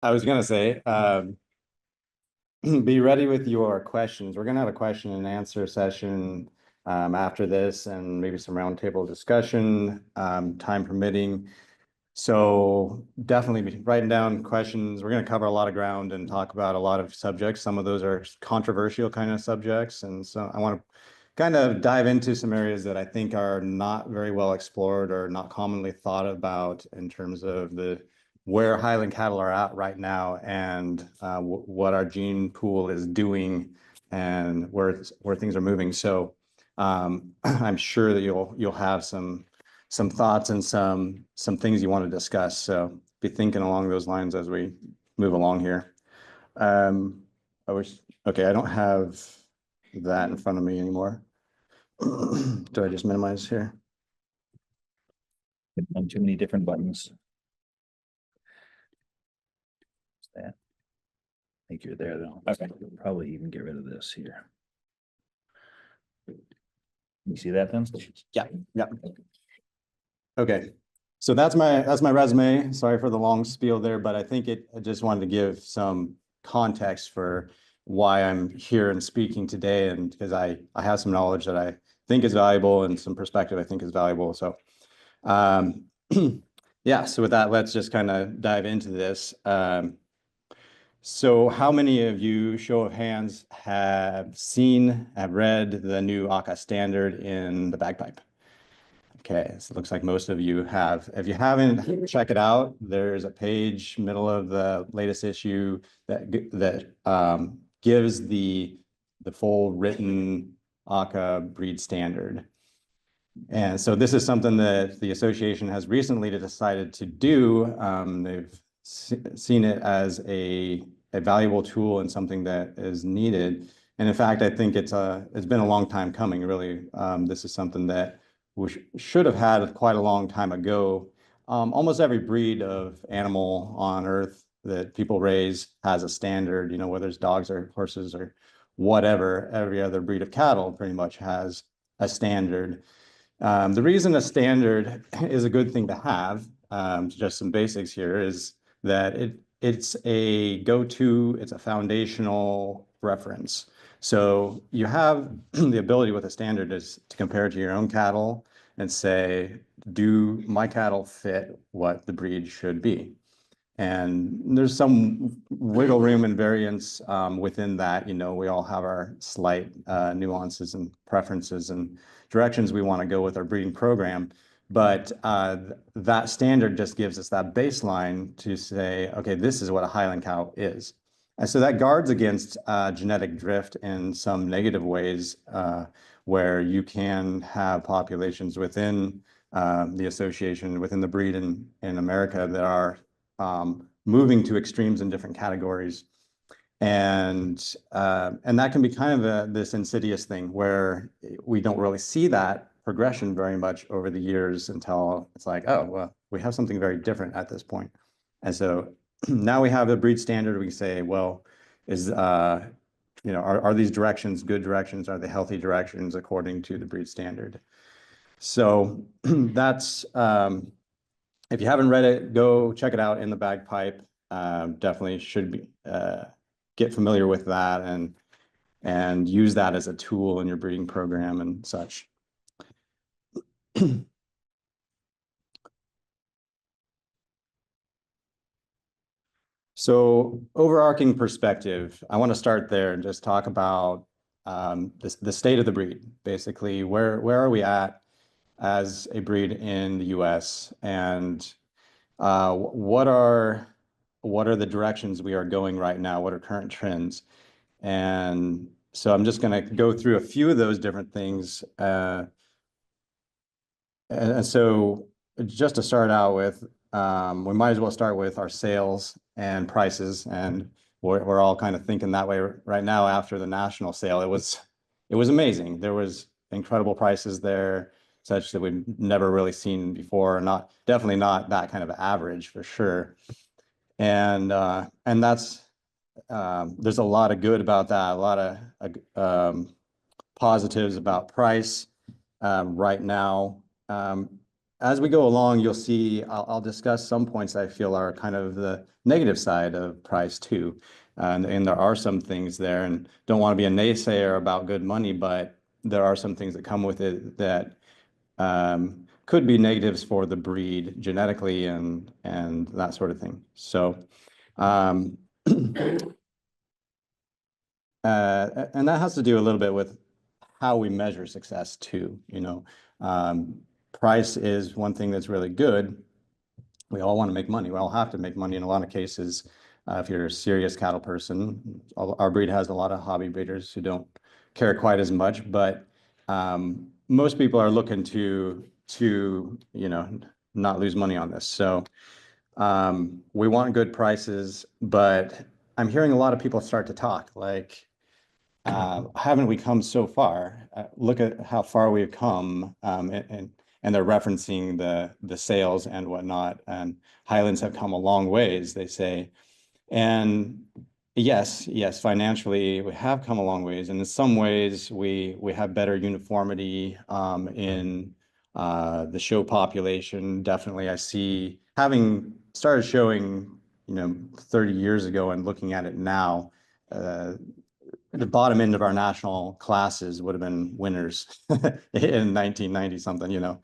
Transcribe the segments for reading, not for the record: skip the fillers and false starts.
I was gonna say, be ready with your questions. We're gonna have a question and answer session after this, and maybe some roundtable discussion, time permitting. So definitely be writing down questions. We're gonna cover a lot of ground and talk about a lot of subjects. Some of those are controversial kind of subjects, and so I want to kind of dive into some areas that I think are not very well explored or not commonly thought about in terms of the where Highland cattle are at right now, and what our gene pool is doing and where things are moving. So I'm sure that you'll have some thoughts and some things you want to discuss. So be thinking along those lines as we move along here. Um, okay, I don't have that in front of me anymore. Do I just minimize here? On too many different buttons. That. I think you're there though. Okay. We'll probably even get rid of this here. You see that then? Yeah. Okay. So that's my resume. Sorry for the long spiel there, but I think I just wanted to give some context for why I'm here and speaking today, and because I have some knowledge that I think is valuable and some perspective I think is valuable. So yeah, so with that, let's just kind of dive into this. So how many of you, show of hands, have read the new ACA standard in the bagpipe? Okay, so it looks like most of you have. If you haven't, check it out. There's a page, middle of the latest issue, that gives the full written ACA breed standard. And so this is something that the association has recently decided to do. They've seen it as a valuable tool and something that is needed. And in fact, I think it's been a long time coming, really. This is something that we should have had quite a long time ago. Almost every breed of animal on Earth that people raise has a standard, whether it's dogs or horses or whatever. Every other breed of cattle pretty much has a standard. The reason a standard is a good thing to have, just some basics here, is that it's a go-to, it's a foundational reference. So you have the ability with a standard is to compare it to your own cattle and say, do my cattle fit what the breed should be? And there's some wiggle room and variance within that. We all have our slight nuances and preferences and directions we want to go with our breeding program. But that standard just gives us that baseline to say, okay, this is what a Highland cow is. And so that guards against genetic drift in some negative ways, where you can have populations within the association, within the breed in America, that are moving to extremes in different categories. And that can be kind of this insidious thing where we don't really see that progression very much over the years until it's like, oh, well, we have something very different at this point. And so now we have a breed standard. We can say, well, are these directions good directions? Are they healthy directions according to the breed standard? So that's, if you haven't read it, go check it out in the bagpipe. Definitely should be get familiar with that and use that as a tool in your breeding program and such. So overarching perspective, I want to start there and just talk about the state of the breed. Basically, where are we at as a breed in the US, and what are the directions we are going right now? What are current trends? And so I'm just going to go through a few of those different things. And so just to start out with, we might as well start with our sales and prices. And we're all kind of thinking that way right now after the national sale. It was amazing. There was incredible prices there, such that we've never really seen before. Definitely not that kind of average for sure. And that's, there's a lot of good about that, a lot of positives about price right now. as we go along, you'll see, I'll discuss some points I feel are kind of the negative side of price too. And there are some things there, and don't want to be a naysayer about good money, but there are some things that come with it that could be negatives for the breed genetically and that sort of thing. So, and that has to do a little bit with how we measure success too. Price is one thing that's really good. We all want to make money. We all have to make money in a lot of cases. If you're a serious cattle person, our breed has a lot of hobby breeders who don't care quite as much, but most people are looking to not lose money on this. So we want good prices, but I'm hearing a lot of people start to talk like, haven't we come so far? Look at how far we've come, and they're referencing the sales and whatnot. And Highlands have come a long ways, they say. And yes, financially we have come a long ways, and in some ways we have better uniformity in the show population. Definitely, I see, having started showing 30 years ago and looking at it now. The bottom end of our national classes would have been winners in 1990 something.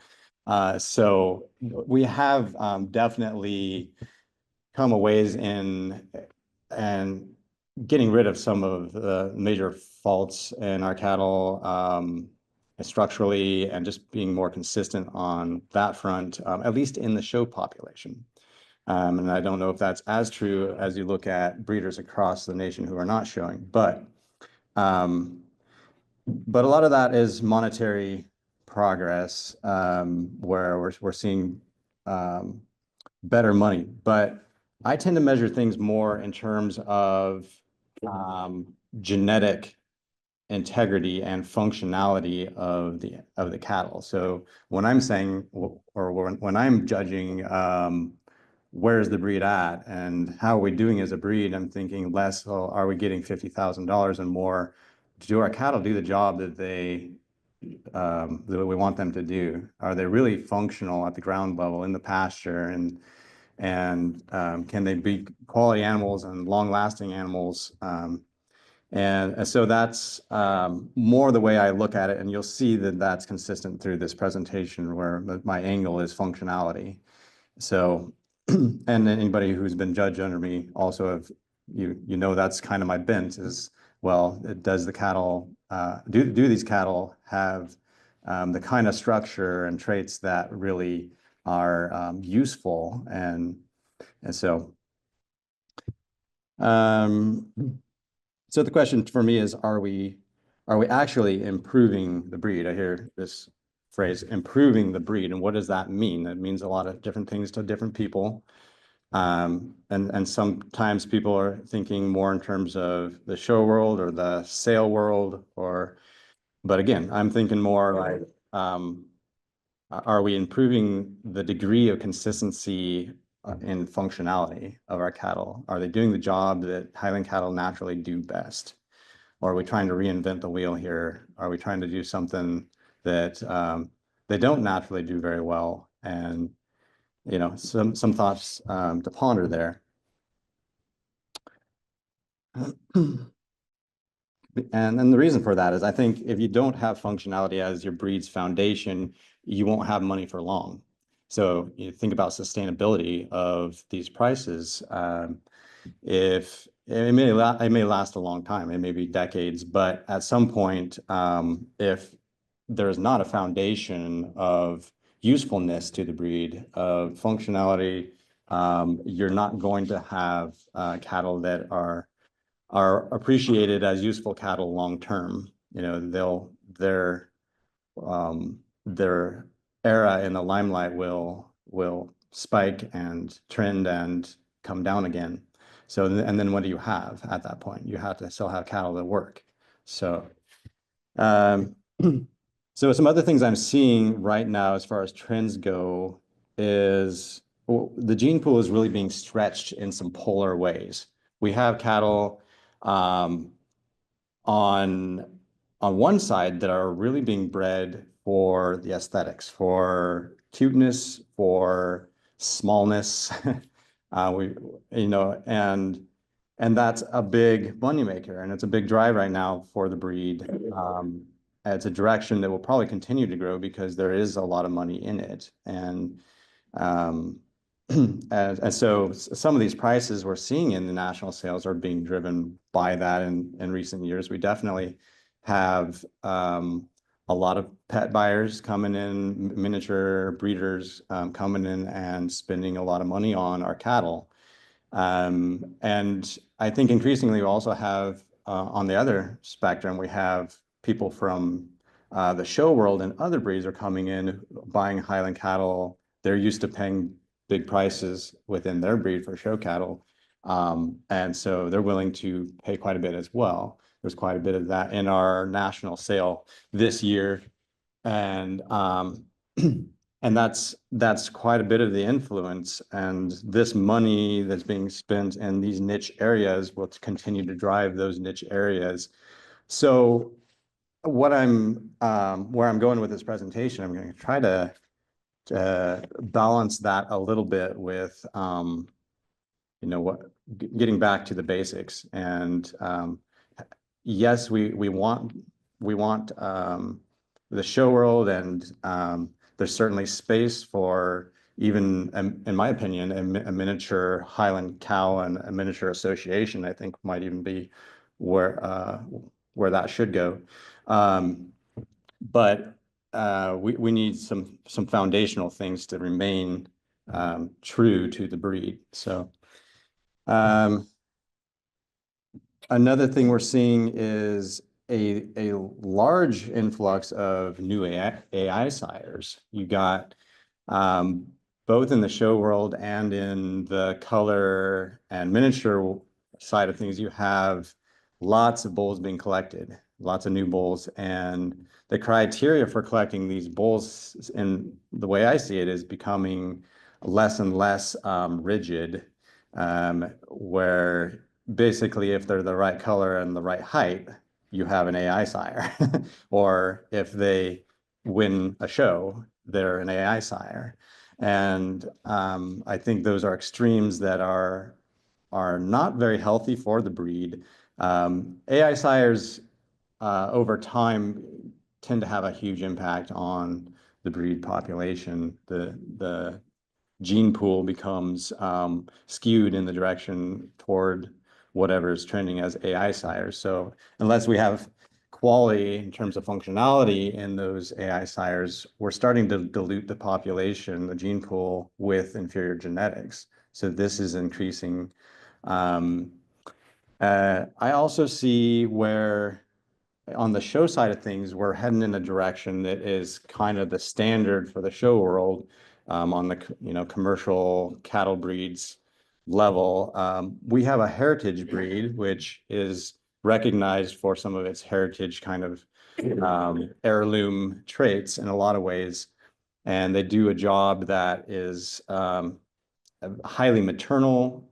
So we have definitely come a ways in and getting rid of some of the major faults in our cattle structurally, and just being more consistent on that front, at least in the show population. And I don't know if that's as true as you look at breeders across the nation who are not showing, but a lot of that is monetary progress, where we're seeing better money. But I tend to measure things more in terms of genetic integrity and functionality of the cattle. So when I'm saying, or when I'm judging, where's the breed at and how are we doing as a breed, I'm thinking less, well, are we getting $50,000 and more? Do our cattle do the job that we want them to do? Are they really functional at the ground level in the pasture, and can they be quality animals and long-lasting animals? And so that's more the way I look at it, and you'll see that that's consistent through this presentation, where my angle is functionality. So, and anybody who's been judged under me also have, that's kind of my bent is, well, does the cattle, do these cattle have the kind of structure and traits that really are useful? And so, so the question for me is, are we actually improving the breed? I hear this phrase, improving the breed, and what does that mean? It means a lot of different things to different people. And sometimes people are thinking more in terms of the show world or the sale world, but again, I'm thinking more like, are we improving the degree of consistency in functionality of our cattle? Are they doing the job that Highland cattle naturally do best? Or are we trying to reinvent the wheel here? Are we trying to do something that they don't naturally do very well? And some thoughts to ponder there. And then the reason for that is, I think if you don't have functionality as your breed's foundation, you won't have money for long. So you think about sustainability of these prices. If it may last a long time, it may be decades, but at some point, if there's not a foundation of usefulness to the breed, of functionality, you're not going to have cattle that are appreciated as useful cattle long term. Their era in the limelight will spike and trend and come down again. So, and then what do you have at that point? You have to still have cattle that work. So, so some other things I'm seeing right now as far as trends go is, the gene pool is really being stretched in some polar ways. We have cattle on one side that are really being bred for the aesthetics, for cuteness, for smallness. And that's a big moneymaker, and it's a big drive right now for the breed. It's a direction that will probably continue to grow because there is a lot of money in it. And um, and so some of these prices we're seeing in the national sales are being driven by that in recent years. We definitely have a lot of pet buyers coming in, miniature breeders coming in and spending a lot of money on our cattle. And I think increasingly we also have on the other spectrum, we have people from the show world and other breeds are coming in, buying Highland cattle. They're used to paying big prices within their breed for show cattle. And so they're willing to pay quite a bit as well. There's quite a bit of that in our national sale this year. And and that's quite a bit of the influence. And this money that's being spent in these niche areas will continue to drive those niche areas. So where I'm going with this presentation, I'm going to try to balance that a little bit with getting back to the basics. And yes, we want the show world, and there's certainly space for even, in my opinion, a miniature Highland cow and a miniature association, I think might even be where that should go. But we need some foundational things to remain true to the breed. So another thing we're seeing is a large influx of new AI sires. You got both in the show world and in the color and miniature side of things, you have lots of bulls being collected, lots of new bulls. And the criteria for collecting these bulls, in the way I see it, is becoming less and less rigid, where basically if they're the right color and the right height, you have an AI sire. Or if they win a show, they're an AI sire. And I think those are extremes that are not very healthy for the breed. AI sires over time tend to have a huge impact on the breed population. The gene pool becomes skewed in the direction toward whatever is trending as AI sires. So unless we have quality in terms of functionality in those AI sires, we're starting to dilute the population, the gene pool, with inferior genetics. So this is increasing. I also see where on the show side of things, we're heading in a direction that is kind of the standard for the show world on the commercial cattle breeds level. We have a heritage breed, which is recognized for some of its heritage kind of heirloom traits in a lot of ways. And they do a job that is highly maternal,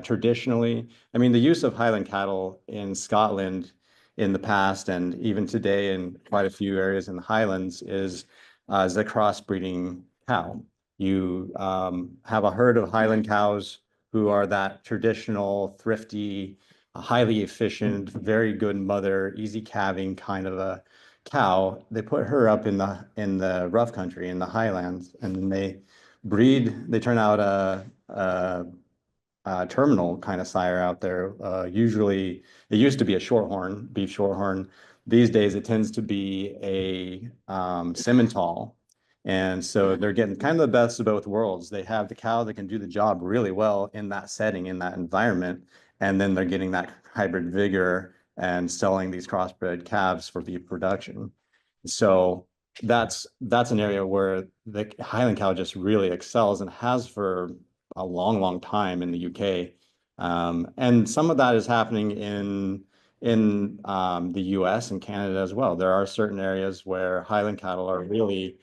traditionally. I mean, the use of Highland cattle in Scotland in the past and even today in quite a few areas in the Highlands is the crossbreeding cow. You have a herd of Highland cows who are that traditional, thrifty, highly efficient, very good mother, easy calving kind of a cow. They put her up in the rough country, in the Highlands, and then they breed. They turn out a terminal kind of sire out there. Usually, it used to be a shorthorn, beef shorthorn. These days, it tends to be a Simmental. And so they're getting kind of the best of both worlds. They have the cow that can do the job really well in that setting, in that environment, and then they're getting that hybrid vigor and selling these crossbred calves for beef production. So that's an area where the Highland cow just really excels and has for a long, long time in the UK. And some of that is happening in the US and Canada as well. There are certain areas where Highland cattle are really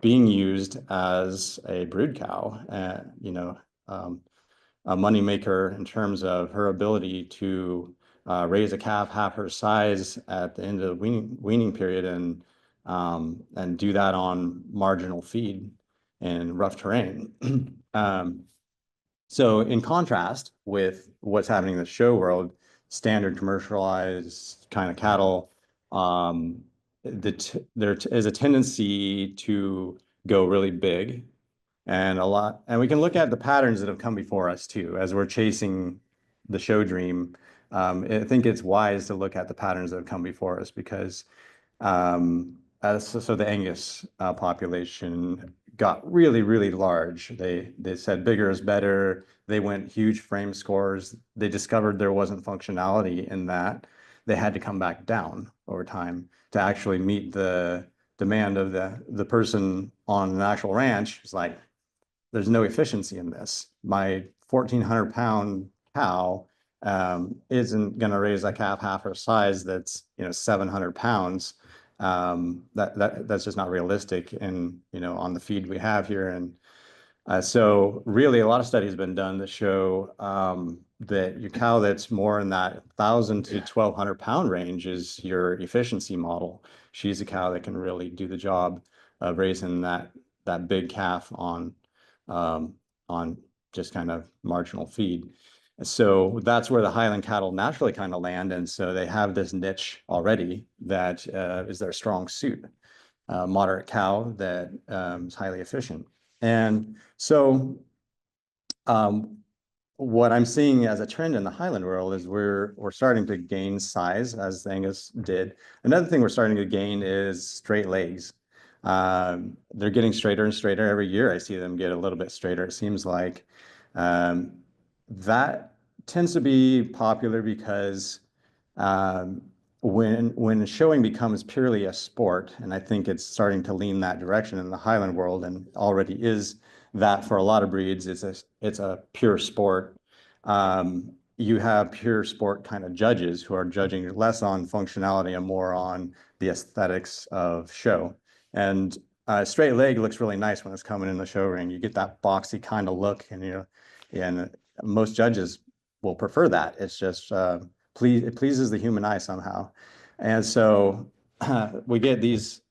being used as a brood cow, a moneymaker in terms of her ability to raise a calf half her size at the end of the weaning period and and do that on marginal feed in rough terrain. So in contrast with what's happening in the show world, standard commercialized kind of cattle, there is a tendency to go really big and we can look at the patterns that have come before us too, as we're chasing the show dream. I think it's wise to look at the patterns that have come before us because so the Angus population got really, really large. They said bigger is better. They went huge frame scores. They discovered there wasn't functionality in that. They had to come back down over time to actually meet the demand of the person on an actual ranch. It's like, there's no efficiency in this. My 1,400-pound cow isn't going to raise a calf half her size that's 700 pounds. That's just not realistic in on the feed we have here. And so really a lot of studies have been done that show that your cow that's more in that 1,000 to 1,200 pound range is your efficiency model. She's a cow that can really do the job of raising that big calf on just kind of marginal feed. So that's where the Highland cattle naturally kind of land. And so they have this niche already that is their strong suit, moderate cow that is highly efficient. And so what I'm seeing as a trend in the Highland world is we're starting to gain size as Angus did. Another thing we're starting to gain is straight legs. They're getting straighter and straighter every year. I see them get a little bit straighter. It seems like that tends to be popular because when showing becomes purely a sport, and I think it's starting to lean that direction in the Highland world, and already is that for a lot of breeds. It's a pure sport. You have pure sport kind of judges who are judging less on functionality and more on the aesthetics of show. And straight leg looks really nice when it's coming in the show ring. You get that boxy kind of look, and and most judges will prefer that. It's just it pleases the human eye somehow. And so we get these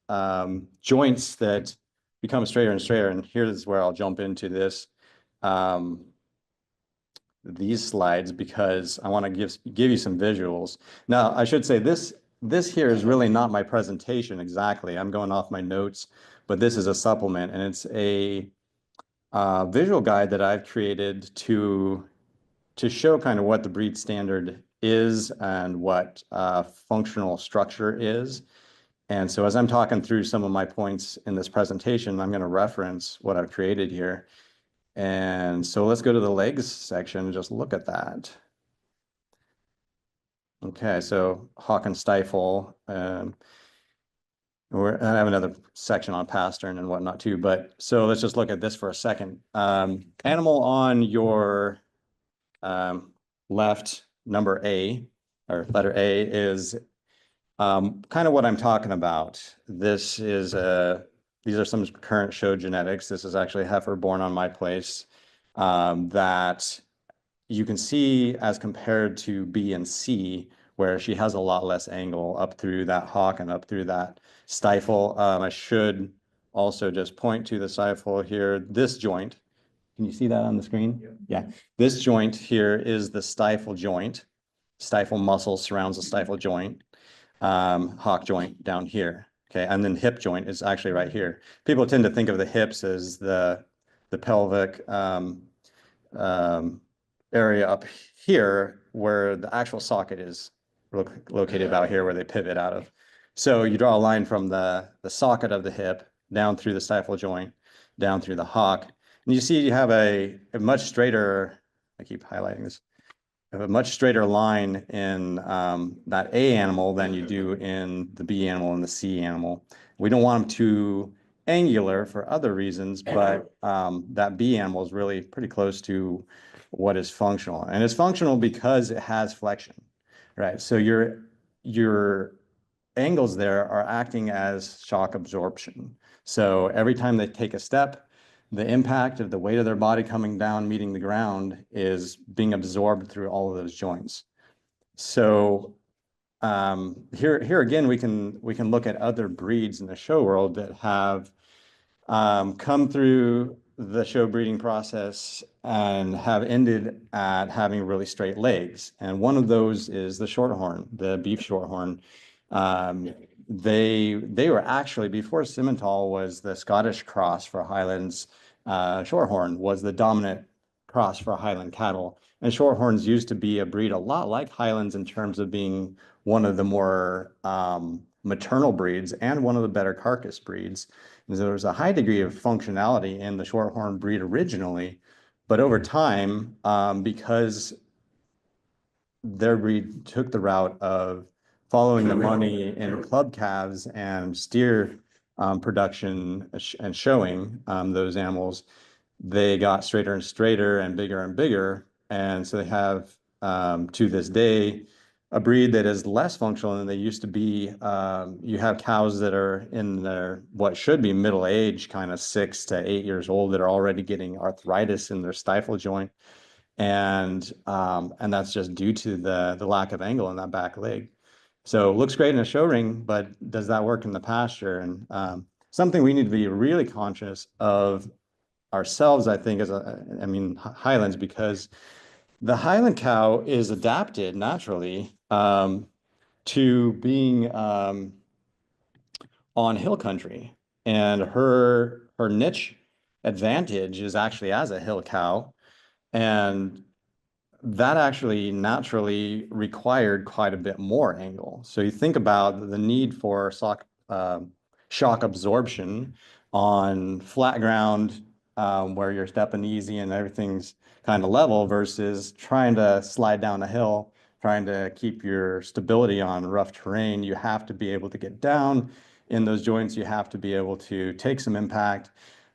joints that become straighter and straighter. And here's where I'll jump into these slides because I want to give you some visuals. Now, I should say this here is really not my presentation exactly. I'm going off my notes, but this is a supplement, and it's a visual guide that I've created to show kind of what the breed standard is and what functional structure is. And so as I'm talking through some of my points in this presentation, I'm going to reference what I've created here. And so let's go to the legs section and just look at that. Okay, so hock and stifle. I have another section on pastern and whatnot too, but so let's just look at this for a second. Animal on your left, number A, or letter A, is kind of what I'm talking about. These are some current show genetics. This is actually a heifer born on my place that you can see as compared to B and C, where she has a lot less angle up through that hock and up through that stifle. I should also just point to the stifle here. This joint, can you see that on the screen? Yeah. This joint here is the stifle joint. Stifle muscle surrounds the stifle joint. Hock joint down here. Okay, and then hip joint is actually right here. People tend to think of the hips as the pelvic area up here, where the actual socket is located about here, where they pivot out of. So you draw a line from the socket of the hip down through the stifle joint, down through the hock, and you see you have a much straighter. I keep highlighting this. Have a much straighter line in that A animal than you do in the B animal and the C animal. We don't want them too angular for other reasons, but that B animal is really pretty close to what is functional. And it's functional because it has flexion, right? So your angles there are acting as shock absorption. So every time they take a step, the impact of the weight of their body coming down, meeting the ground, is being absorbed through all of those joints. So here again, we can look at other breeds in the show world that have come through the show breeding process and have ended at having really straight legs. And one of those is the shorthorn, the beef shorthorn. They were actually, before Simmental was the Scottish cross for Highlands, shorthorn was the dominant cross for Highland cattle. And shorthorns used to be a breed a lot like Highlands in terms of being one of the more maternal breeds and one of the better carcass breeds. There was a high degree of functionality in the shorthorn breed originally, but over time, because their breed took the route of following the money in club calves and steer production and showing those animals, they got straighter and straighter and bigger and bigger. And so they have, to this day, a breed that is less functional than they used to be. You have cows that are in their what should be middle age, kind of 6 to 8 years old, that are already getting arthritis in their stifle joint, and that's just due to the lack of angle in that back leg. So it looks great in a show ring, but does that work in the pasture? And something we need to be really conscious of ourselves, I think, Highlands, because the Highland cow is adapted naturally to being on hill country, and her niche advantage is actually as a hill cow, and that actually naturally required quite a bit more angle. So you think about the need for shock absorption on flat ground, where you're stepping easy and everything's kind of level, versus trying to slide down a hill, trying to keep your stability on rough terrain. You have to be able to get down in those joints. You have to be able to take some impact.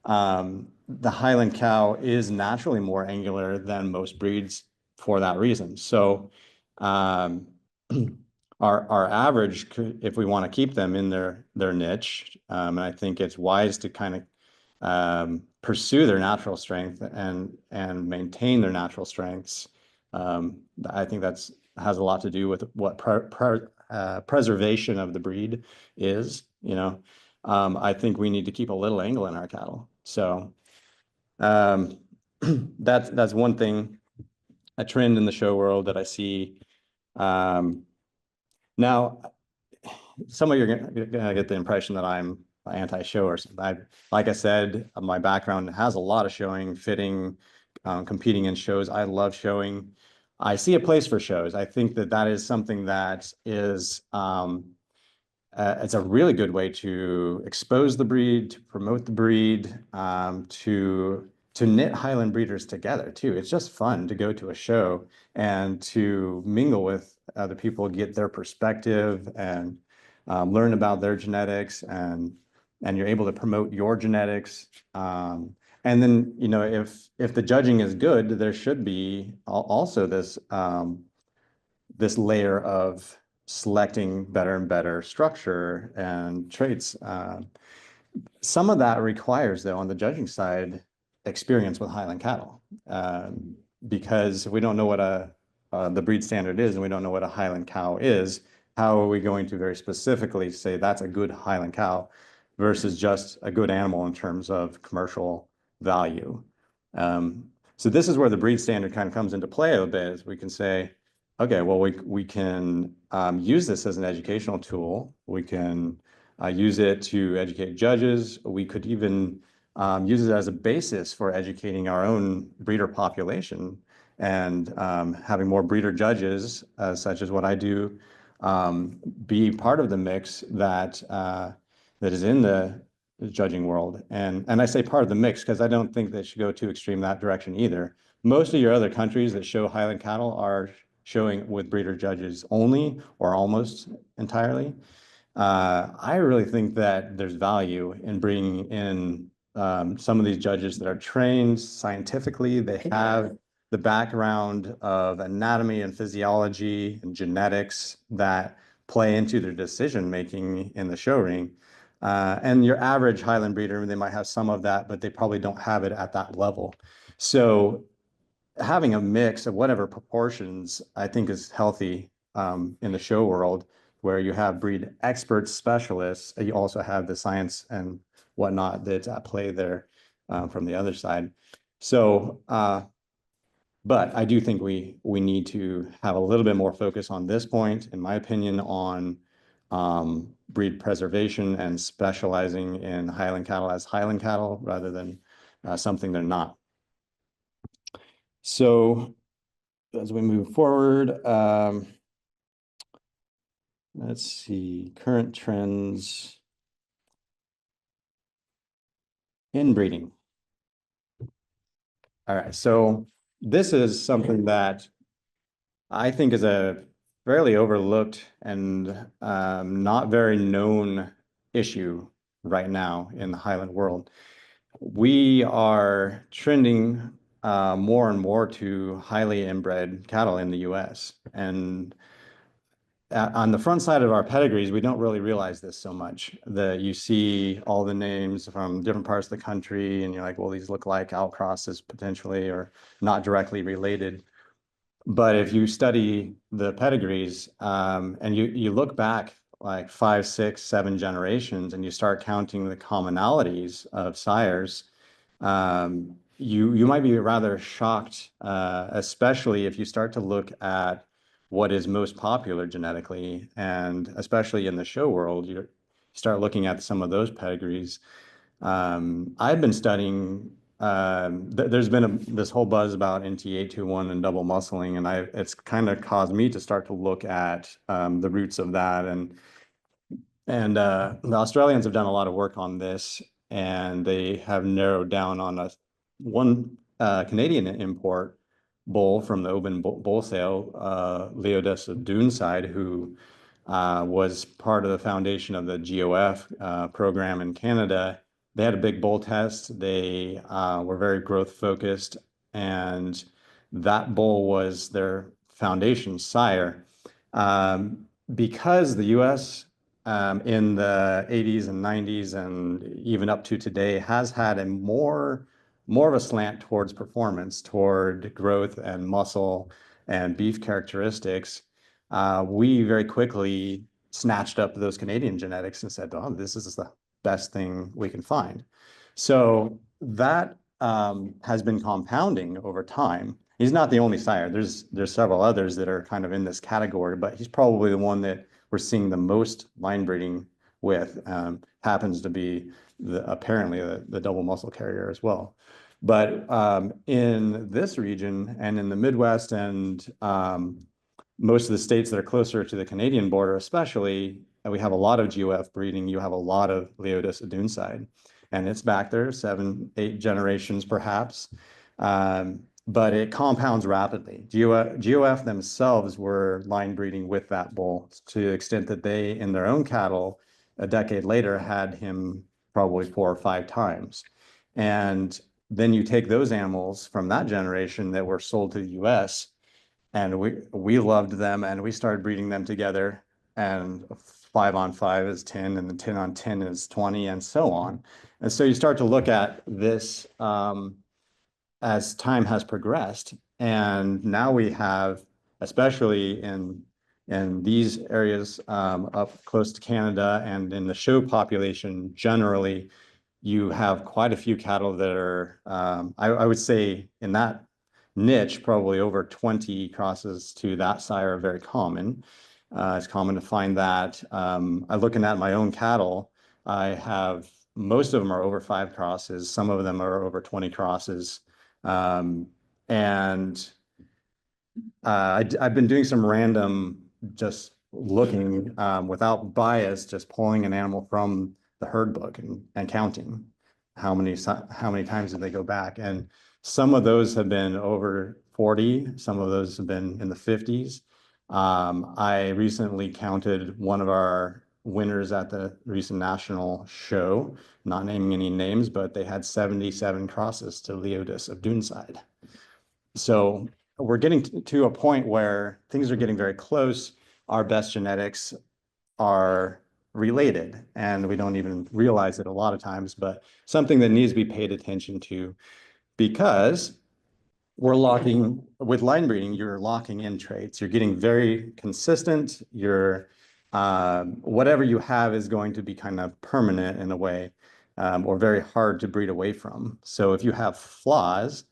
The Highland cow is naturally more angular than most breeds for that reason. So our average, if we want to keep them in their niche, and I think it's wise to kind of pursue their natural strength and maintain their natural strengths. I think that's has a lot to do with what preservation of the breed is. I think we need to keep a little angle in our cattle. So that's one thing, a trend in the show world that I see. Now, some of you are gonna get the impression that I'm anti-show or something. Like I said, my background has a lot of showing, fitting, competing in shows. I love showing. I see a place for shows. I think that is something that is it's a really good way to expose the breed, to promote the breed, to knit Highland breeders together too. It's just fun to go to a show and to mingle with other people, get their perspective, and learn about their genetics, and you're able to promote your genetics. And then, if the judging is good, there should be also this layer of selecting better and better structure and traits. Some of that requires, though, on the judging side, experience with Highland cattle, because if we don't know what the breed standard is, and we don't know what a Highland cow is, how are we going to very specifically say that's a good Highland cow versus just a good animal in terms of commercial value? So this is where the breed standard kind of comes into play a little bit, is we can say, okay, well, we can use this as an educational tool. We can use it to educate judges. We could even use it as a basis for educating our own breeder population, and having more breeder judges, such as what I do, be part of the mix that is in the judging world. And I say part of the mix because I don't think they should go too extreme that direction either. Most of your other countries that show Highland cattle are showing with breeder judges only, or almost entirely. I really think that there's value in bringing in some of these judges that are trained scientifically. They have the background of anatomy and physiology and genetics that play into their decision making in the show ring. And your average Highland breeder, they might have some of that, but they probably don't have it at that level. So having a mix of whatever proportions, I think, is healthy in the show world, where you have breed experts, specialists, and you also have the science and whatnot that's at play there from the other side. So, but I do think we need to have a little bit more focus on this point, in my opinion, on breed preservation and specializing in Highland cattle as Highland cattle rather than something they're not. So as we move forward, let's see, current trends in breeding. All right, so this is something that I think is a fairly overlooked and not very known issue right now in the Highland world. We are trending more and more to highly inbred cattle in the US. And on the front side of our pedigrees, we don't really realize this so much. That you see all the names from different parts of the country, and you're like, well, these look like outcrosses potentially or not directly related. But if you study the pedigrees and you look back like 5, 6, 7 generations and you start counting the commonalities of sires, you might be rather shocked, especially if you start to look at what is most popular genetically, and especially in the show world, you start looking at some of those pedigrees. I've been studying. There's been this whole buzz about NT821 and double muscling, and it's kind of caused me to start to look at the roots of that. And the Australians have done a lot of work on this, and they have narrowed down on one Canadian import bull from the Oban bull sale, Leodus of Doonside, who was part of the foundation of the GOF program in Canada. They had a big bull test. They were very growth focused, and that bull was their foundation sire. Because the US in the 80s and 90s and even up to today has had a more of a slant towards performance, toward growth and muscle and beef characteristics, we very quickly snatched up those Canadian genetics and said, oh, this is the best thing we can find. So that has been compounding over time. He's not the only sire. There's several others that are kind of in this category, but he's probably the one that we're seeing the most line breeding with. Happens to be apparently the double muscle carrier as well. But in this region and in the Midwest and most of the states that are closer to the Canadian border, especially, we have a lot of GOF breeding. You have a lot of Leodus of Doonside, and it's back there 7, 8 generations perhaps. But it compounds rapidly. GOF themselves were line breeding with that bull to the extent that they, in their own cattle, a decade later, had him probably 4 or 5 times. And then you take those animals from that generation that were sold to the US, and we loved them, and we started breeding them together, and 5 on 5 is 10, and then 10 on 10 is 20, and so on. And so you start to look at this as time has progressed, and now we have, especially in these areas up close to Canada and in the show population generally, you have quite a few cattle that are, I would say in that niche, probably over 20 crosses to that sire are very common. It's common to find that. I'm looking at my own cattle. I have, most of them are over 5 crosses. Some of them are over 20 crosses. And I've been doing some random, just looking without bias, just pulling an animal from the herd book and counting how many times did they go back. And some of those have been over 40. Some of those have been in the 50s. I recently counted one of our winners at the recent national show, not naming any names, but they had 77 crosses to Leodus of Doonside. So we're getting to a point where things are getting very close. Our best genetics are related, and we don't even realize it a lot of times, but something that needs to be paid attention to, because we're locking with line breeding, you're locking in traits. You're getting very consistent. You're whatever you have is going to be kind of permanent in a way, or very hard to breed away from. So if you have flaws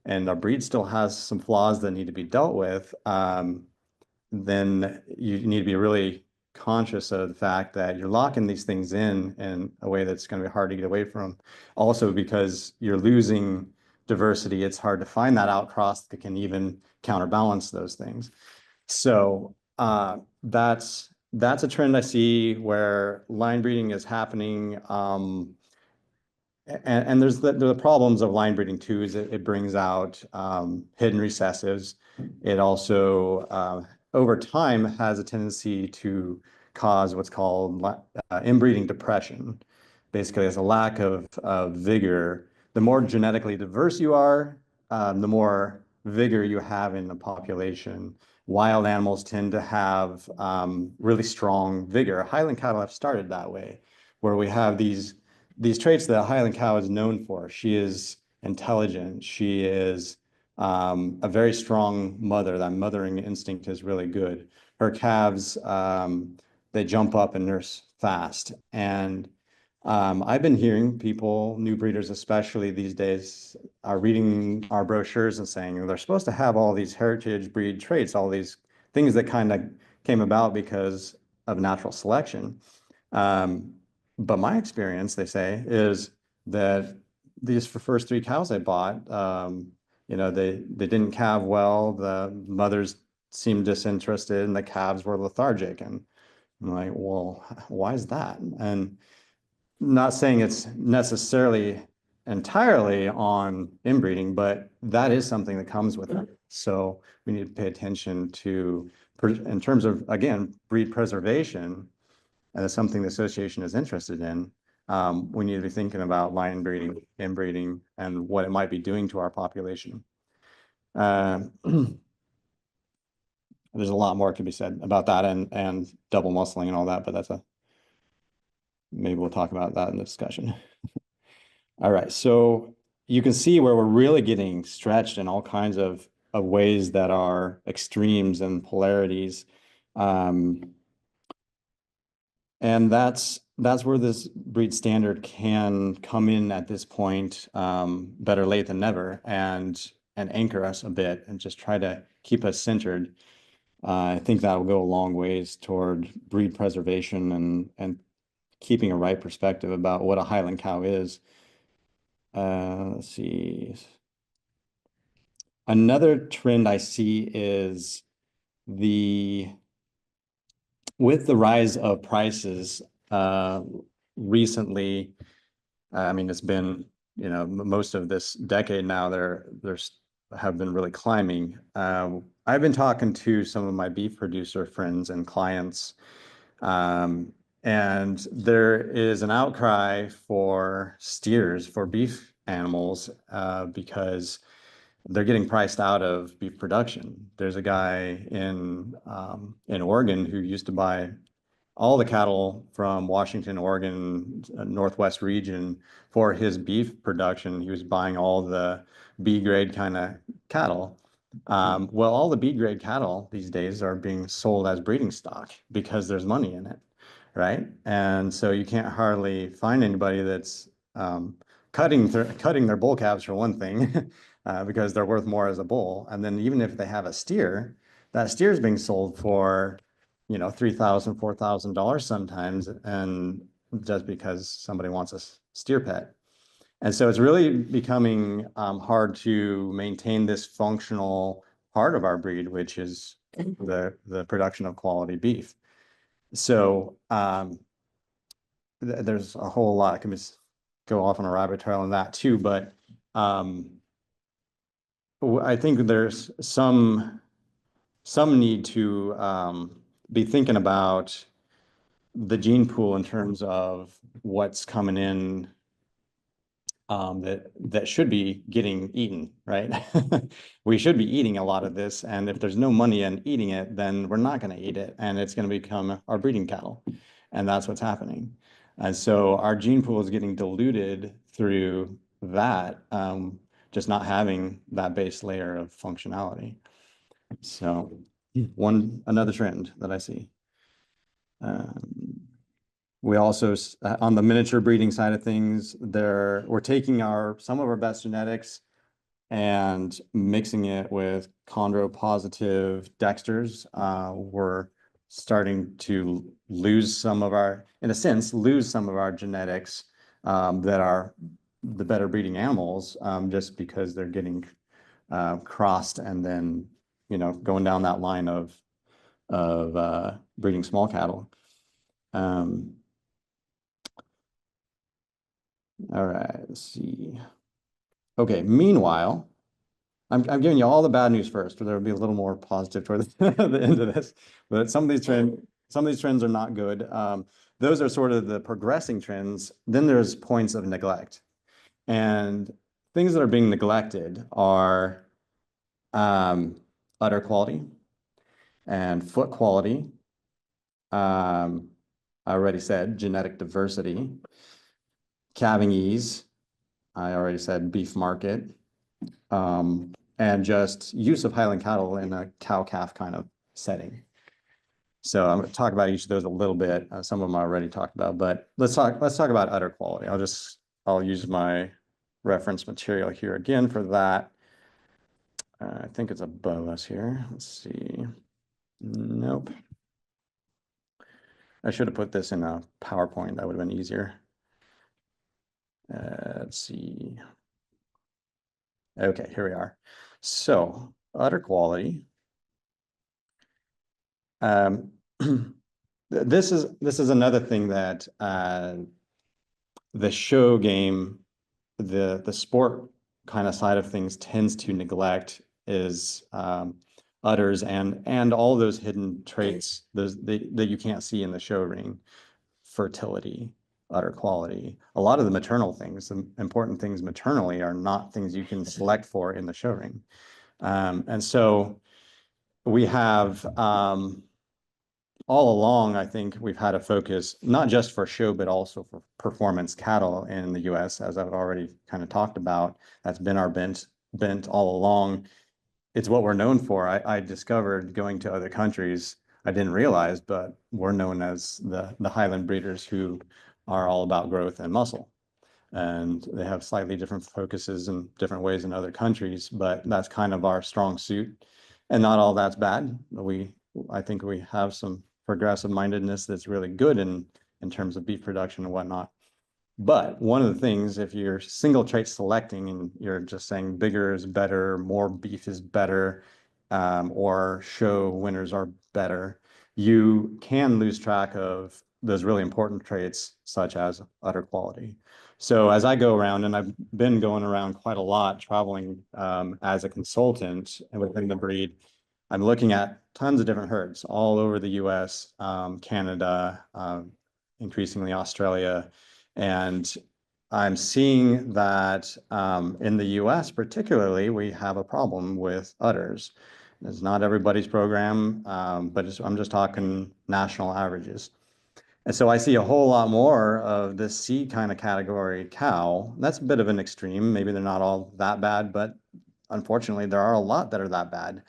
and a breed still has some flaws that need to be dealt with, then you need to be really conscious of the fact that you're locking these things in a way that's going to be hard to get away from. Also, because you're losing diversity, it's hard to find that outcross that can even counterbalance those things. So that's a trend I see where line breeding is happening. And there's the problems of line breeding too, is it brings out hidden recessives. It also, over time, has a tendency to cause what's called inbreeding depression. Basically, as a lack of vigor. The more genetically diverse you are, the more vigor you have in the population. Wild animals tend to have really strong vigor. Highland cattle have started that way, where we have these traits that a Highland cow is known for. She is intelligent. She is a very strong mother. That mothering instinct is really good. Her calves, they jump up and nurse fast. And I've been hearing people, new breeders especially these days, are reading our brochures and saying they're supposed to have all these heritage breed traits, all these things that kind of came about because of natural selection. But my experience, they say, is that these first 3 cows I bought, they didn't calve well. The mothers seemed disinterested and the calves were lethargic. And I'm like, well, why is that? And not saying it's necessarily entirely on inbreeding, but that is something that comes with it. So we need to pay attention to, in terms of, again, breed preservation, and it's something the association is interested in. We need to be thinking about line breeding, inbreeding, and what it might be doing to our population. There's a lot more to be said about that and double muscling and all that, but maybe we'll talk about that in the discussion. All right, so you can see where we're really getting stretched in all kinds of ways that are extremes and polarities. And that's where this breed standard can come in at this point, better late than never, and anchor us a bit and just try to keep us centered. I think that will go a long ways toward breed preservation and keeping a right perspective about what a Highland cow is. Let's see. Another trend I see is with the rise of prices recently. I mean, it's been, most of this decade now, there's have been really climbing. I've been talking to some of my beef producer friends and clients, and there is an outcry for steers, for beef animals, because they're getting priced out of beef production. There's a guy in Oregon who used to buy all the cattle from Washington, Oregon, Northwest region for his beef production. He was buying all the B grade kind of cattle. Well, all the B grade cattle these days are being sold as breeding stock because there's money in it, right? And so you can't hardly find anybody that's cutting their bull calves for one thing, because they're worth more as a bull. And then even if they have a steer, that steer is being sold for $3,000, $4,000 sometimes, and just because somebody wants a steer pet. And so it's really becoming hard to maintain this functional part of our breed, which is the production of quality beef. So there's a whole lot. I can just go off on a rabbit trail on that too, but I think there's some need to be thinking about the gene pool in terms of what's coming in, that should be getting eaten, right? We should be eating a lot of this, and if there's no money in eating it, then we're not going to eat it, and it's going to become our breeding cattle, and that's what's happening. And so our gene pool is getting diluted through that, just not having that base layer of functionality. So another trend that I see. We also, on the miniature breeding side of things, we're taking some of our best genetics and mixing it with chondropositive dexters. We're starting to lose some of our genetics that are the better breeding animals, just because they're getting crossed and then, going down that line of breeding small cattle. All right, let's see. Okay, meanwhile, I'm giving you all the bad news first, or there will be a little more positive toward the end of this. But some of these trends are not good. Those are sort of the progressing trends. Then there's points of neglect. And things that are being neglected are udder quality and foot quality. I already said genetic diversity, calving ease. I already said beef market, and just use of Highland cattle in a cow-calf kind of setting. So I'm going to talk about each of those a little bit. Some of them I already talked about, but let's talk about udder quality. I'll use my reference material here again for that. I think it's above us here. Let's see. Nope. I should have put this in a PowerPoint. That would have been easier. Let's see. Okay, here we are. So udder quality. This is another thing that the show game, the sport kind of side of things tends to neglect is udders and all those hidden traits that you can't see in the show ring: fertility, udder quality. A lot of the maternal things, the important things maternally, are not things you can select for in the show ring. And so we have all along, I think we've had a focus, not just for show, but also for performance cattle in the US, as I've already kind of talked about. That's been our bent all along. It's what we're known for. I discovered going to other countries, I didn't realize, but we're known as the Highland breeders who are all about growth and muscle. And they have slightly different focuses in different ways in other countries, but that's kind of our strong suit. And not all that's bad. I think we have some progressive mindedness that's really good in terms of beef production and whatnot. But one of the things, if you're single trait selecting and you're just saying bigger is better, more beef is better, or show winners are better, you can lose track of those really important traits such as udder quality. So as I go around, and I've been going around quite a lot, traveling as a consultant within the breed, I'm looking at tons of different herds all over the US, Canada, increasingly Australia. And I'm seeing that in the US particularly, we have a problem with udders. It's not everybody's program, but I'm just talking national averages. And so I see a whole lot more of this C kind of category cow. That's a bit of an extreme. Maybe they're not all that bad, but unfortunately, there are a lot that are that bad.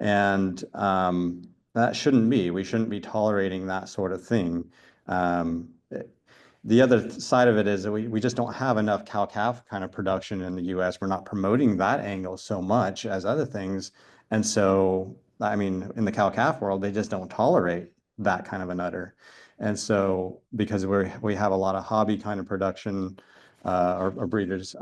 And that shouldn't be. We shouldn't be tolerating that sort of thing. The other side of it is that we just don't have enough cow-calf kind of production in the US. We're not promoting that angle so much as other things. And so, I mean, in the cow-calf world, they just don't tolerate that kind of an udder. And so, because we have a lot of hobby kind of production or breeders,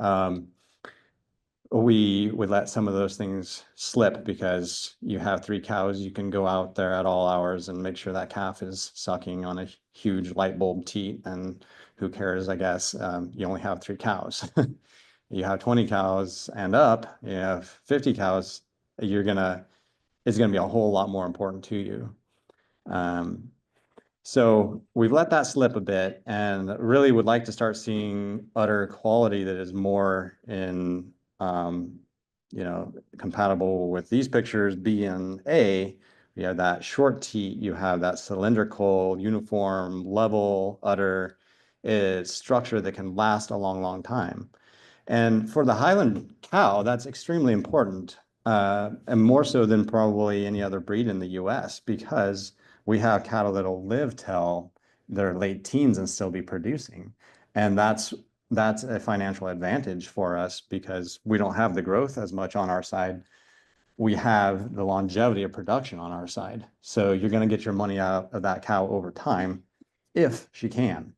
we would let some of those things slip because you have 3 cows. You can go out there at all hours and make sure that calf is sucking on a huge light bulb teat, and who cares, I guess. You only have 3 cows. You have 20 cows and up, you have 50 cows, it's gonna be a whole lot more important to you. So we've let that slip a bit and really would like to start seeing udder quality that is more in, compatible with these pictures, B and A. You have that short teat, you have that cylindrical, uniform, level udder. It's structure that can last a long, long time. And for the Highland cow, that's extremely important, and more so than probably any other breed in the US, because we have cattle that'll live till their late teens and still be producing. And that's a financial advantage for us because we don't have the growth as much on our side. We have the longevity of production on our side. So you're going to get your money out of that cow over time if she can.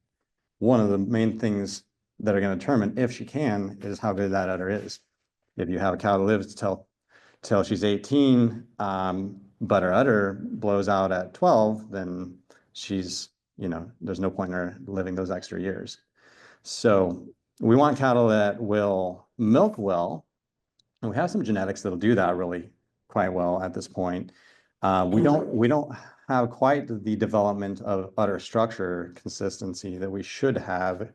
One of the main things that are going to determine if she can is how good that udder is. If you have a cow that lives till she's 18, but her udder blows out at 12, then she's, there's no point in her living those extra years. So we want cattle that will milk well, and we have some genetics that'll do that really quite well at this point. We don't have quite the development of udder structure consistency that we should have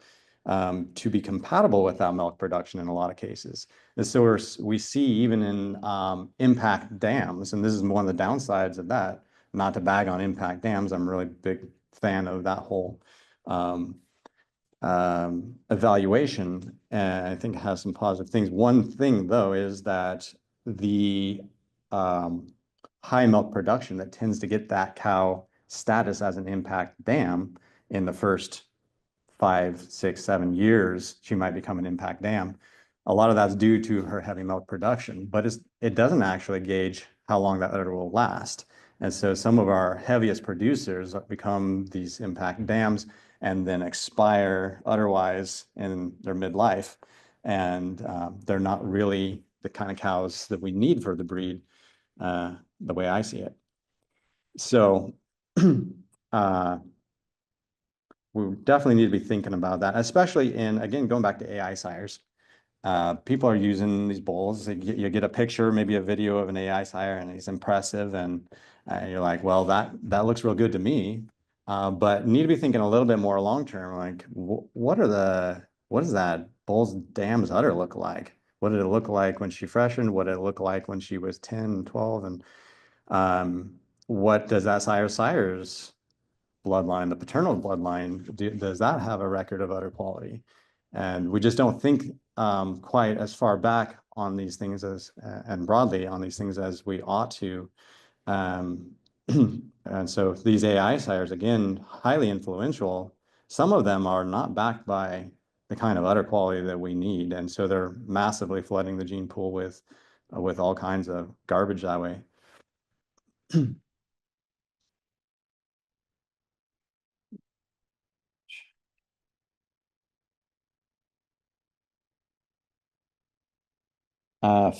to be compatible with that milk production in a lot of cases. And so we see even in impact dams, and this is one of the downsides of that, not to bag on impact dams, I'm a really big fan of that whole evaluation, and I think it has some positive things. One thing though is that the high milk production that tends to get that cow status as an impact dam in the first 5, 6, 7 years, she might become an impact dam. A lot of that's due to her heavy milk production, but it doesn't actually gauge how long that udder will last. And so some of our heaviest producers become these impact dams and then expire otherwise in their midlife. And they're not really the kind of cows that we need for the breed, the way I see it. So we definitely need to be thinking about that, especially again, going back to AI sires. People are using these bulls. You get a picture, maybe a video of an AI sire, and he's impressive, and you're like, well, that looks real good to me. But need to be thinking a little bit more long term, like what does that bull's dam's udder look like? What did it look like when she freshened? What did it look like when she was 10, 12? And what does that sire's bloodline, the paternal bloodline, does that have a record of udder quality? And we just don't think quite as far back on these things and broadly on these things as we ought to. And so these AI sires, again, highly influential. Some of them are not backed by the kind of udder quality that we need. And so they're massively flooding the gene pool with all kinds of garbage that way.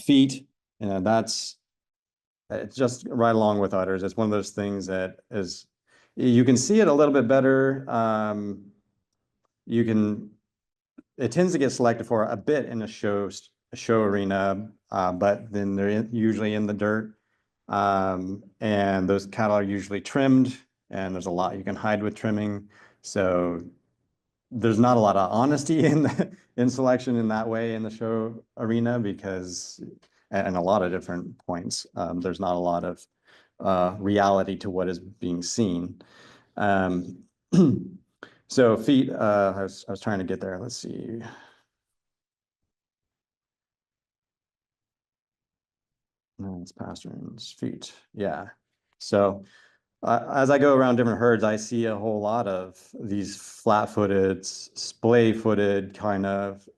Feet, that's it's just right along with udders. It's one of those things that is, you can see it a little bit better. It tends to get selected for a bit in a show arena, but then they're usually in the dirt. And those cattle are usually trimmed, and there's a lot you can hide with trimming. So there's not a lot of honesty in selection in that way in the show arena, because and a lot of different points, there's not a lot of reality to what is being seen. So feet, I was trying to get there. Let's see. No, it's pasture's feet. Yeah. So as I go around different herds, I see a whole lot of these flat-footed, splay-footed kind of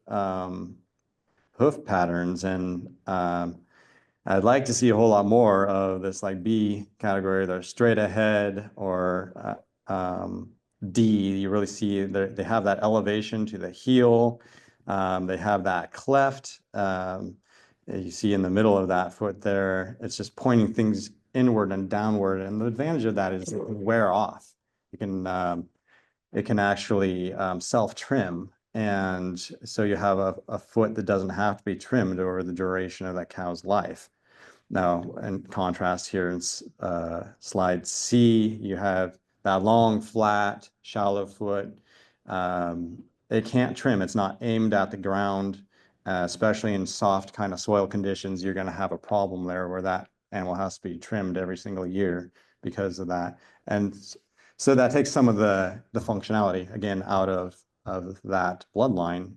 hoof patterns, and I'd like to see a whole lot more of this like B category. They're straight ahead, or D. You really see they have that elevation to the heel. They have that cleft. You see in the middle of that foot there, it's just pointing things inward and downward. And the advantage of that is it can wear off. It can actually self-trim. And so you have a foot that doesn't have to be trimmed over the duration of that cow's life. Now, in contrast here in slide C, you have that long, flat, shallow foot. It can't trim. It's not aimed at the ground, especially in soft kind of soil conditions. You're going to have a problem there where that animal has to be trimmed every single year because of that. And so that takes some of the functionality, again, out of that bloodline,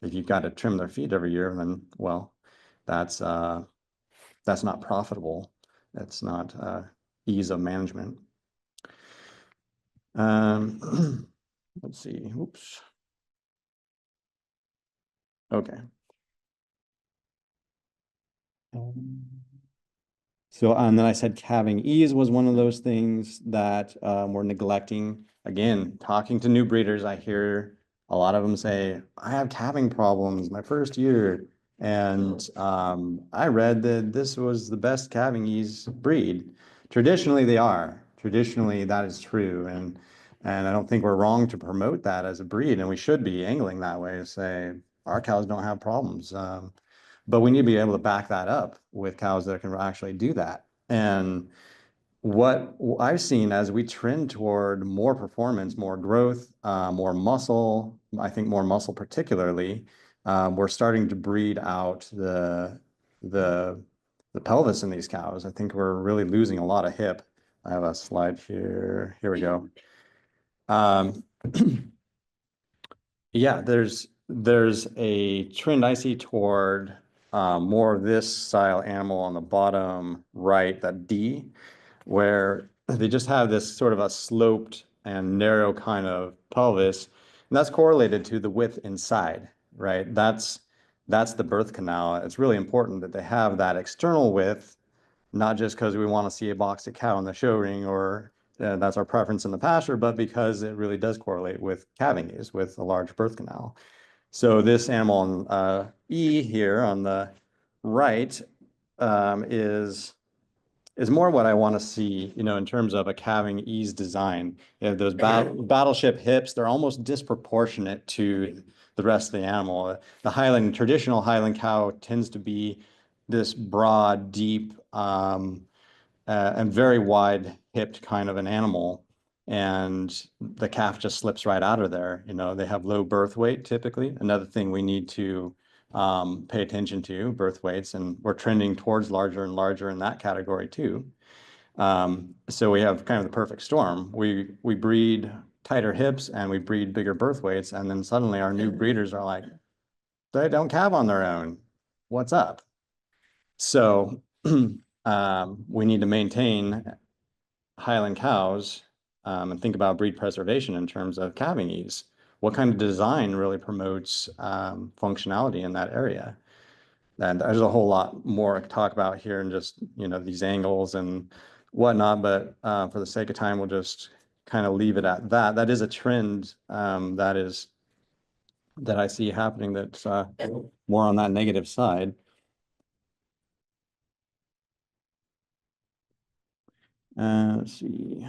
if you've got to trim their feet every year, then, well, that's not profitable. It's not ease of management. Let's see. Oops. Okay. So, and then I said calving ease was one of those things that we're neglecting. Again, talking to new breeders, I hear a lot of them say, I have calving problems my first year. And I read that this was the best calving ease breed. Traditionally, they are. Traditionally, that is true. And I don't think we're wrong to promote that as a breed. And we should be angling that way to say, our cows don't have problems. But we need to be able to back that up with cows that can actually do that. And what I've seen as we trend toward more performance, more growth, more muscle, I think more muscle particularly, we're starting to breed out the pelvis in these cows. I think we're really losing a lot of hip. I have a slide here. Here we go. Yeah, there's a trend I see toward more of this style animal on the bottom right, that D, where they just have this sort of a sloped and narrow kind of pelvis. And that's correlated to the width inside, right? That's the birth canal. It's really important that they have that external width, not just because we want to see a boxed cow in the show ring or that's our preference in the pasture, but because it really does correlate with calving ease, with a large birth canal. So this animal on E here on the right is more what I want to see, in terms of a calving ease design. You have those battleship hips, they're almost disproportionate to the rest of the animal. The traditional Highland cow tends to be this broad, deep, and very wide hipped kind of an animal. And the calf just slips right out of there. They have low birth weight typically. Another thing we need to pay attention to, birth weights, and we're trending towards larger and larger in that category too. So we have kind of the perfect storm. We breed tighter hips and we breed bigger birth weights, and then suddenly our new breeders are like, they don't calve on their own. What's up? So we need to maintain Highland cows and think about breed preservation in terms of calving ease. What kind of design really promotes functionality in that area? And there's a whole lot more to talk about here and just, these angles and whatnot, but for the sake of time, we'll just kind of leave it at that. That is a trend that I see happening that's more on that negative side. Let's see.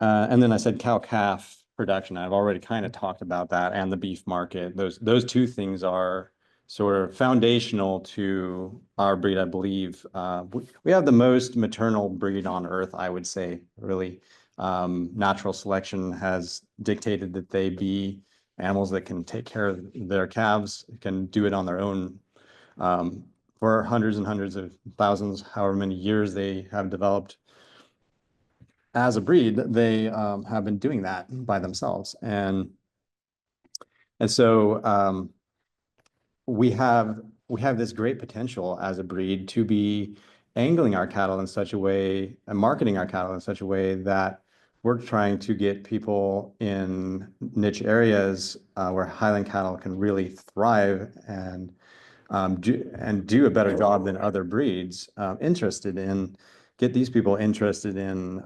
And then I said cow-calf production. I've already kind of talked about that and the beef market. Those two things are sort of foundational to our breed, I believe. We have the most maternal breed on earth, I would say, really. Natural selection has dictated that they be animals that can take care of their calves, can do it on their own for hundreds and hundreds of thousands, however many years they have developed as a breed. They have been doing that by themselves. And so we have this great potential as a breed to be angling our cattle in such a way and marketing our cattle in such a way that we're trying to get people in niche areas where Highland cattle can really thrive and do a better job than other breeds, get these people interested in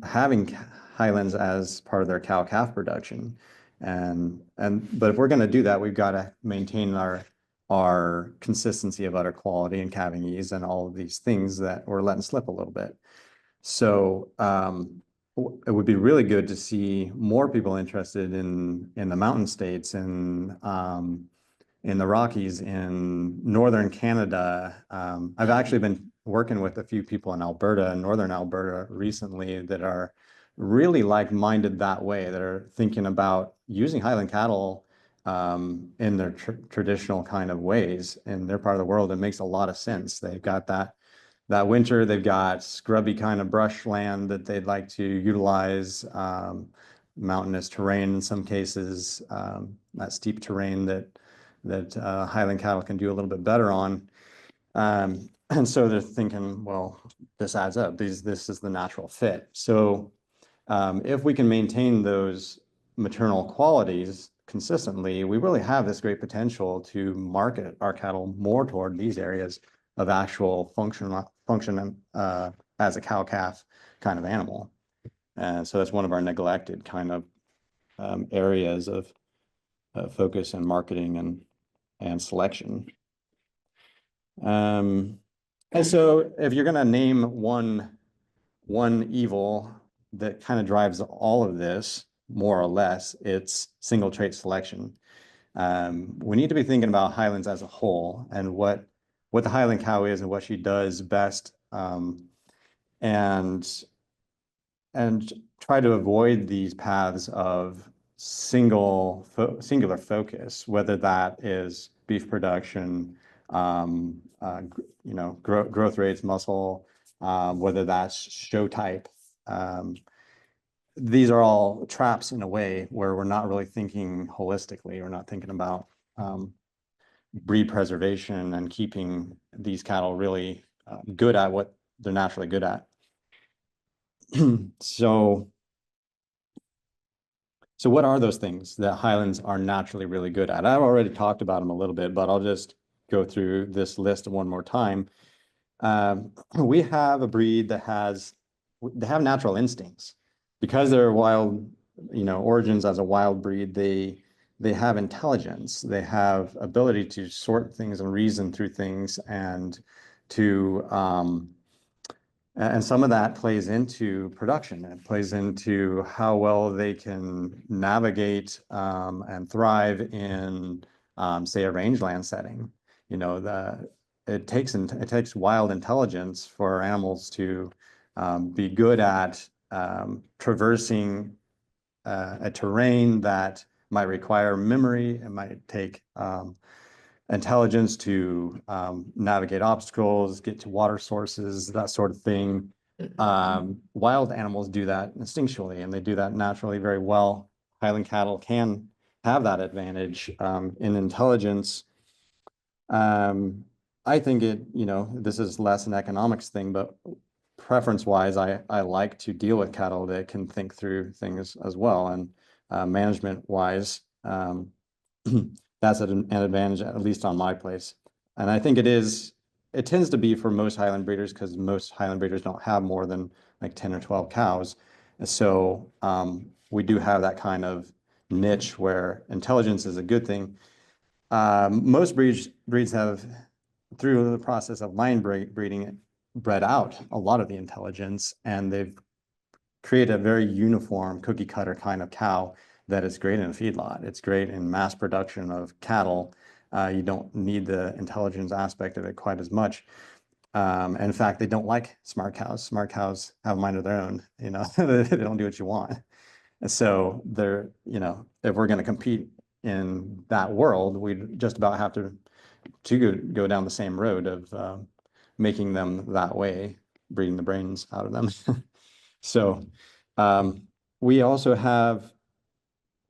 having Highlands as part of their cow-calf production. But if we're going to do that, we've got to maintain our consistency of udder quality and calving ease and all of these things that we're letting slip a little bit. So it would be really good to see more people interested in the mountain states and in the Rockies, in northern Canada. I've actually been working with a few people in Alberta, northern Alberta recently, that are really like-minded that way, that are thinking about using Highland cattle in their traditional kind of ways in their part of the world. It makes a lot of sense. They've got that that winter, they've got scrubby kind of brush land that they'd like to utilize, mountainous terrain in some cases, that steep terrain that Highland cattle can do a little bit better on. And so they're thinking, well, this adds up. This is the natural fit. So if we can maintain those maternal qualities consistently, we really have this great potential to market our cattle more toward these areas of actual function as a cow-calf kind of animal. And so that's one of our neglected kind of areas of focus and marketing and selection. And so if you're going to name one evil that kind of drives all of this, more or less, it's single trait selection. We need to be thinking about Highlands as a whole and what the Highland cow is and what she does best, and try to avoid these paths of singular focus, whether that is beef production, growth rates, muscle, whether that's show type. These are all traps in a way where we're not really thinking holistically. We're not thinking about breed preservation and keeping these cattle really good at what they're naturally good at. So what are those things that Highlands are naturally really good at? I've already talked about them a little bit, but I'll just go through this list one more time. We have a breed they have natural instincts. Because they're wild, origins as a wild breed, they have intelligence. They have ability to sort things and reason through things, and some of that plays into production. It plays into how well they can navigate and thrive in, say, a rangeland setting. It takes wild intelligence for animals to be good at traversing a terrain that might require memory. It might take intelligence to navigate obstacles, get to water sources, that sort of thing. Wild animals do that instinctually, and they do that naturally very well. Highland cattle can have that advantage in intelligence. I think this is less an economics thing, but preference-wise, I like to deal with cattle that can think through things as well. And management-wise, that's an advantage, at least on my place. And I think it tends to be for most Highland breeders, because most Highland breeders don't have more than like 10 or 12 cows. And so we do have that kind of niche where intelligence is a good thing. Most breeds have, through the process of line breeding, bred out a lot of the intelligence, and they've created a very uniform cookie cutter kind of cow that is great in a feedlot. It's great in mass production of cattle. You don't need the intelligence aspect of it quite as much. In fact, they don't like smart cows. Smart cows have a mind of their own. They don't do what you want. And so if we're going to compete in that world, we just about have to go down the same road of making them that way, breeding the brains out of them. So we also have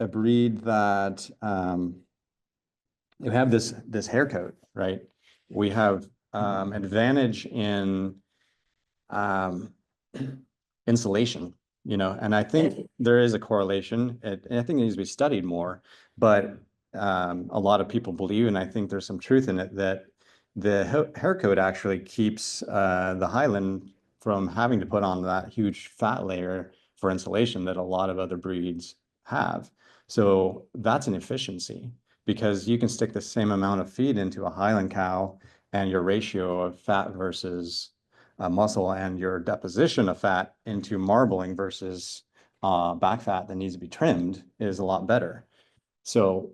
a breed that you have this hair coat, right? We have advantage in insulation, and I think there is a correlation, and I think it needs to be studied more, but a lot of people believe, and I think there's some truth in it, that the hair coat actually keeps the Highland from having to put on that huge fat layer for insulation that a lot of other breeds have. So that's an efficiency, because you can stick the same amount of feed into a Highland cow, and your ratio of fat versus muscle and your deposition of fat into marbling versus back fat that needs to be trimmed is a lot better. So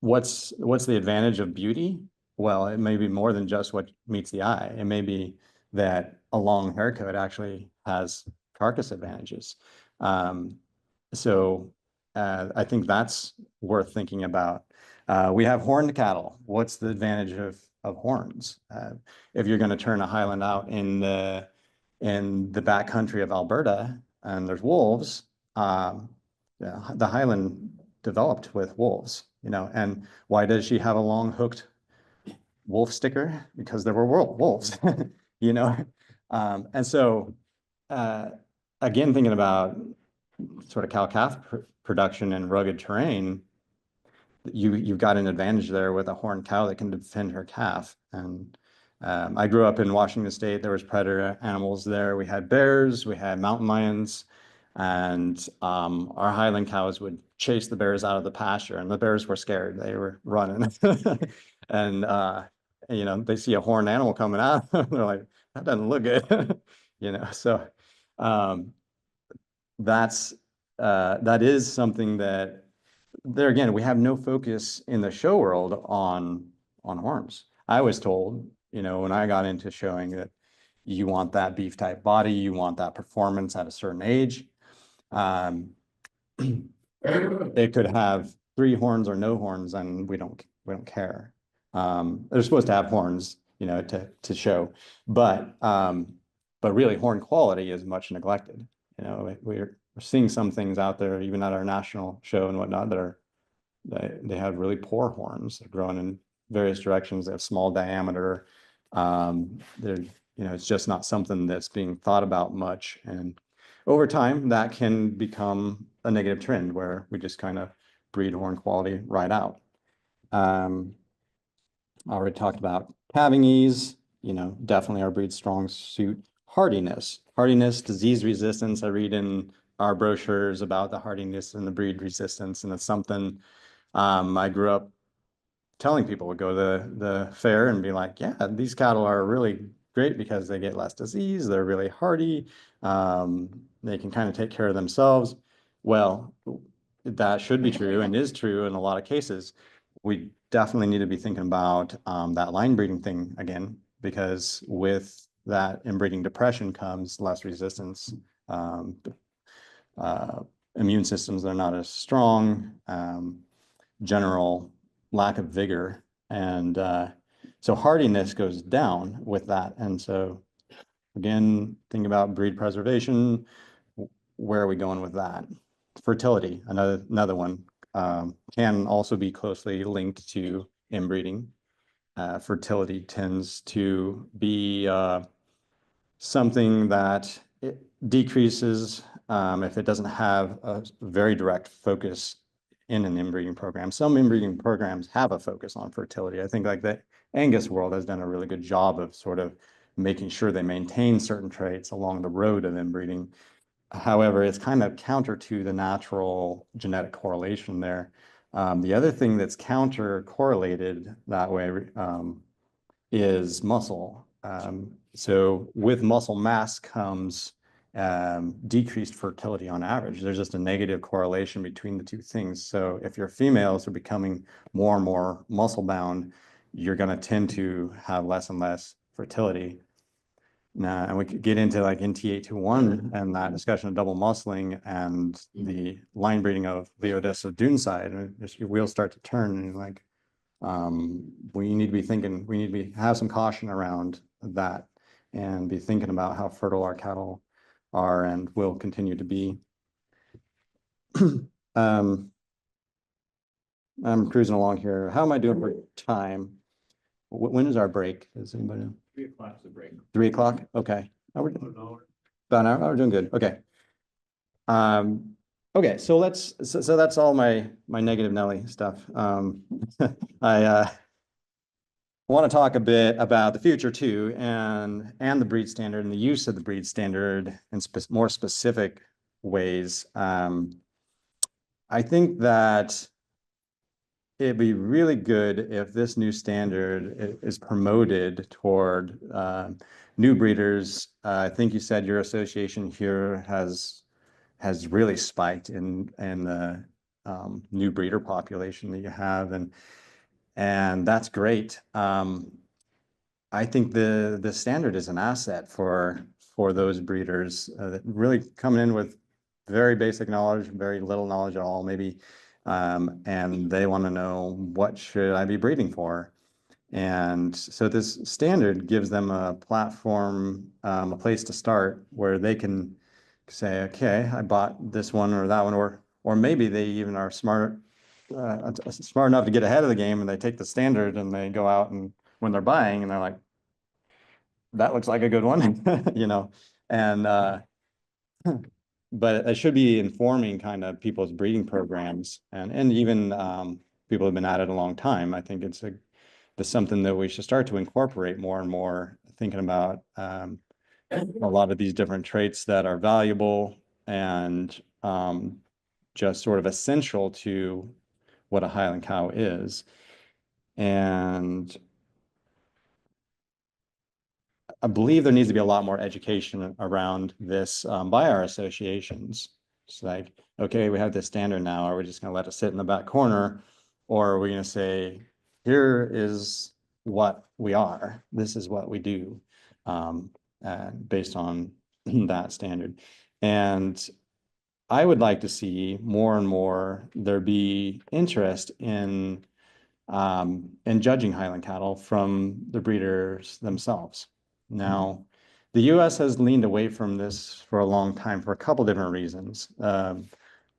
what's the advantage of beauty? Well, it may be more than just what meets the eye. It may be that a long hair coat actually has carcass advantages. So I think that's worth thinking about. We have horned cattle. What's the advantage of of horns. If you're going to turn a Highland out in the backcountry of Alberta and there's wolves, yeah, the Highland developed with wolves, you know. And why does she have a long hooked wolf sticker? Because there were wolves, you know. And so again, thinking about sort of cow-calf production and rugged terrain, you've got an advantage there with a horned cow that can defend her calf. And I grew up in Washington State. There was predator animals there. We had bears, we had mountain lions, and our Highland cows would chase the bears out of the pasture, and the bears were scared. They were running. And you know, they see a horned animal coming out, they're like, that doesn't look good. You know, so that is something that, there again, we have no focus in the show world on horns. I was told, you know, when I got into showing, that you want that beef type body, you want that performance at a certain age. They could have 3 horns or no horns, and we don't care. They're supposed to have horns, you know, to show, but really horn quality is much neglected. You know, we're seeing some things out there, even at our national show and whatnot, that are, they have really poor horns. They're growing in various directions. They have small diameter. They're, you know, it's just not something that's being thought about much. And over time, that can become a negative trend where we just kind of breed horn quality right out. I already talked about calving ease, you know, definitely our breed strong suit. Hardiness, disease resistance. I read in our brochures about the hardiness and the breed resistance, and it's something I grew up telling people. Would go to the fair and be like, yeah, these cattle are really great because they get less disease, they're really hardy, they can kind of take care of themselves. Well, that should be true and is true in a lot of cases. We definitely need to be thinking about that line breeding thing again, because with that inbreeding depression comes less resistance. Immune systems are not as strong, general lack of vigor. And so hardiness goes down with that. And so again, think about breed preservation. Where are we going with that? Fertility, another one, can also be closely linked to inbreeding. Fertility tends to be something that it decreases if it doesn't have a very direct focus in an inbreeding program. Some inbreeding programs have a focus on fertility. I think like the Angus world has done a really good job of sort of making sure they maintain certain traits along the road of inbreeding. However, it's kind of counter to the natural genetic correlation there. The other thing that's counter correlated that way is muscle. So with muscle mass comes decreased fertility on average. There's just a negative correlation between the two things. So if your females are becoming more and more muscle bound, you're going to tend to have less and less fertility. Now, and we could get into like NT821 and that discussion of double muscling and the line breeding of Leodessa duneside, and your wheels start to turn, and you're like, we need to be thinking, we need to have some caution around that and be thinking about how fertile our cattle are and will continue to be. I'm cruising along here. How am I doing for time? When is our break? Does anybody know? 3 o'clock is the break. 3 o'clock? Okay. How we're doing? About an hour? Oh, we're doing good. Okay. Okay, so that's all my negative Nelly stuff. I want to talk a bit about the future too, and the breed standard and the use of the breed standard in more specific ways. I think that it'd be really good if this new standard is promoted toward new breeders. I think you said your association here has really spiked in the new breeder population that you have, and that's great. I think the standard is an asset for those breeders that really coming in with very basic knowledge, very little knowledge at all, maybe, and they want to know, what should I be breeding for? And so this standard gives them a platform, a place to start where they can say, okay, I bought this one or that one, or maybe they even are smart enough to get ahead of the game and they take the standard and they go out and when they're buying and they're like, that looks like a good one, and but it should be informing kind of people's breeding programs and even people who have been at it a long time. I think it's something that we should start to incorporate more and more, thinking about a lot of these different traits that are valuable and just sort of essential to what a Highland cow is. And I believe there needs to be a lot more education around this by our associations. It's like, okay, we have this standard now. Are we just going to let it sit in the back corner? Or are we going to say, here is what we are. This is what we do based on that standard. And I would like to see more and more there be interest in judging Highland cattle from the breeders themselves. Now, the U.S. has leaned away from this for a long time for a couple different reasons.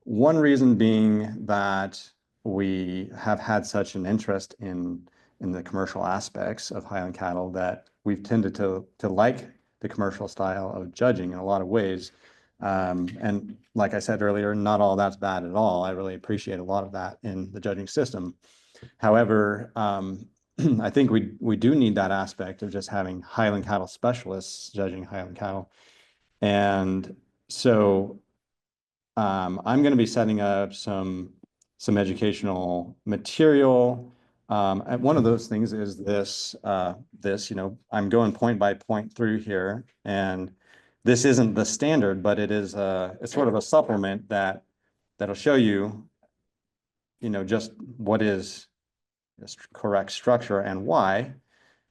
One reason being that we have had such an interest in the commercial aspects of Highland cattle that we've tended to like the commercial style of judging in a lot of ways. And like I said earlier, not all that's bad at all. I really appreciate a lot of that in the judging system. However, I think we do need that aspect of just having Highland cattle specialists judging Highland cattle. And so I'm going to be setting up some educational material. And one of those things is this, I'm going point by point through here. And this isn't the standard, but it's sort of a supplement that'll show you, just what is correct structure and why.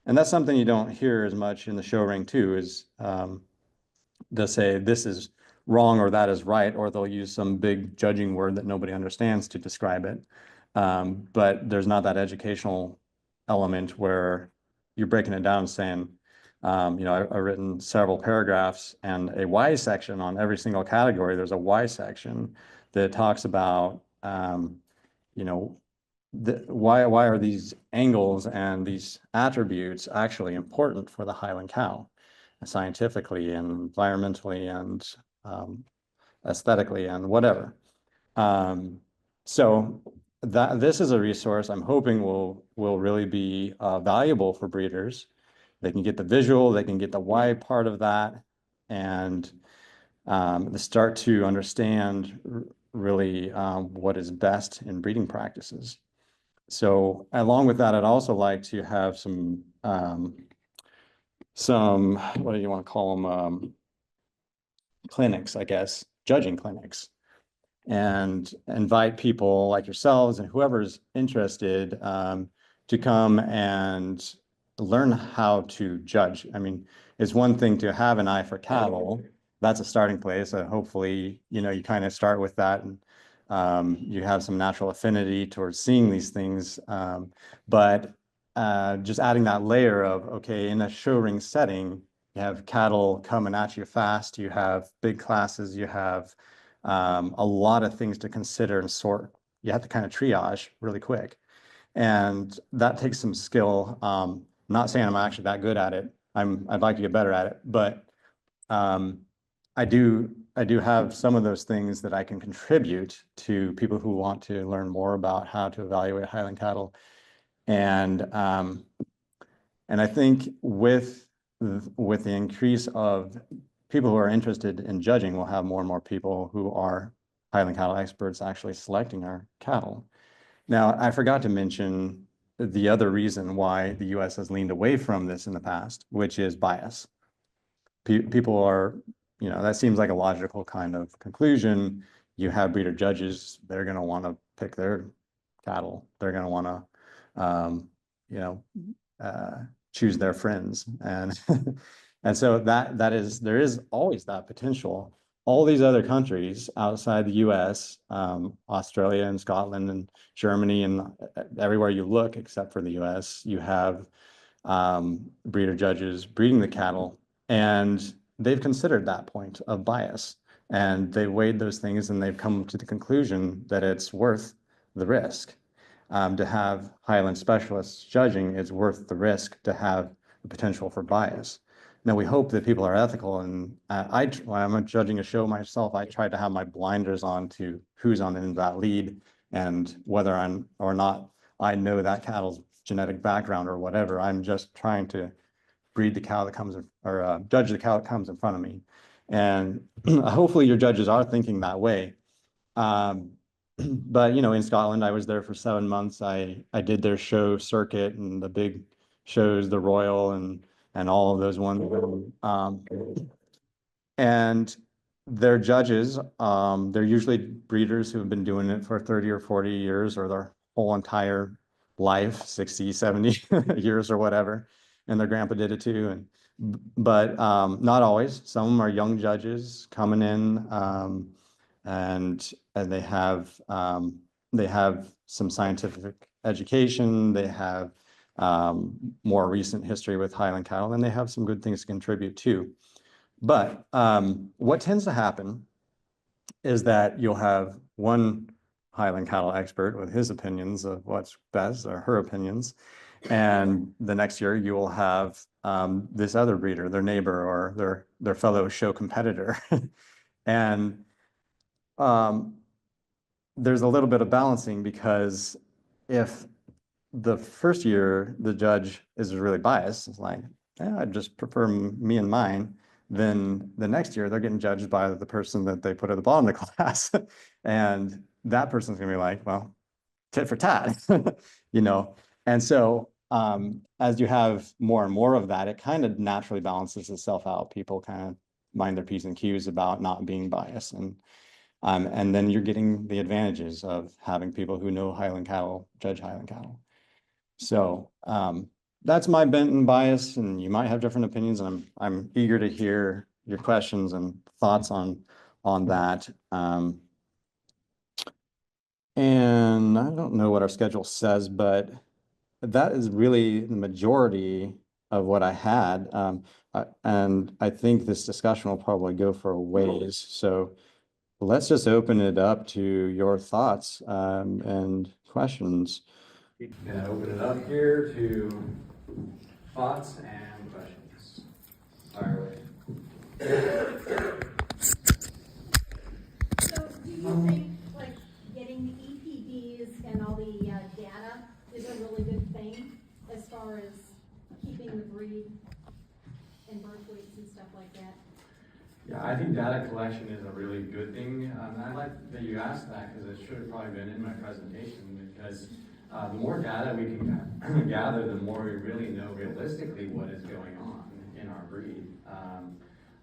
And that's something you don't hear as much in the show ring too, is they'll say this is wrong or that is right, or they'll use some big judging word that nobody understands to describe it. But there's not that educational element where you're breaking it down and saying, I've written several paragraphs and a why section on every single category. There's a why section that talks about, why are these angles and these attributes actually important for the Highland cow, scientifically and environmentally and aesthetically and whatever. So this is a resource I'm hoping will really be valuable for breeders. They can get the visual, they can get the why part of that, and start to understand really what is best in breeding practices. So along with that, I'd also like to have some, what do you want to call them? Clinics, I guess, judging clinics, and invite people like yourselves and whoever's interested to come and learn how to judge. I mean, it's one thing to have an eye for cattle. That's a starting place. Hopefully, you kind of start with that and you have some natural affinity towards seeing these things. But just adding that layer of, okay, in a show ring setting, you have cattle coming at you fast, you have big classes, you have a lot of things to consider and sort. You have to kind of triage really quick. And that takes some skill. Not saying I'm actually that good at it. I'd like to get better at it, but I do have some of those things that I can contribute to people who want to learn more about how to evaluate Highland cattle. And I think with the increase of people who are interested in judging, we'll have more and more people who are Highland cattle experts actually selecting our cattle. Now, I forgot to mention the other reason why the U.S. has leaned away from this in the past, which is bias. People are, that seems like a logical kind of conclusion. You have breeder judges, they're going to want to pick their cattle. They're going to want to, choose their friends. And and so there is always that potential. all these other countries outside the US, Australia and Scotland and Germany and everywhere you look except for the US, you have breeder judges breeding the cattle, and they've considered that point of bias, and they weighed those things, and they've come to the conclusion that it's worth the risk. To have Highland specialists judging, it's worth the risk to have the potential for bias. Now, we hope that people are ethical, and when I'm judging a show myself, I try to have my blinders on to who's in that lead and whether or not I know that cattle's genetic background or whatever. I'm just trying to breed the cow that comes or judge the cow that comes in front of me. And hopefully your judges are thinking that way. But in Scotland, I was there for 7 months. I did their show circuit and the big shows, the Royal and all of those ones. And their judges, they're usually breeders who have been doing it for 30 or 40 years or their whole entire life, 60, 70 years or whatever. And their grandpa did it too. But not always. Some of them are young judges coming in, and they have some scientific education. They have more recent history with Highland cattle, and they have some good things to contribute too. But what tends to happen is that you'll have one Highland cattle expert with his opinions of what's best or her opinions. And the next year you will have this other breeder, their neighbor or their fellow show competitor. And there's a little bit of balancing, because if the first year the judge is really biased, it's like, I just prefer me and mine, then the next year they're getting judged by the person that they put at the bottom of the class. And that person's gonna be like, well, tit for tat, And so as you have more and more of that, it kind of naturally balances itself out. People kind of mind their P's and Q's about not being biased. And then you're getting the advantages of having people who know Highland cattle judge Highland cattle. So that's my bent and bias, and you might have different opinions, and I'm eager to hear your questions and thoughts on that. And I don't know what our schedule says, but that is really the majority of what I had. And I think this discussion will probably go for a ways. So let's just open it up to your thoughts and questions. Gonna open it up here to thoughts and questions. Fire away. So do you think like getting the EPDs and all the data is a really good thing as far as keeping the breed and birth weights and stuff like that? Yeah, I think data collection is a really good thing. And I like that you asked that, because it should have probably been in my presentation, because the more data we can gather, the more we really know realistically what is going on in our breed.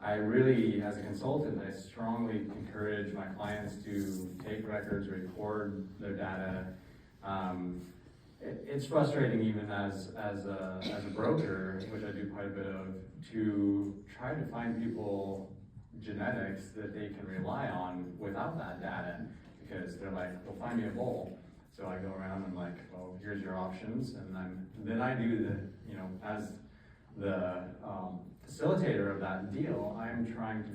I really, as a consultant, I strongly encourage my clients to take records, record their data. It's frustrating even as a broker, which I do quite a bit of, to try to find people genetics that they can rely on without that data, because they're like, well, find me a bull. So I go around and like, well, here's your options, and then I do the, as the facilitator of that deal, I'm trying to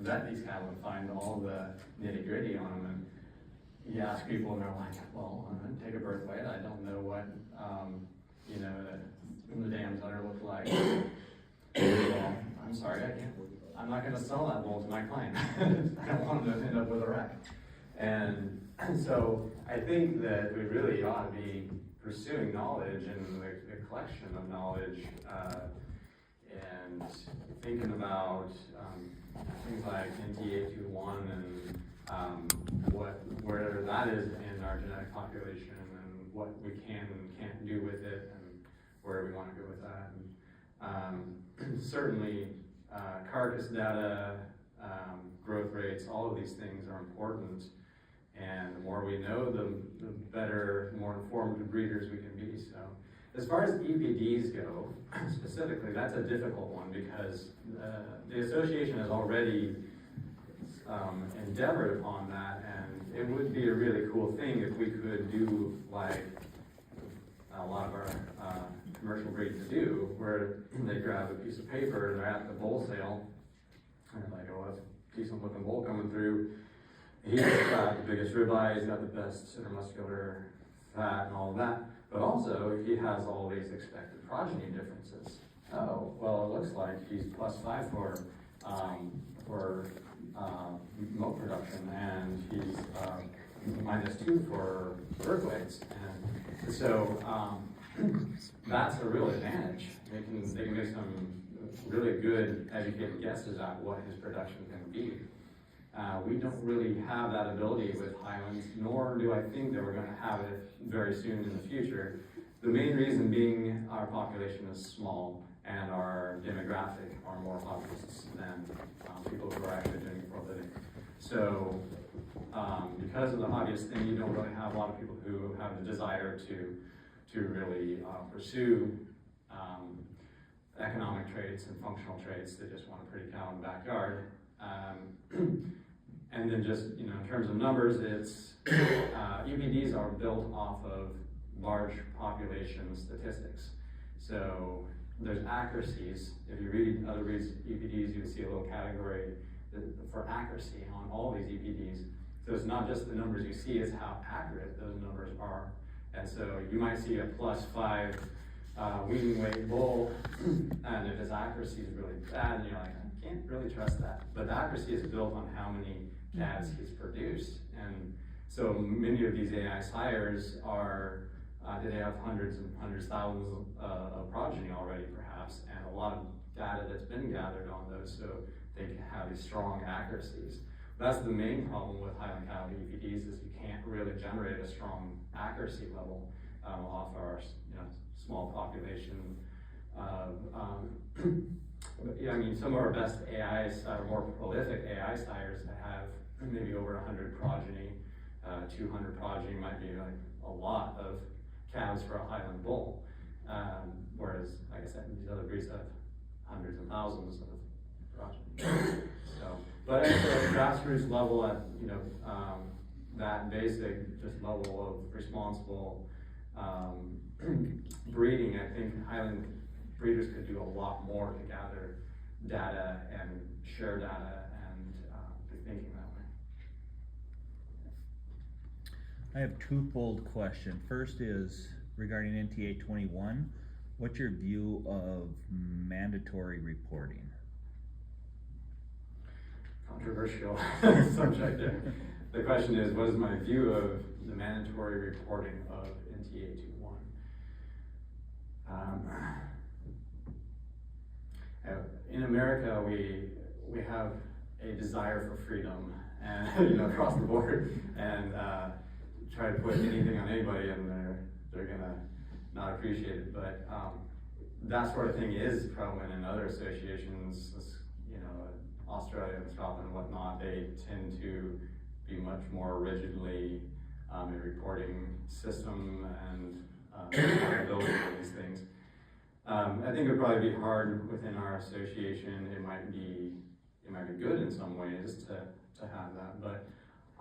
vet these cattle and find all the nitty gritty on them. And you ask people and they're like, well, take a birth weight. I don't know what, the dam's udder look like. Well, I'm sorry, I'm not gonna sell that bull to my client. I don't want them to end up with a wreck. And so I think that we really ought to be pursuing knowledge and the collection of knowledge, and thinking about things like NCHCA and where that is in our genetic population, and what we can and can't do with it, and where we want to go with that. And certainly carcass data, growth rates, all of these things are important. And the more we know, the better, more informed breeders we can be. So As far as EPDs go, specifically, that's a difficult one because the association has already endeavored upon that, and it would be a really cool thing if we could do like a lot of our commercial breeds do, where they grab a piece of paper and they're at the bull sale, and they're like, oh, that's a decent looking bull coming through. He's got the biggest ribeye, he's got the best intermuscular fat and all of that, but also he has all these expected progeny differences. Oh, well, it looks like he's +5 for milk production, and he's -2 for birth weights, and so that's a real advantage. They can make some really good educated guesses at what his production can be. We don't really have that ability with Highlands, nor do I think that we're going to have it very soon in the future. The main reason being our population is small and our demographic are more hobbyists than people who are actually doing it for a living. So because of the hobbyist thing, you don't really have a lot of people who have the desire to really pursue economic traits and functional traits. They just want a pretty cow in the backyard. And then just, in terms of numbers, it's, EPDs are built off of large population statistics. So there's accuracies. If you read other EPDs, you would see a little category for accuracy on all these EPDs. So it's not just the numbers you see, it's how accurate those numbers are. And so you might see a +5 weaning weight bull, and if his accuracy is really bad, and you're like, I can't really trust that. But the accuracy is built on how many calves he's produced. And so many of these AI sires are, they have hundreds and hundreds, thousands of progeny already perhaps, and a lot of data that's been gathered on those, so they can have these strong accuracies. That's the main problem with Highland cow EPDs, is you can't really generate a strong accuracy level off our small population. Yeah, I mean, some of our best AIs, more prolific AI sires that have maybe over 100 progeny, 200 progeny might be like a lot of calves for a Highland bull. Whereas, like I said, these other breeds have hundreds and thousands of progeny. So, but at the grassroots level, at that basic just level of responsible breeding, I think Highland breeders could do a lot more to gather data and share data and be thinking that way. I have twofold question. First is regarding NTA 21. What's your view of mandatory reporting? Controversial subject there. The question is, what is my view of the mandatory reporting of NTA 21? In America, we have a desire for freedom, and across the board, and try to put anything on anybody, and they're gonna not appreciate it. But that sort of thing is prevalent in other associations. Australia and Scotland and whatnot. They tend to be much more rigidly a reporting system and accountability for these things. I think it would probably be hard within our association. It might be good in some ways to have that, but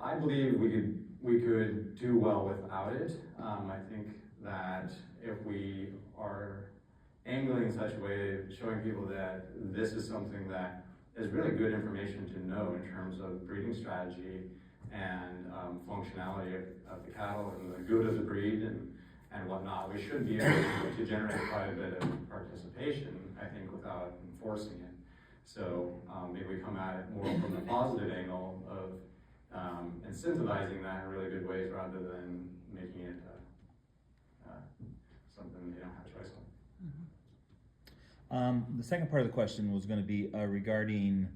I believe we could do well without it. I think that if we are angling in such a way, showing people that this is something that is really good information to know in terms of breeding strategy and functionality of the cattle and the good of the breed and whatnot, we should be able to generate quite a bit of participation, I think, without enforcing it. So maybe we come at it more from the positive angle of incentivizing that in really good ways rather than making it something they don't have a choice on. The second part of the question was going to be regarding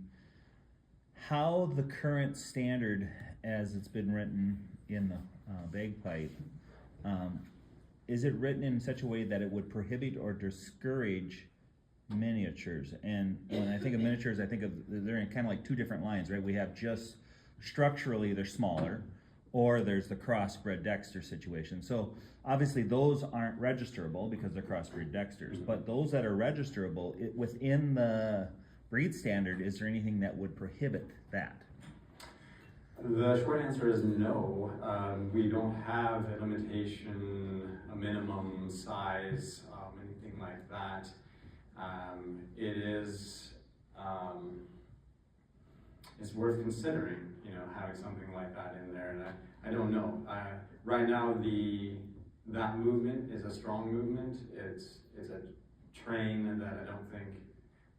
how the current standard, as it's been written in the bagpipe, is it written in such a way that it would prohibit or discourage miniatures? And when I think of miniatures, I think of they're in kind of like two different lines, right? We have just structurally they're smaller, or there's the crossbred Dexter situation. So obviously those aren't registerable because they're crossbred Dexters, but those that are registerable, within the breed standard, is there anything that would prohibit that? The short answer is no. We don't have a limitation, a minimum size, anything like that. It is, it's worth considering, you know, having something like that in there. And I don't know. Right now, that movement is a strong movement. It's a train that I don't think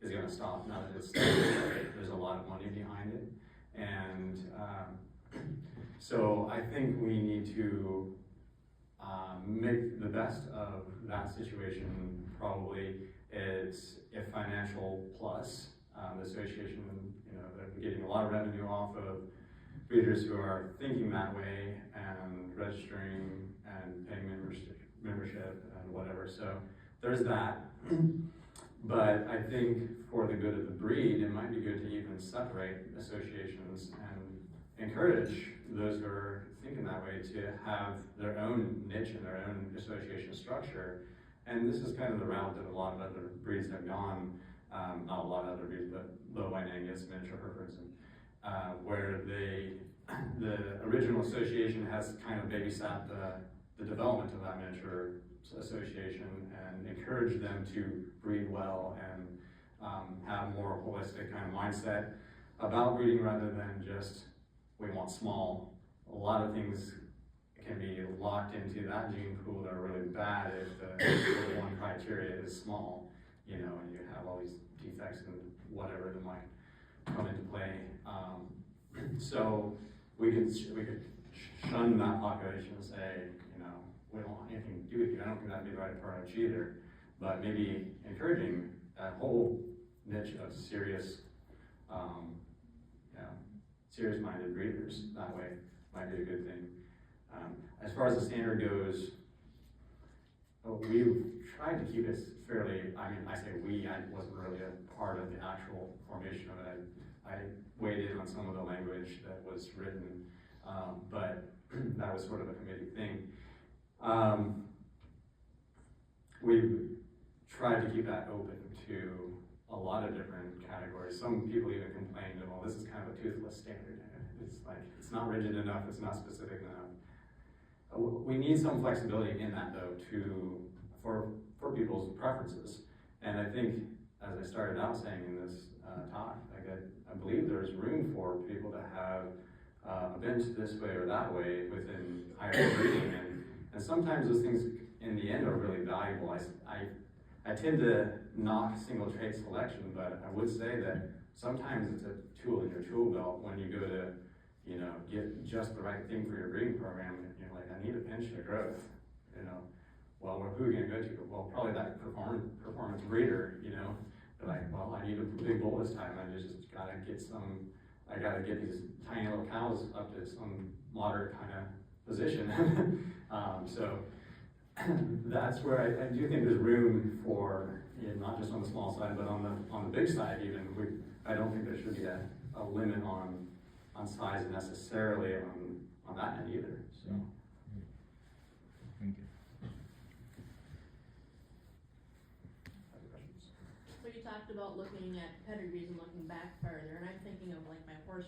is going to stop now that it's started. There's a lot of money behind it. And so I think we need to make the best of that situation. Probably it's a financial plus. The association, you know, they're getting a lot of revenue off of breeders who are thinking that way and registering and paying membership and whatever. So there's that. But I think for the good of the breed, it might be good to even separate associations and encourage those who are thinking that way to have their own niche and their own association structure. And this is kind of the route that a lot of other breeds have gone, not a lot of other breeds, but low white Angus, miniature Herefords, where the original association has kind of babysat the development of that miniature association and encourage them to breed well and have more holistic kind of mindset about breeding rather than just we want small. A lot of things can be locked into that gene pool that are really bad if the one criteria is small, you know, and you have all these defects and whatever that might come into play. So we could shun that population and say, you know, we don't want anything to do with you. I don't think that'd be the right approach either. But maybe encouraging that whole niche of serious, serious-minded breeders that way might be a good thing. As far as the standard goes, we've tried to keep it fairly, I mean, I say we, I wasn't really a part of the actual formation of it. I weighed in on some of the language that was written, but that was sort of a committee thing. We've tried to keep that open to a lot of different categories. Some people even complained, well, this is kind of a toothless standard. It's like, it's not rigid enough, it's not specific enough. We need some flexibility in that though for people's preferences. And I think, as I started out saying in this talk, like I believe there's room for people to have a bent this way or that way within higher breeding. And sometimes those things in the end are really valuable. I tend to knock single trait selection, but I would say that sometimes it's a tool in your tool belt when you go to, you know, get just the right thing for your breeding program. And you're like, I need a pinch of growth, you know. Well, who are you gonna go to? Well, probably that performance breeder, you know. They're like, well, I need a big bull this time. I just gotta get these tiny little cows up to some moderate kind of position. So that's where I do think there's room for, not just on the small side, but on the big side even. I don't think there should be a limit on size necessarily on that end either. So. Thank you. So you talked about looking at pedigrees and looking back farther, and I'm thinking of like my horse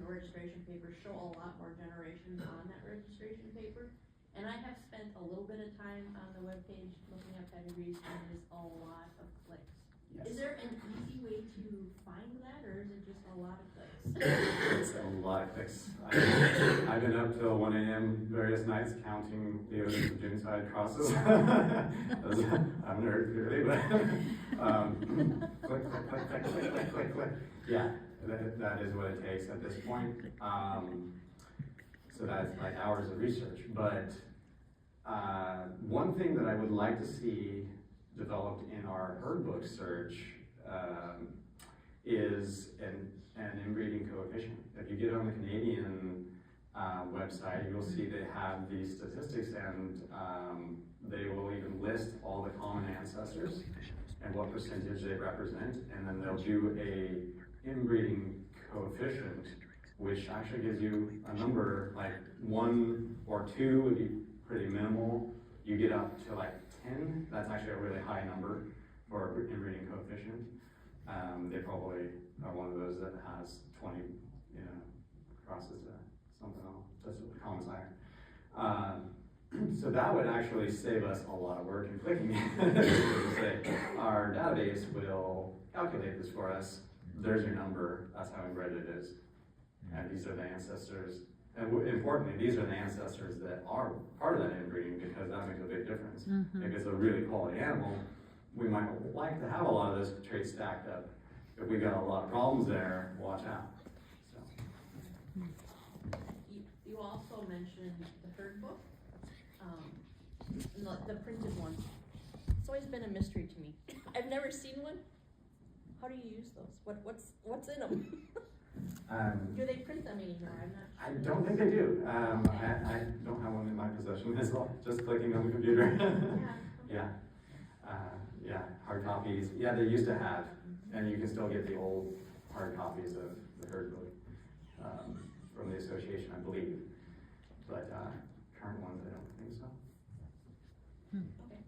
registration papers show a lot more generations on that registration paper. And I have spent a little bit of time on the webpage looking at pedigrees, and there's a lot of clicks. Yes. Is there an easy way to find that, or is it just a lot of clicks? It's a lot of clicks. I've been up till 1 a.m. various nights counting the evidence of ginside crosses. I'm a nerd, clearly, but click. Yeah, that is what it takes at this point. So that's like hours of research. But one thing that I would like to see developed in our herd book search is an inbreeding coefficient. If you get on the Canadian website, you'll see they have these statistics, and they will even list all the common ancestors and what percentage they represent, and then they'll do a inbreeding coefficient which actually gives you a number, like 1 or 2 would be pretty minimal. You get up to like 10, that's actually a really high number for inbreeding coefficient. They probably are one of those that has 20, you know, crosses to something else, that's a common sire. So that would actually save us a lot of work in clicking. Say, our database will calculate this for us. There's your number, that's how inbred it is. And these are the ancestors. And importantly, these are the ancestors that are part of that inbreeding, because that makes a big difference. If it's a really quality animal, we might like to have a lot of those traits stacked up. If we got a lot of problems there, watch out. So. You also mentioned the herd book, the printed one. It's always been a mystery to me. I've never seen one. How do you use those? What's in them? Do they print them anymore? I'm not sure. I don't think they do. I don't have one in my possession as well, just clicking on the computer. Yeah. Yeah, hard copies. Yeah, they used to have, and you can still get the old hard copies of the herd book from the association, I believe. But current ones, I don't think so. Okay.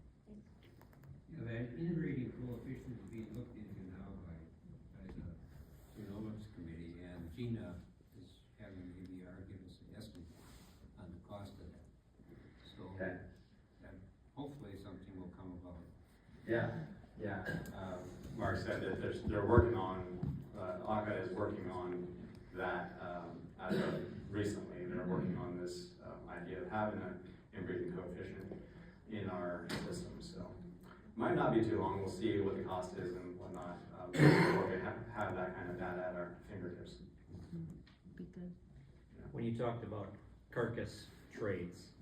Yeah, that integrating coefficient is being looked into now by the genomics committee, and Gina is having ABR give us an estimate on the cost of that. So Okay. that hopefully something will come about. Yeah. Mark said that they're working on, ACA is working on that as of recently. They're working on this idea of having an inbreeding coefficient in our system. So might not be too long. We'll see what the cost is and whatnot before we have that kind of data at our fingertips. When you talked about carcass traits,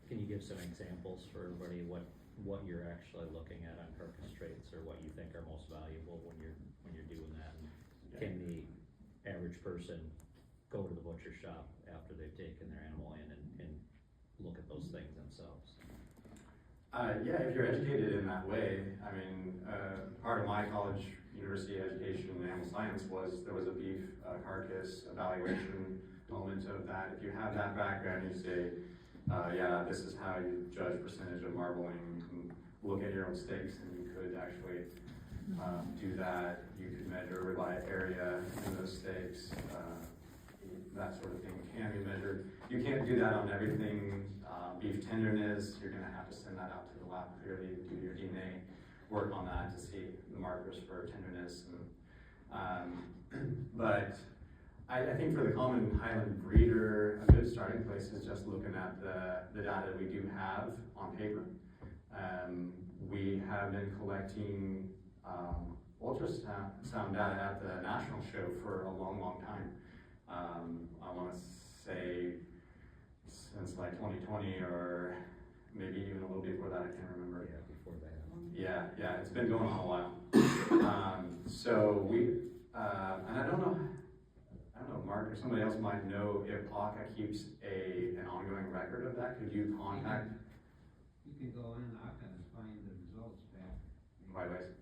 can you give some examples for everybody what you're actually looking at on carcass traits, or what you think are most valuable when you're doing that? And can the average person go to the butcher shop after they've taken their animal in and look at those things themselves? Yeah, if you're educated in that way. I mean, part of my college university education in animal science was there was a beef carcass evaluation element of that. If you have that background, you say, yeah, this is how you judge percentage of marbling. You can look at your own steaks, and you could actually do that. You could measure ribeye area in those steaks. That sort of thing can be measured. You can't do that on everything. Beef tenderness, you're gonna have to send that out to the lab clearly to do your DNA work on that to see the markers for tenderness. But I think for the common Highland breeder, a good starting place is just looking at the data we do have on paper. We have been collecting ultrasound data at the national show for a long, long time. I want to say since like 2020, or maybe even a little before that, I can't remember. Yeah, before that. Yeah, it's been going on a while. So we, and I don't know, Mark or somebody else might know if ACA keeps an ongoing record of that. Could you contact? You can go in ACA and find the results back. By ways.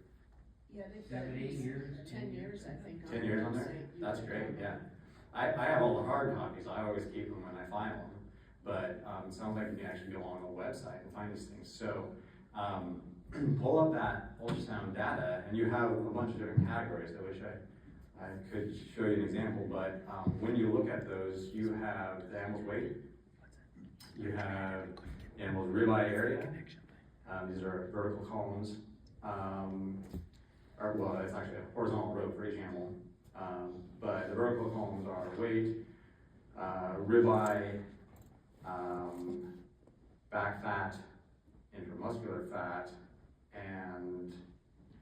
Yeah, they've got 7, 8 years. 10 years, I think. 10 years on there? website. That's great, yeah. I have all the hard copies. I always keep them when I file them. But it sounds like you can actually go on the website and find these things. So pull up that ultrasound data, and you have a bunch of different categories. I wish I could show you an example, but when you look at those, you have the animal's weight, you have the animal's ribeye area. These are vertical columns, well, it's actually a horizontal row for each animal. But the vertical columns are weight, ribeye, back fat, intramuscular fat, and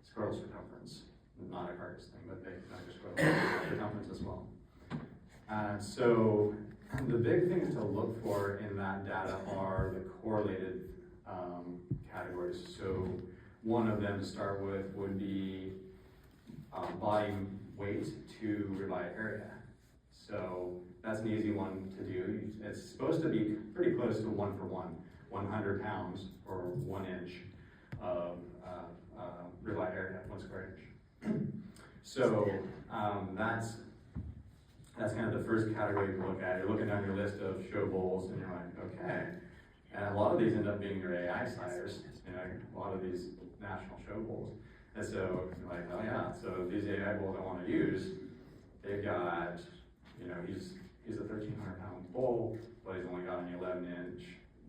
scrotal circumference. Not a carcass thing, but they measure scrotal circumference as well. So the big things to look for in that data are the correlated categories. So one of them to start with would be body weight to ribeye area. So that's an easy one to do. It's supposed to be pretty close to 1 for 1, 100 pounds or 1 inch of ribeye area, 1 square inch. So that's That's kind of the first category you look at. You're looking down your list of show bulls and you're like, okay. And a lot of these end up being your AI sires, you know, a lot of these national show bulls. And so you're like, oh yeah, so these AI bulls I want to use, they've got, you know, he's a 1,300-pound bull, but he's only got an 11-inch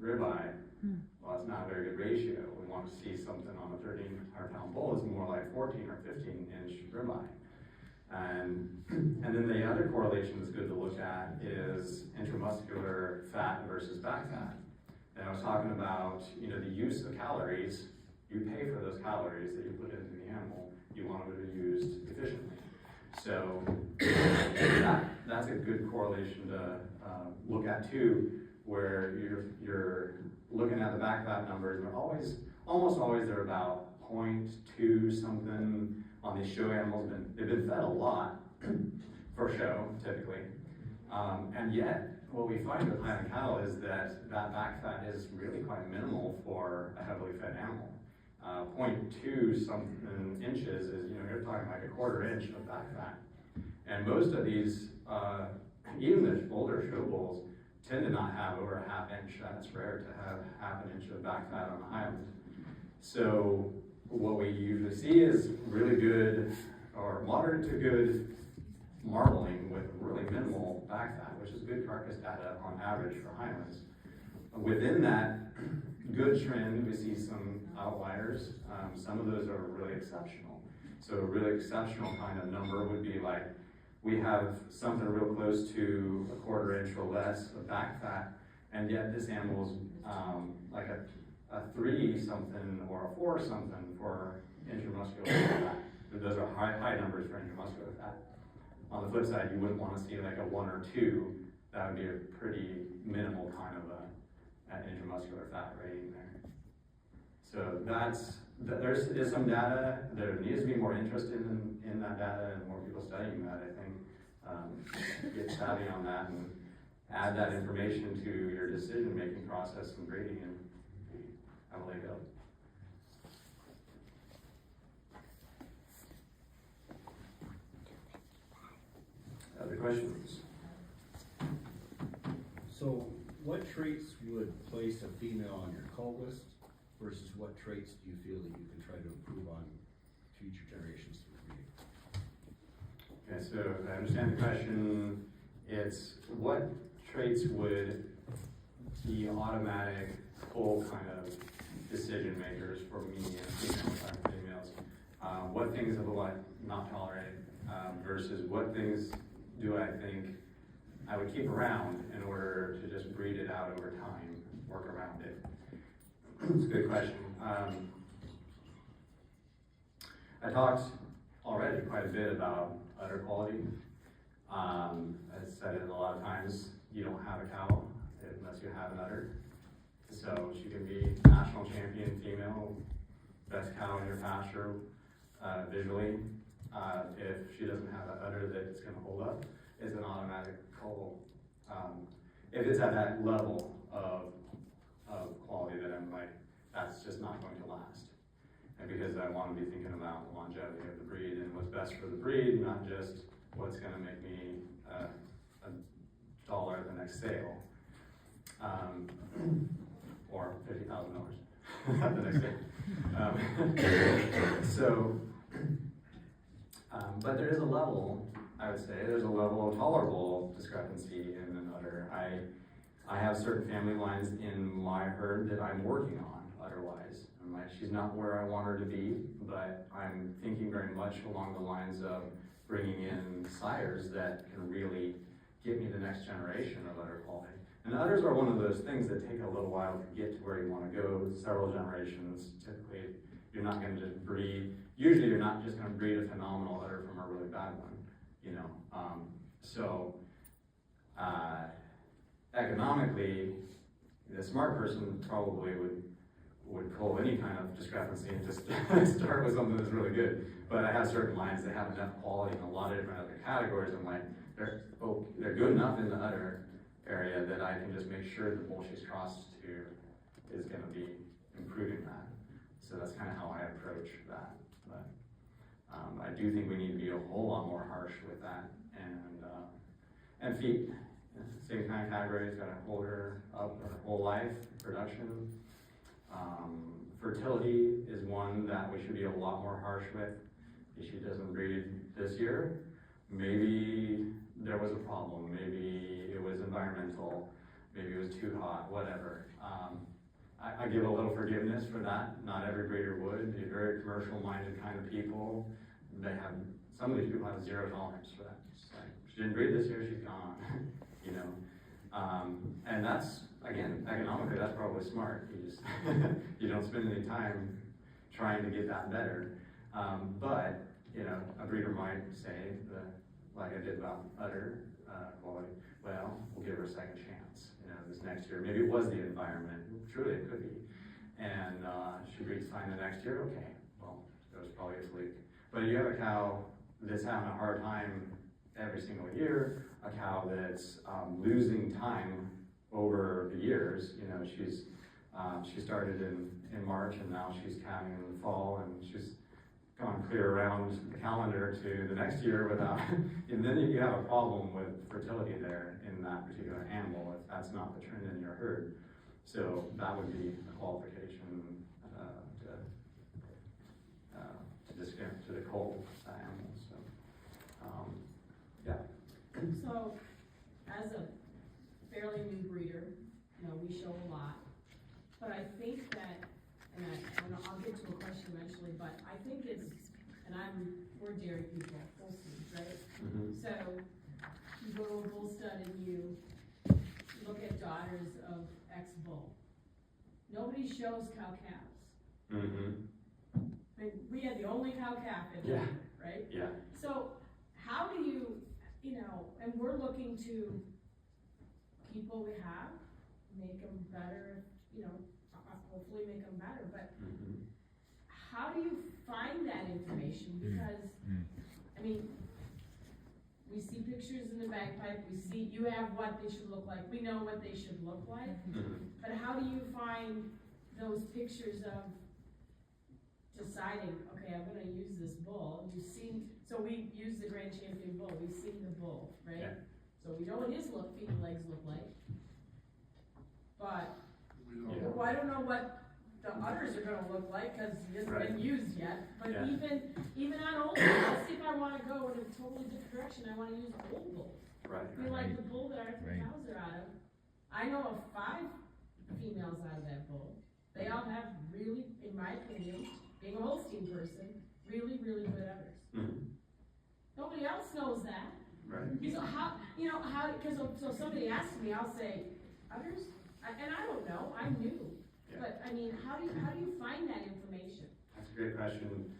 ribeye. Well, it's not a very good ratio. We want to see something on a 1,300-pound bull is more like 14 or 15-inch ribeye. And then the other correlation that's good to look at is intramuscular fat versus back fat. And I was talking about, you know, the use of calories. You pay for those calories that you put into the animal. You want them to be used efficiently. So that's a good correlation to look at too, where you're looking at the back fat numbers. They're almost always they're about 0.2 something on these show animals. They've been fed a lot for show typically, and yet what we find with high-end cattle is that back fat is really quite minimal for a heavily fed animal. 0.2 something inches is, you know, you're talking like a 1/4 inch of back fat. And most of these, even the older show bulls, tend to not have over a 1/2 inch. That's rare to have 1/2 inch of back fat on a highland. So what we usually see is really good or moderate to good marbling with really minimal back fat, which is good carcass data on average for highlands. Within that good trend, we see some outliers. Some of those are really exceptional. So a really exceptional kind of number would be like, we have something real close to a 1/4 inch or less of back fat, and yet this animal's like a 3 something or a 4 something for intramuscular fat. Those are high numbers for intramuscular fat. On the flip side, you wouldn't want to see like a 1 or 2. That would be a pretty minimal kind of an intramuscular fat rating there. So there is some data. There needs to be more interest in that data and more people studying that, I think. Get savvy on that and add that information to your decision-making process and grading and have a leg up. Other questions? So what traits would place a female on your cull list versus what traits do you feel that you can try to improve on future generations through breeding? Okay, so if I understand the question, it's what traits would be automatic full kind of decision makers for me and females? What things of what not tolerated versus what things do I think I would keep around in order to just breed it out over time, work around it? It's a good question. I talked already quite a bit about udder quality. I said it a lot of times, you don't have a cow unless you have an udder. So she can be national champion female, best cow in your pasture visually. If she doesn't have an udder that it's going to hold up, it's an automatic cull. If it's at that level of quality that I'm like, that's just not going to last. And because I want to be thinking about the longevity of the breed and what's best for the breed, not just what's going to make me a dollar at the next sale, or $50,000 at the next sale. But there is a level, I would say, there's a level of tolerable discrepancy in an udder. I have certain family lines in my herd that I'm working on udder-wise. I'm like, she's not where I want her to be, but I'm thinking very much along the lines of bringing in sires that can really give me the next generation of udder quality. And udders are one of those things that take a little while to get to where you want to go, several generations. Typically, you're not going to just breed, usually you're not just going to breed a phenomenal udder from a really bad one, you know. Economically, the smart person probably would pull any kind of discrepancy and just start with something that's really good. But I have certain lines that have enough quality in a lot of different other categories. I'm like, they're good enough in the udder area that I can just make sure the bull she's crossed to is going to be improving that. So that's kind of how I approach that. But I do think we need to be a whole lot more harsh with that. And And feet, same kind of category, it's gotta hold her up her whole life, production. Fertility is one that we should be a lot more harsh with. If she doesn't breed this year, maybe there was a problem, maybe it was environmental, maybe it was too hot, whatever. I give a little forgiveness for that. Not every breeder would. They're very commercial-minded kind of people. Some of these people have zero tolerance for that. It's like, she didn't breed this year, she's gone, you know. And that's, again, economically, that's probably smart. You just, you don't spend any time trying to get that better. But, you know, a breeder might say, like I did about udder quality, well, we'll give her a second chance. You know, this next year, maybe it was the environment, truly it could be. And she breeds fine the next year, okay, well, there was probably a fluke. But you have a cow that's having a hard time every single year, a cow that's losing time over the years. You know, she started in March and now she's calving in the fall, and she's gone clear around the calendar to the next year without, and then you have a problem with fertility there in that particular animal if that's not the trend in your herd. So that would be a qualification to the cold animal. So yeah. So, as a fairly new breeder, you know, we show a lot, but I think that, and I'll get to a question eventually, but I think it's, and we're dairy people, bull steeds, right? Mm-hmm. So, you go to a bull stud and you look at daughters of ex-bull. Nobody shows cow-calves. Mm-hmm. I mean, we had the only cow-calf in Yeah. there, right? Yeah. So, how do you know, and we're looking to keep what we have, make them better, you know, hopefully make them better, but Mm-hmm. how do you find that information? Because, I mean, we see pictures in the bagpipe, you have what they should look like, we know what they should look like, Mm-hmm. but how do you find those pictures of deciding, okay, I'm gonna use this bull, so we use the Grand Champion bull, we've seen the bull, right? Yeah. So we know what his feet and legs look like, but Yeah. well, I don't know what the udders are gonna look like, cause he hasn't been used yet, but Yeah. even on old bulls, let's see if I wanna go in a totally different direction, I wanna use old bulls. Right. I mean, like the bull that our three cows are out of, I know of 5 females out of that bull. They all have really, in my opinion, being a Holstein person, really, really good udders. Mm-hmm. Nobody else knows that. Right. So so somebody asks me, I'll say, udders? And I don't know, I'm new. Yeah. But, I mean, how do you find that information? That's a great question.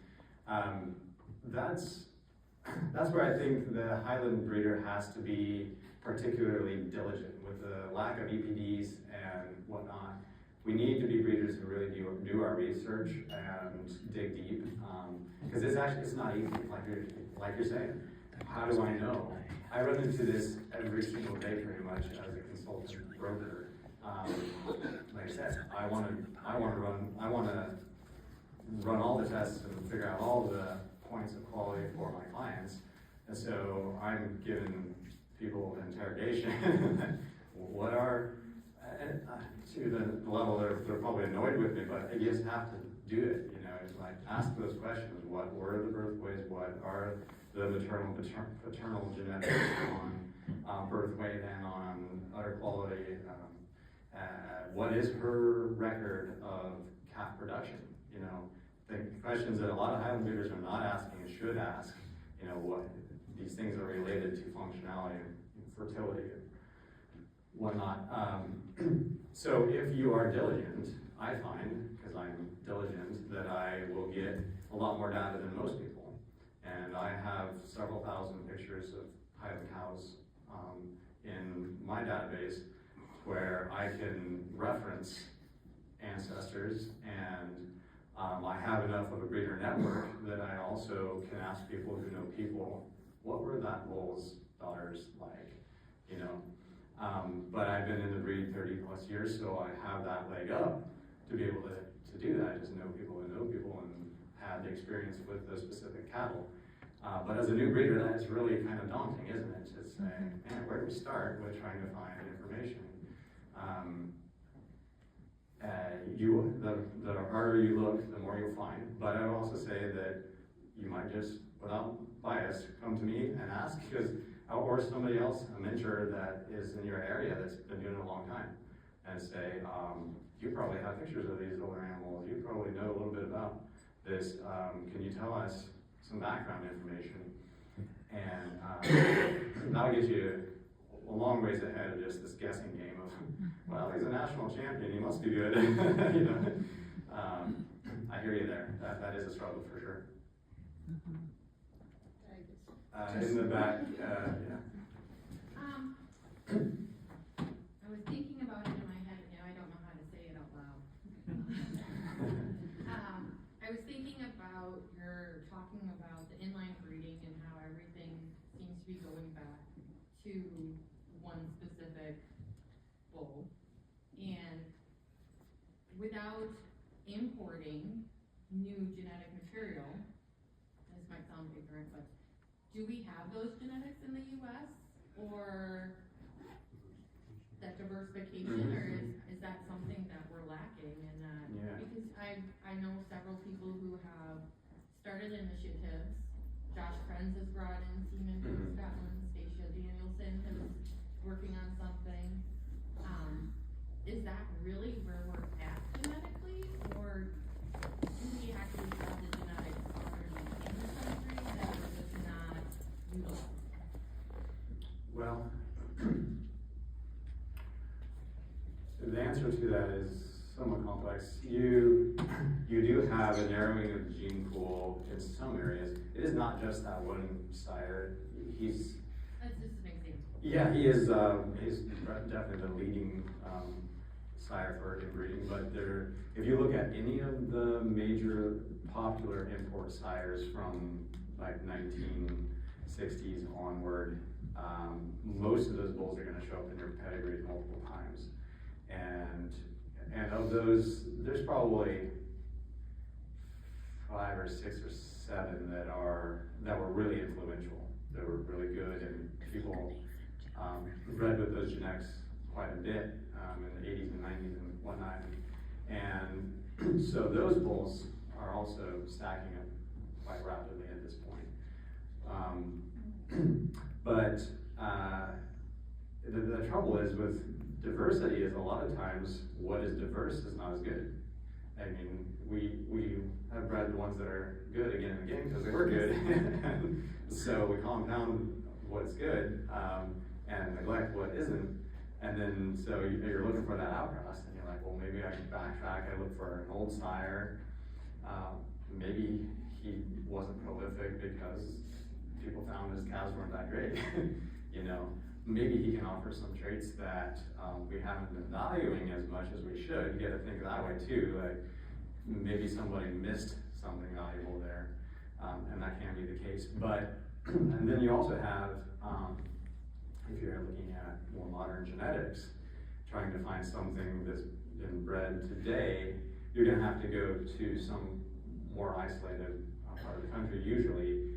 That's where I think the Highland breeder has to be particularly diligent with the lack of EPDs and whatnot. We need to be breeders who really do our research and dig deep, because it's not easy, like you're saying. How do I know? I run into this every single day pretty much as a consultant broker. Like I said, I want to run all the tests and figure out all the points of quality for my clients, and so I'm giving people interrogation. What are to the level they're probably annoyed with me, but you just have to do it. You know, it's like ask those questions. What were the birth weights? What are the maternal paternal genetics on birth weight and on udder quality? What is her record of calf production? You know, the questions that a lot of Highland breeders are not asking and should ask. You know, what these things are related to functionality and fertility and whatnot. So if you are diligent, I find, because I'm diligent, that I will get a lot more data than most people. And I have several thousand pictures of Highland cows in my database where I can reference ancestors, and I have enough of a breeder network that I also can ask people who know people, what were that bull's daughters like, you know? But I've been in the breed 30 plus years, so I have that leg up to be able to do that. I just know people who know people and have the experience with those specific cattle. But as a new breeder, that is really kind of daunting, isn't it? To say, man, where do we start with trying to find information? The harder you look, the more you'll find. But I would also say that you might just, without bias, come to me and ask, or somebody else, a mentor that is in your area that's been doing it a long time, and say, you probably have pictures of these older animals. You probably know a little bit about this. Can you tell us some background information? And that'll get you a long ways ahead of just this guessing game of, well, he's a national champion, he must be good. You know, I hear you there. That is a struggle for sure. In the back, yeah. I was thinking about it in my head, now I don't know how to say it out loud. I was thinking about your talking about the inline breeding and how everything seems to be going back to one specific bull. And without importing new genetic material, this might sound ignorant, but do we have those genetics in the US? Or that diversification, or is that something that we're lacking in that? Yeah. Because I know several people who have started initiatives. Josh Krenz has brought in semen from Scotland. Stacia Danielson is working on something. Is that really where we're at genetically, or do we actually have the genetics already in the country that we're just not utilizing? Well, the answer to that is somewhat complex. You do have a narrowing of the gene pool in some areas. It is not just that one sire. That's just an example. Yeah, he is. He's definitely the leading sire for inbreeding. But if you look at any of the major popular import sires from like 1960s onward, most of those bulls are going to show up in your pedigree multiple times, and of those, there's probably 5 or 6 or 7 that were really influential, that were really good, and people bred with those genetics quite a bit in the 80s and 90s and whatnot, and so those bulls are also stacking up quite rapidly at this point. But the trouble is with diversity is a lot of times what is diverse is not as good. I mean, we have bred the ones that are good again and again because they were good. So we compound what's good and neglect what isn't. And then so you're looking for that outcross and you're like, well, maybe I can backtrack. I look for an old sire. Maybe he wasn't prolific because people found his calves weren't that great. You know, maybe he can offer some traits that we haven't been valuing as much as we should. You got to think that way too. Like maybe somebody missed something valuable there, and that can be the case. But and then you also have, if you're looking at more modern genetics, trying to find something that's been bred today, you're going to have to go to some more isolated part of the country usually.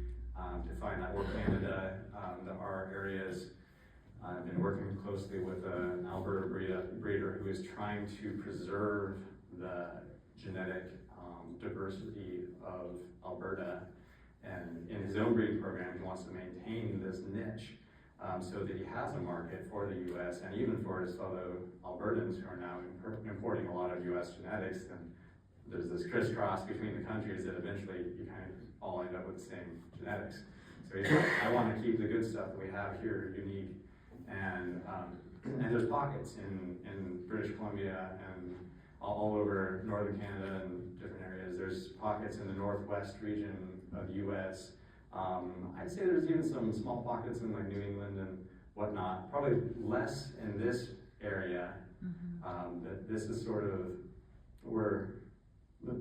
To find that, or Canada, there are areas. I've been working closely with an Alberta breeder who is trying to preserve the genetic diversity of Alberta, and in his own breeding program he wants to maintain this niche so that he has a market for the US and even for his fellow Albertans who are now importing a lot of US genetics, and there's this crisscross between the countries that eventually you kind of all end up with the same genetics. So he's like, I want to keep the good stuff that we have here unique, and there's pockets in British Columbia and all over northern Canada and different areas. There's pockets in the northwest region of the US. I'd say there's even some small pockets in like New England and whatnot, probably less in this area. That this is sort of where the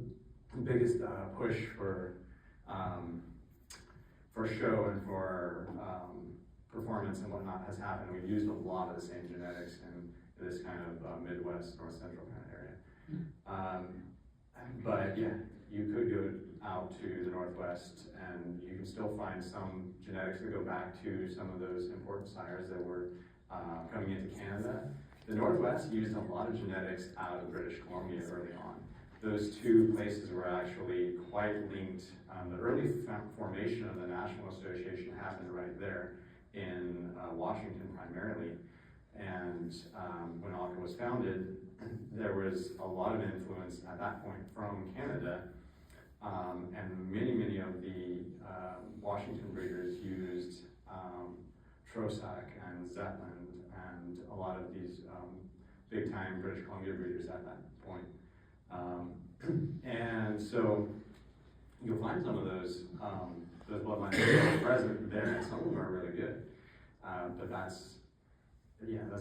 biggest push for show and for performance and whatnot has happened. We've used a lot of the same genetics in this kind of Midwest, North Central kind of area. But yeah, you could go out to the Northwest and you can still find some genetics that go back to some of those important sires that were coming into Canada. The Northwest used a lot of genetics out of British Columbia early on. Those two places were actually quite linked. The early formation of the National Association happened right there in Washington primarily. And when ACA was founded, there was a lot of influence at that point from Canada. And many of the Washington breeders used Trosac and Zetland and a lot of these big time British Columbia breeders at that point. And so you'll find some of those bloodlines present there, and some of them are really good. But that's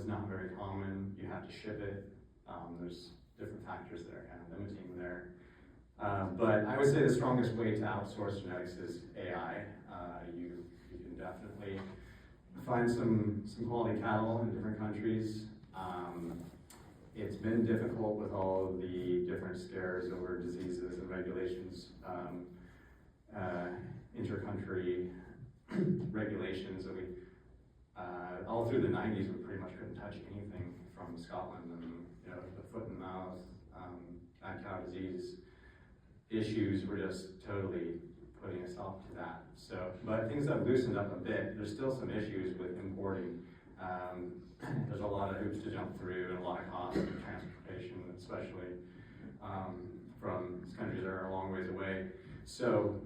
not very common. You have to ship it. There's different factors that are kind of limiting there. But I would say the strongest way to outsource genetics is AI. You can definitely find some quality cattle in different countries. It's been difficult with all of the different scares over diseases and regulations, inter-country regulations that we, all through the 90s, we pretty much couldn't touch anything from Scotland, and the foot and mouth, mad cow disease issues were just totally putting us off to that. So, but things have loosened up a bit. There's still some issues with importing. There's a lot of hoops to jump through and a lot of cost of transportation, especially from countries that are a long ways away. So,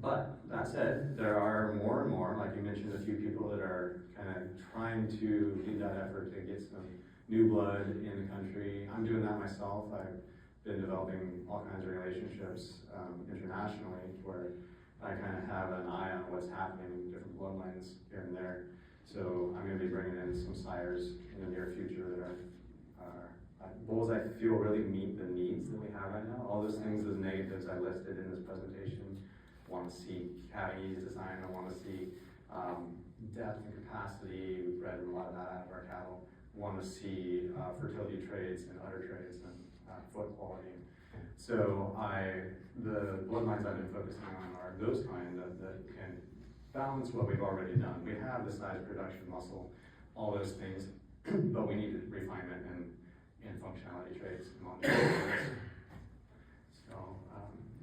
but that said, there are more and more, like you mentioned, a few people that are kind of trying to lead that effort to get some new blood in the country. I'm doing that myself. I've been developing all kinds of relationships internationally where I kind of have an eye on what's happening in different bloodlines here and there. So I'm going to be bringing in some sires in the near future that are bulls I feel really meet the needs that we have right now. All those things, those negatives I listed in this presentation. I want to see calving ease design. I want to see depth and capacity. We've bred a lot of that out of our cattle. Want to see fertility traits and udder traits and foot quality. So the bloodlines I've been focusing on are those kind that can balance what we've already done. We have the size, production, muscle, all those things, but we need refinement and functionality traits among traits. So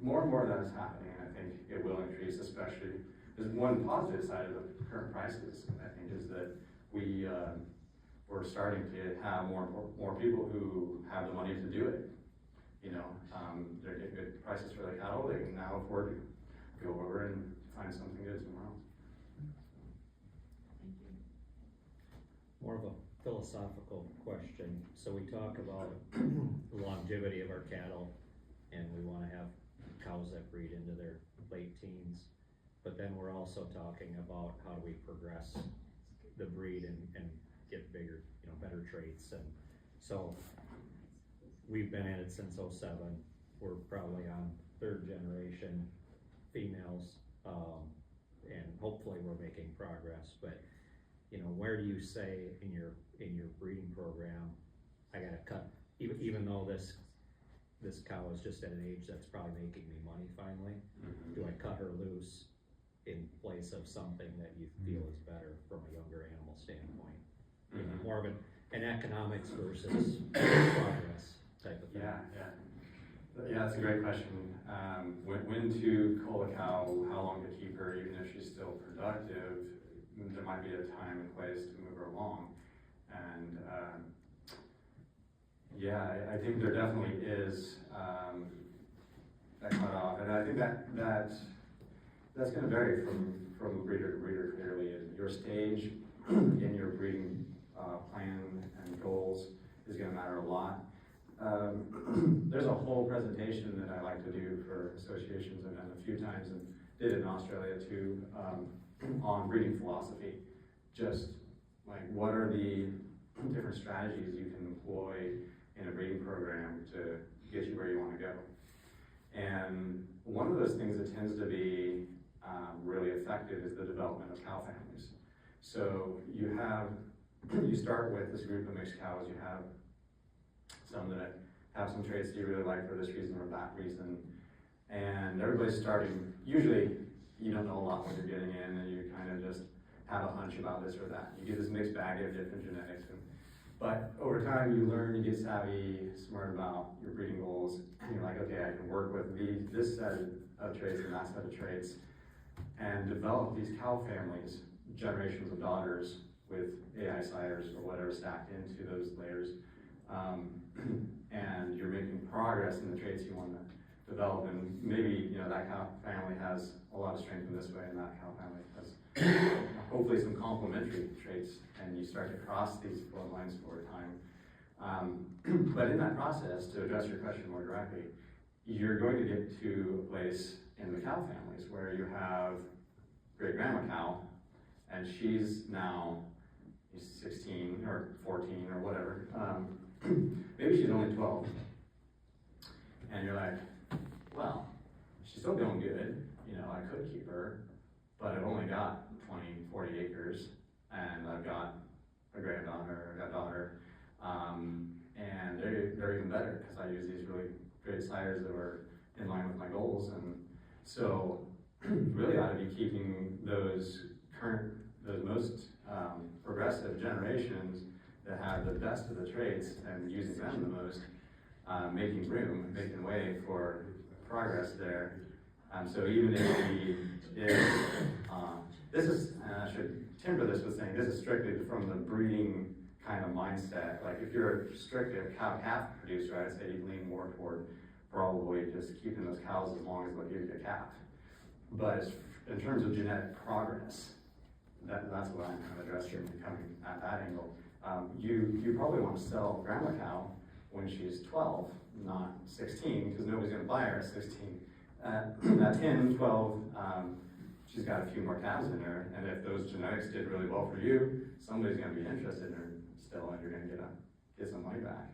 more and more of that is happening, and I think it will increase, especially. There's one positive side of the current prices, I think, is that we're starting to have more people who have the money to do it. They're getting good prices for their cattle. They can now afford to go over and find something good somewhere else. Thank you. More of a philosophical question. So we talk about the longevity of our cattle, and we want to have cows that breed into their late teens. But then we're also talking about how do we progress the breed and get bigger, better traits. And so we've been at it since '07. We're probably on 3rd generation females, and hopefully we're making progress. But where do you say in your breeding program, I gotta cut, even though this cow is just at an age that's probably making me money finally, do I cut her loose in place of something that you feel is better from a younger animal standpoint? More of an economics versus progress type of thing. Yeah, that's a great question. When to cull a cow, how long to keep her, even if she's still productive, there might be a time and place to move her along. And I think there definitely is that cutoff, and I think that's going to vary from breeder to breeder. Clearly, and your stage in your breeding plan and goals is going to matter a lot. There's a whole presentation that I like to do for associations, I've done a few times and did it in Australia too, on breeding philosophy. Just like what are the different strategies you can employ in a breeding program to get you where you want to go. And one of those things that tends to be really effective is the development of cow families. So you start with this group of mixed cows. You have some that have some traits that you really like for this reason or that reason, and everybody's starting usually you don't know a lot what you're getting in, and you kind of just have a hunch about this or that. You get this mixed bag of different genetics. But over time, you learn, you get savvy, smart about your breeding goals, and you're like, okay, I can work with this set of traits and that set of traits, and develop these cow families, generations of daughters with AI sires or whatever stacked into those layers. And you're making progress in the traits you want to develop, and maybe, that cow family has a lot of strength in this way, and that cow family has hopefully some complementary traits, and you start to cross these bloodlines over time. But in that process, to address your question more directly, you're going to get to a place in the cow families where you have great grandma cow, and she's now 16 or 14 or whatever. Maybe she's only 12. And you're like, well, she's still doing good. I could keep her, but I've only got 20, 40 acres, and I've got a granddaughter, a daughter, and they're even better because I use these really great sires that were in line with my goals. And so really ought to be keeping those most progressive generations that have the best of the traits and using them the most, making room, making way for progress there. So even this is, and I should temper this with saying, this is strictly from the breeding kind of mindset. Like if you're strictly a cow-calf producer, I'd say you'd lean more toward probably just keeping those cows as long as they'll give you a calf. But in terms of genetic progress, that's what I'm kind of addressing coming at that angle. You probably want to sell grandma cow when she's 12, not 16, because nobody's going to buy her at 16. At 10, 12, she's got a few more calves in her, and if those genetics did really well for you, somebody's going to be interested in her still, and you're going to get some money back.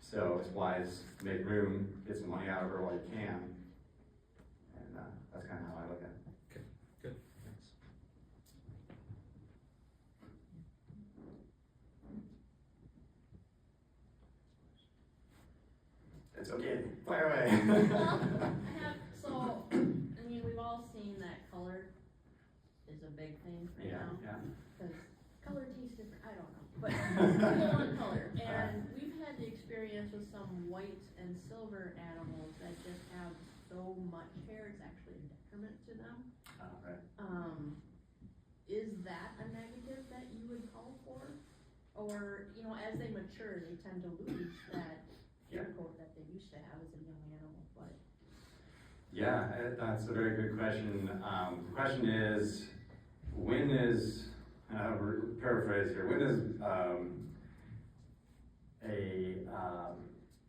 So it's wise, make room, get some money out of her while you can, and that's kind of how I look at it. Okay, good, thanks. It's okay, fire away. We've all seen that color is a big thing right now. Yeah. Because color tastes different, I don't know, but people want color. And we've had the experience with some white and silver animals that just have so much hair, it's actually a detriment to them. Right. Is that a negative that you would call for? Or, as they mature, they tend to lose that hair coat that they used to have as a young animal, but. Yeah, that's a very good question. The question is, when is, paraphrase here, when is a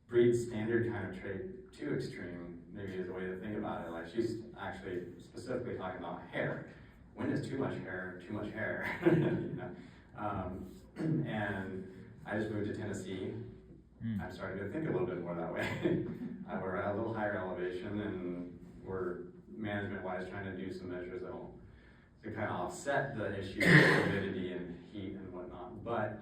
breed standard kind of trait too extreme, maybe is a way to think about it. Like she's actually specifically talking about hair. When is too much hair, too much hair? And I just moved to Tennessee. I'm starting to think a little bit more that way. We're at a little higher elevation, and we're management-wise trying to do some measures that'll to kind of offset the issue of humidity and heat and whatnot. But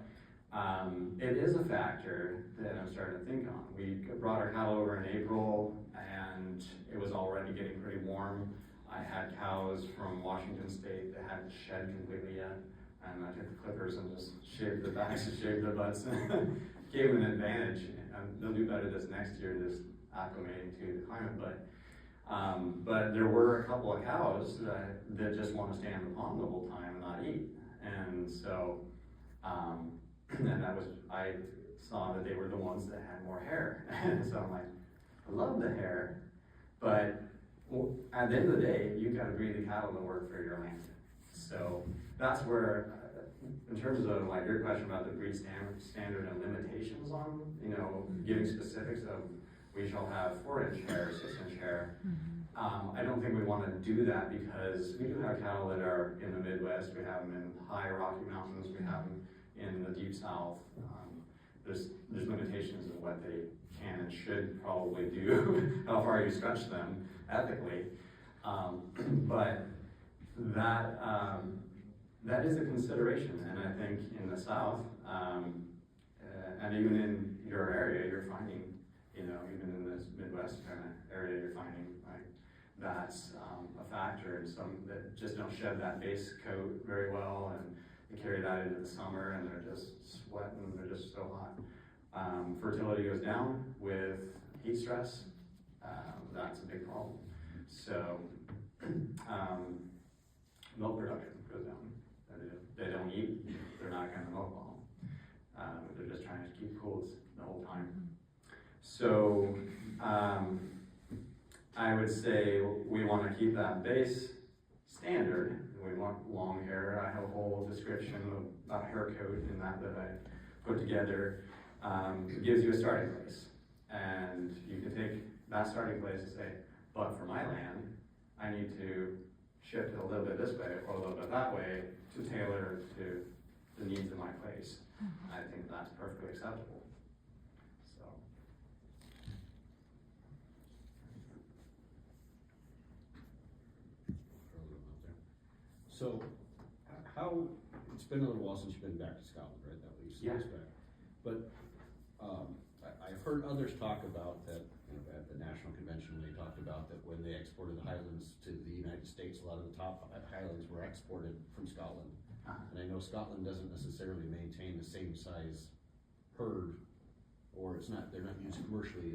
it is a factor that I'm starting to think on. We brought our cattle over in April, and it was already getting pretty warm. I had cows from Washington State that hadn't shed completely yet, and I took the clippers and just shaved their backs and shaved their butts. Gave them an advantage, and they'll do better this next year, just acclimating to the climate. But there were a couple of cows that just want to stay on the pond the whole time and not eat, and so and I saw that they were the ones that had more hair, and so I'm like, I love the hair, but at the end of the day, you got to breed the cattle to work for your land. So that's where. In terms of like your question about the breed standard and limitations on, giving specifics of we shall have 4-inch hair, 6-inch hair. I don't think we want to do that because we do have cattle that are in the Midwest. We have them in high Rocky Mountains. We have them in the Deep South. There's limitations of what they can and should probably do, how far you stretch them ethically. But that is a consideration, and I think in the South, and even in your area, you're finding, even in this Midwest kind of area, you're finding like that's a factor, and some that just don't shed that base coat very well, and they carry that into the summer, and they're just sweating, they're just so hot. Fertility goes down with heat stress. That's a big problem. So milk production goes down. They don't eat, they're not going to milk well. They're just trying to keep cool the whole time. So I would say we want to keep that base standard. We want long hair. I have a whole description about hair coat in that I put together. It gives you a starting place. And you can take that starting place and say, but for my land, I need to shift it a little bit this way or a little bit that way to tailor to the needs of my place. I think that's perfectly acceptable. So. So, how, it's been a little while since you've been back to Scotland, right? That was Yeah. back. But, I've heard others talk about that, at the National Convention, they talked about that when they exported the Highlands to the United States, a lot of the top Highlands were exported from Scotland. And I know Scotland doesn't necessarily maintain the same size herd, or they're not used commercially,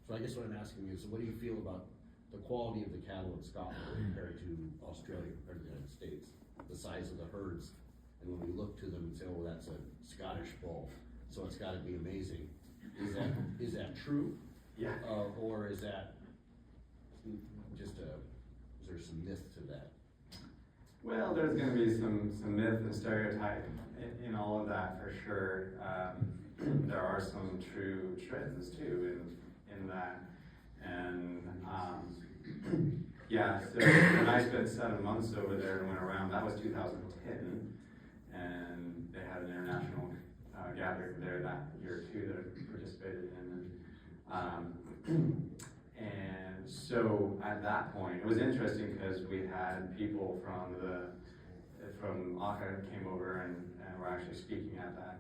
so I guess what I'm asking is, what do you feel about the quality of the cattle in Scotland compared to Australia, compared to the United States? The size of the herds, and when we look to them and say, oh, that's a Scottish bull, so it's gotta be amazing. Is that true? Yeah. Or is that just is there some myth to that? Well, there's going to be some myth and stereotype in all of that for sure. There are some true trends too in that, and yeah. So when I spent 7 months over there and went around, that was 2010, and they had an international gathering there that year too that I participated in, and so at that point it was interesting because we had people from ACA came over and were actually speaking at that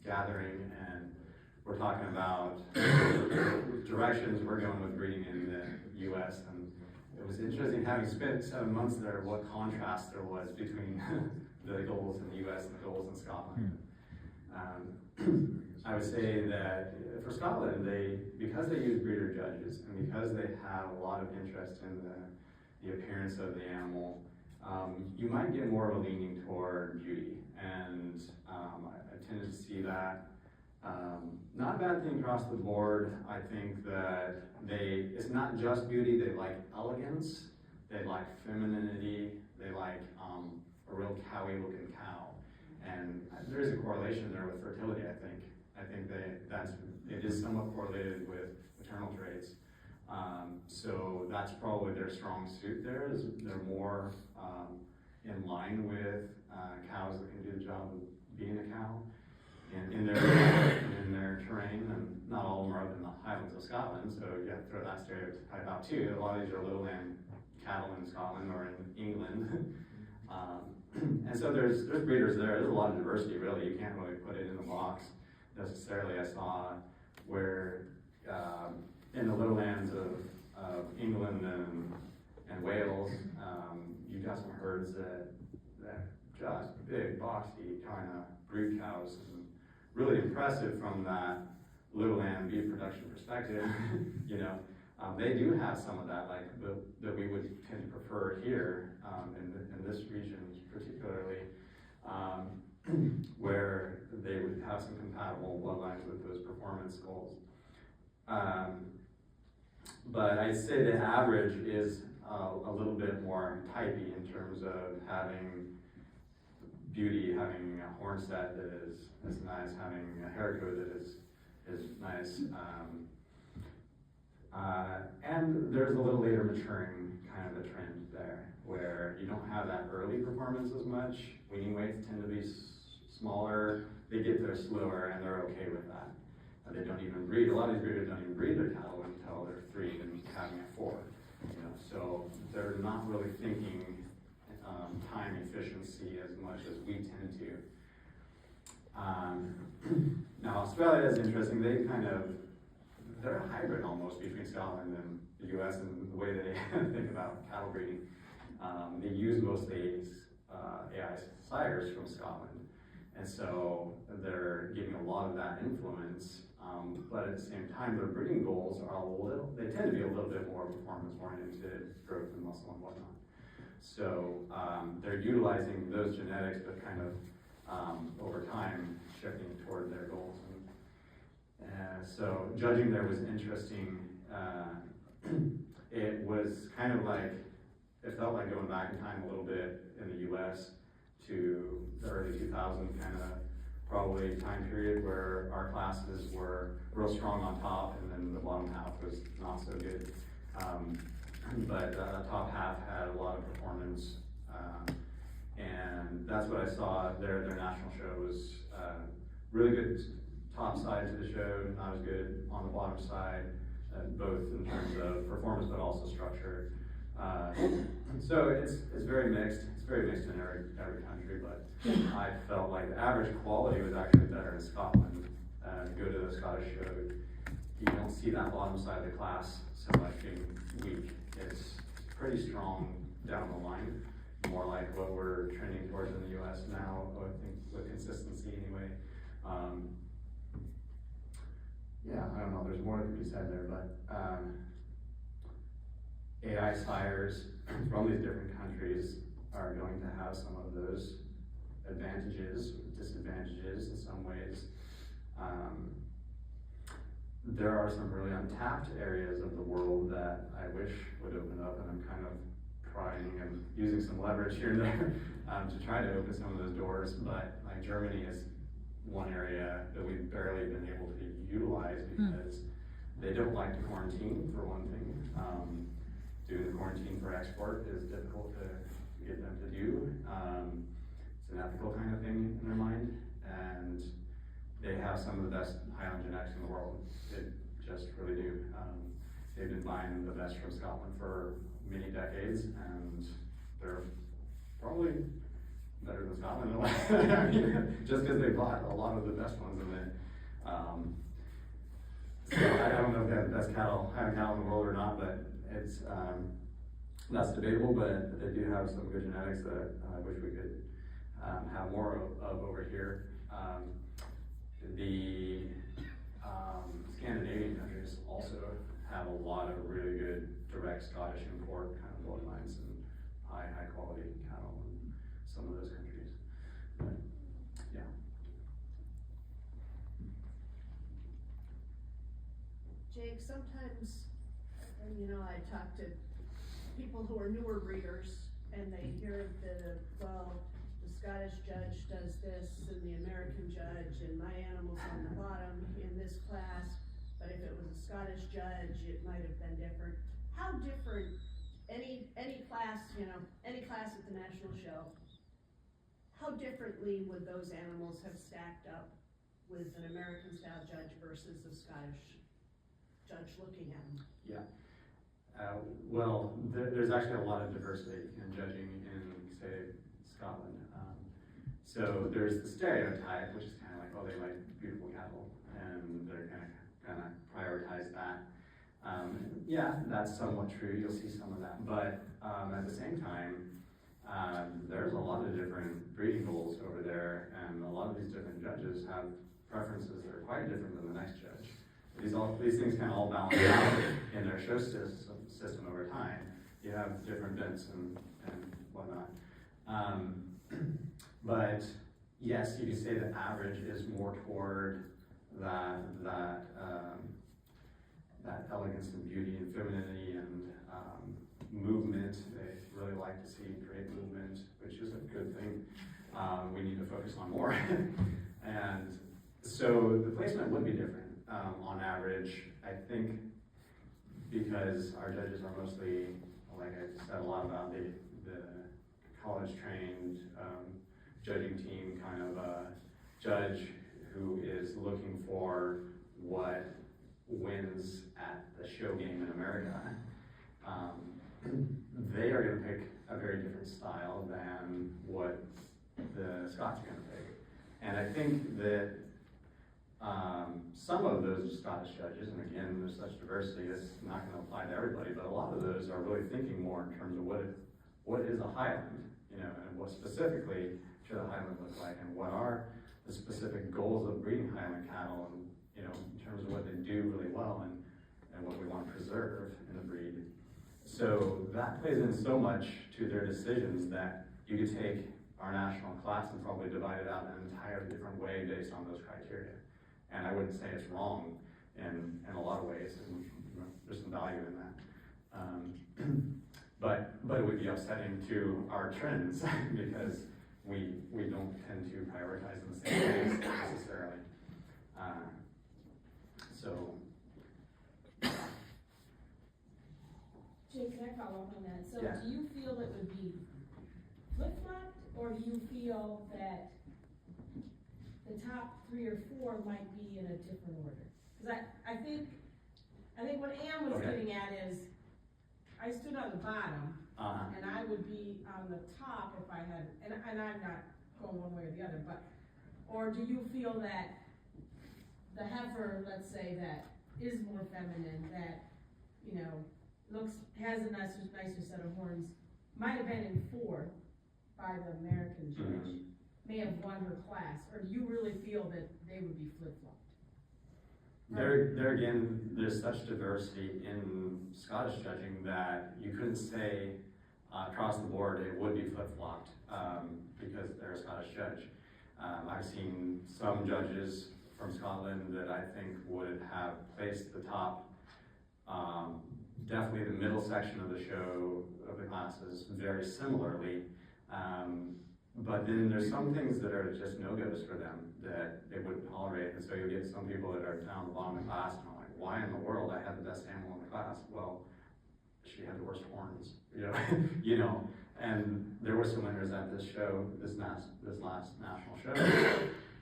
gathering, and we're talking about directions we're going with breeding in the U.S. and it was interesting having spent 7 months there what contrast there was between the goals in the U.S. and the goals in Scotland. I would say that for Scotland, because they use breeder judges and because they have a lot of interest in the appearance of the animal, you might get more of a leaning toward beauty, and I tended to see that. Not a bad thing across the board. I think that it's not just beauty, they like elegance, they like femininity, they like a real cowy looking cow. And there is a correlation there with fertility, I think. I think it is somewhat correlated with maternal traits. So that's probably their strong suit there, is they're more in line with cows that can do the job of being a cow in their terrain, and not all of them are up in the Highlands of Scotland, so you have to throw that stereotype out too. A lot of these are lowland cattle in Scotland or in England. And so there's breeders there. There's a lot of diversity, really. You can't really put it in a box necessarily. I saw where in the lowlands of England and Wales, you've got some herds that just big, boxy kind of brood cows, and really impressive from that lowland beef production perspective. You know, they do have some of that, like that we would tend to prefer here in this region, particularly, where they would have some compatible bloodlines with those performance goals. But I'd say the average is a little bit more typey in terms of having beauty, having a horn set that is nice, having a hair coat that is nice. And there's a little later maturing kind of a trend there, where you don't have that early performance as much. Weaning weights tend to be smaller. They get there slower, and they're okay with that. They don't even breed. A lot of these breeders don't even breed their cattle until they're 3 and having a 4. You know, so they're not really thinking time efficiency as much as we tend to. Now Australia is interesting. They kind of they're a hybrid almost between Scotland and the US and the way they think about cattle breeding. They use mostly AI sires from Scotland, and so they're getting a lot of that influence, but at the same time, their breeding goals are they tend to be a little bit more performance-oriented, growth and muscle and whatnot. So they're utilizing those genetics, but kind of over time shifting toward their goals. And so judging there was interesting. It was kind of like, it felt like going back in time a little bit in the US to the early 2000s kind of probably time period where our classes were real strong on top and then the bottom half was not so good. But the top half had a lot of performance, and that's what I saw. Their national show was really good top side to the show, not as good on the bottom side, both in terms of performance but also structure. So it's very mixed. It's very mixed in every country, but I felt like the average quality was actually better in Scotland. Go to the Scottish show, you don't see that bottom side of the class so much being weak. It's pretty strong down the line, more like what we're trending towards in the US now, I think, with consistency anyway. Yeah, I don't know, there's more that could be said there, but AI sires from these different countries are going to have some of those advantages, disadvantages in some ways. There are some really untapped areas of the world that I wish would open up, and I'm kind of prying and using some leverage here and there to try to open some of those doors, but like Germany is one area that we've barely been able to utilize because they don't like to quarantine, for one thing. Doing the quarantine for export is difficult to get them to do. It's an ethical kind of thing in their mind, and they have some of the best Highland genetics in the world. They just really do. They've been buying the best from Scotland for many decades, and they're probably better than Scotland in a way. I mean, just because they bought a lot of the best ones in it. So I don't know if they have the best Highland cattle in the world or not, but it's that's debatable. But they do have some good genetics that I wish we could have more of over here. The Scandinavian countries also have a lot of really good direct Scottish import kind of bloodlines and high quality cattle in some of those countries. But, yeah. Jake, sometimes, I talk to people who are newer breeders and they hear the Scottish judge does this and the American judge and my animal's on the bottom in this class, but if it was a Scottish judge, it might have been different. How different, any class, any class at the national show, how differently would those animals have stacked up with an American style judge versus a Scottish judge looking at them? Yeah. Well, there's actually a lot of diversity in judging in, say, Scotland. So there's the stereotype, which is kind of like, oh, they like beautiful cattle, and they're kind of prioritize that. Yeah, that's somewhat true. You'll see some of that, but at the same time, there's a lot of different breeding goals over there, and a lot of these different judges have preferences that are quite different than the next judge. These things kind of all balance out in their show system over time. You have different bents and whatnot. But yes, you could say the average is more toward that elegance and beauty and femininity and movement. They really like to see great movement, which is a good thing. We need to focus on more. And so the placement would be different on average, I think, because our judges are mostly, like I said a lot about, the college-trained judging team kind of judge who is looking for what wins at the show game in America. They are going to pick a very different style than what the Scots are going to pick. And I think that some of those Scottish judges, and again, there's such diversity, it's not gonna apply to everybody, but a lot of those are really thinking more in terms of what is a Highland, you know, and what specifically should a Highland look like, and what are the specific goals of breeding Highland cattle, and, you know, in terms of what they do really well, and what we want to preserve in the breed. So that plays in so much to their decisions that you could take our national class and probably divide it out in an entirely different way based on those criteria. And I wouldn't say it's wrong in a lot of ways, and you know, there's some value in that. But it would be upsetting to our trends because we don't tend to prioritize in the same ways necessarily. So. Jay, can I follow up on that? So Yeah. do you feel it would be flip-flopped, or do you feel that the top 3 or 4 might be in a different order? Because I think what Ann was Okay. getting at is, I stood on the bottom, and I would be on the top if I had, and I'm not going one way or the other, but, or do you feel that the heifer, let's say, that is more feminine, that, you know, has a nicer set of horns, might have been in 4 by the American judge, may have won her class, or do you really feel that they would be flip-flopped? There again, there's such diversity in Scottish judging that you couldn't say across the board it would be flip-flopped because they're a Scottish judge. I've seen some judges from Scotland that I think would have placed the top, definitely the middle section of the show, of the classes, very similarly. But then there's some things that are just no-goes for them that they wouldn't tolerate, and so you get some people that are down the bottom of the class, and I'm like, why in the world? I had the best animal in the class. Well, she had the worst horns, you know, you know. And there were some winners at this show, this last national show,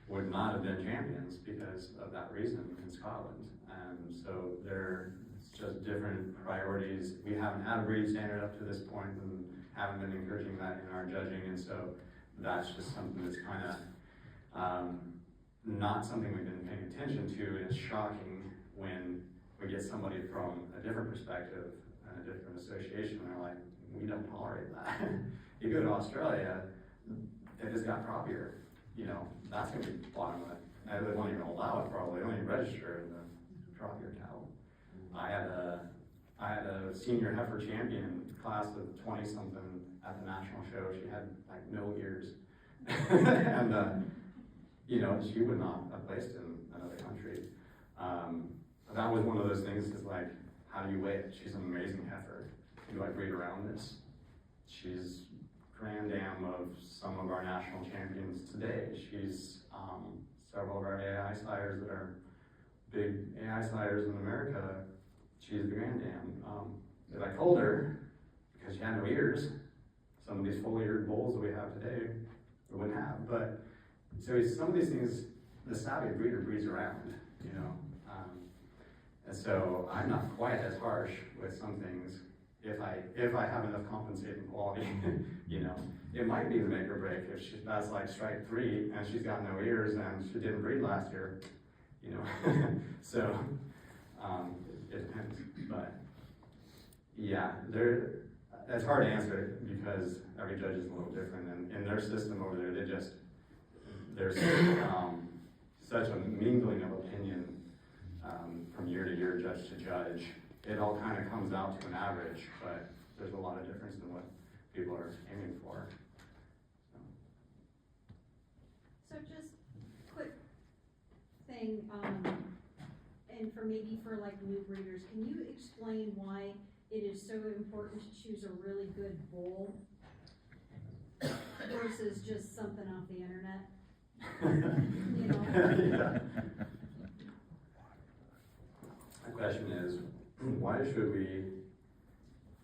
would not have been champions because of that reason in Scotland. And so it's just different priorities. We haven't had a breed standard up to this point, and haven't been encouraging that in our judging, and so that's just something that's kind of not something we've been paying attention to, and it's shocking when we get somebody from a different perspective and a different association, and they're like, we don't tolerate that. You go to Australia, they just got crappier, you know, that's gonna be bottom of it. And they won't even allow it probably, they won't even register in the crappier cattle. I had a senior heifer champion class of 20-something at the national show. She had like no ears. And, you know, she would not have placed in another country. That was one of those things is like, how do you weigh it? She's an amazing heifer. Do I breed around this? She's grand dam of some of our national champions today. She's several of our AI sires that are big AI sires in America. She's the grand dam. If I told her, because she had no ears, some of these full-eared bulls that we have today, we wouldn't have. But so some of these things, the savvy breeder breeds around, you know. And so I'm not quite as harsh with some things if I have enough compensating quality, you know. It might be the make or break if that's like strike 3 and she's got no ears and she didn't breed last year, you know. So it depends, but yeah, it's hard to answer because every judge is a little different, and in their system over there, there's such a mingling of opinion from year to year, judge to judge. It all kind of comes out to an average, but there's a lot of difference in what people are aiming for. So just quick thing, and for like new breeders, can you explain why it is so important to choose a really good bull versus just something off the internet? You know? Yeah. The question is, why should we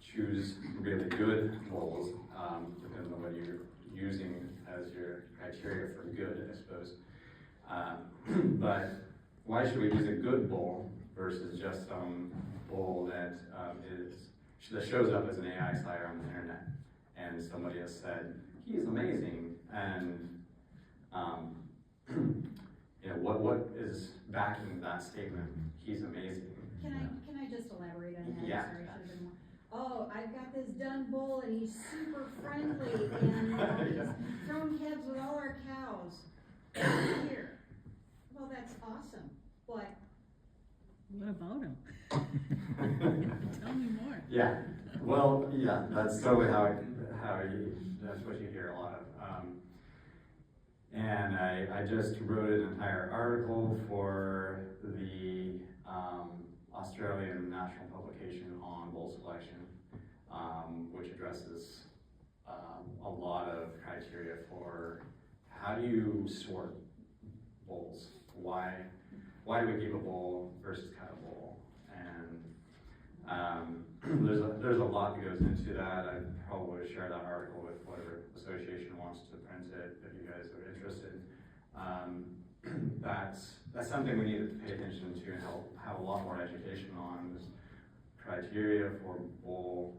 choose really good bulls, depending on what you're using as your criteria for good, I suppose. But why should we use a good bull versus just some bull that that shows up as an AI sire on the internet, and somebody has said, he's amazing, and you know, what is backing that statement? He's amazing. Can I just elaborate on that? Yeah. Sorry, I should have been more. Oh, I've got this dun bull and he's super friendly and he's thrown calves with all our cows here. Well, that's awesome, but What about him? Tell me more. Yeah, well, yeah, that's totally that's what you hear a lot of. And I just wrote an entire article for the Australian national publication on bull selection, which addresses a lot of criteria for how do you sort bulls? Why do we keep a bull versus cut a bull? And there's a lot that goes into that. I'd probably share that article with whatever association wants to print it if you guys are interested. That's something we need to pay attention to and have a lot more education on is criteria for bull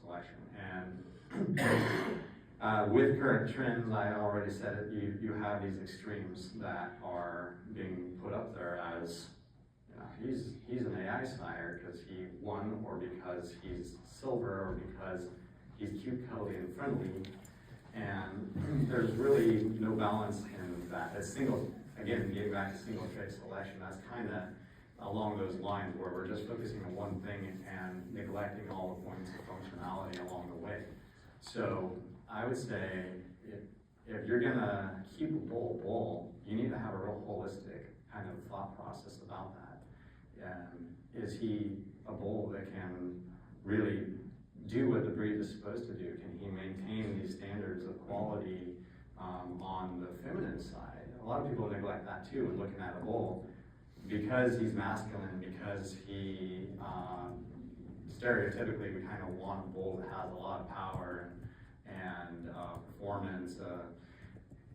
selection. And with current trends, I already said it, you have these extremes that are being put up there as, you know, he's an AI sire because he won, or because he's silver, or because he's cute, cuddly, and friendly. And there's really no balance in that. It's again, getting back to single trait selection, that's kind of along those lines where we're just focusing on one thing and neglecting all the points of functionality along the way. So I would say if you're gonna keep a bull, you need to have a real holistic kind of thought process about that. Is he a bull that can really do what the breed is supposed to do? Can he maintain these standards of quality on the feminine side? A lot of people neglect that too when looking at a bull, because he's masculine, because he stereotypically we kind of want a bull that has a lot of power and performance.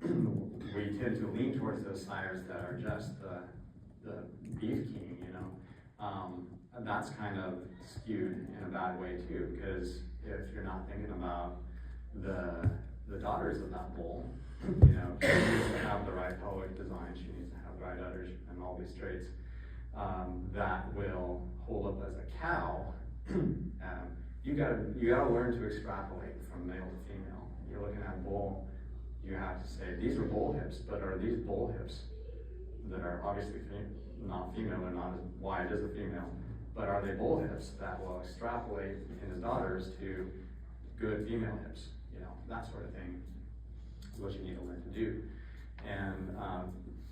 We tend to lean towards those sires that are just the beef king, you know. That's kind of skewed in a bad way too, because if you're not thinking about the daughters of that bull, you know, she needs to have the right pelvic design, she needs to have the right udders and all these traits that will hold up as a cow. You gotta learn to extrapolate from male to female. You're looking at a bull, you have to say, these are bull hips, but are these bull hips that are obviously not female, they're not as wide as a female, but are they bull hips that will extrapolate in his daughters to good female hips? You know, that sort of thing is what you need to learn to do. And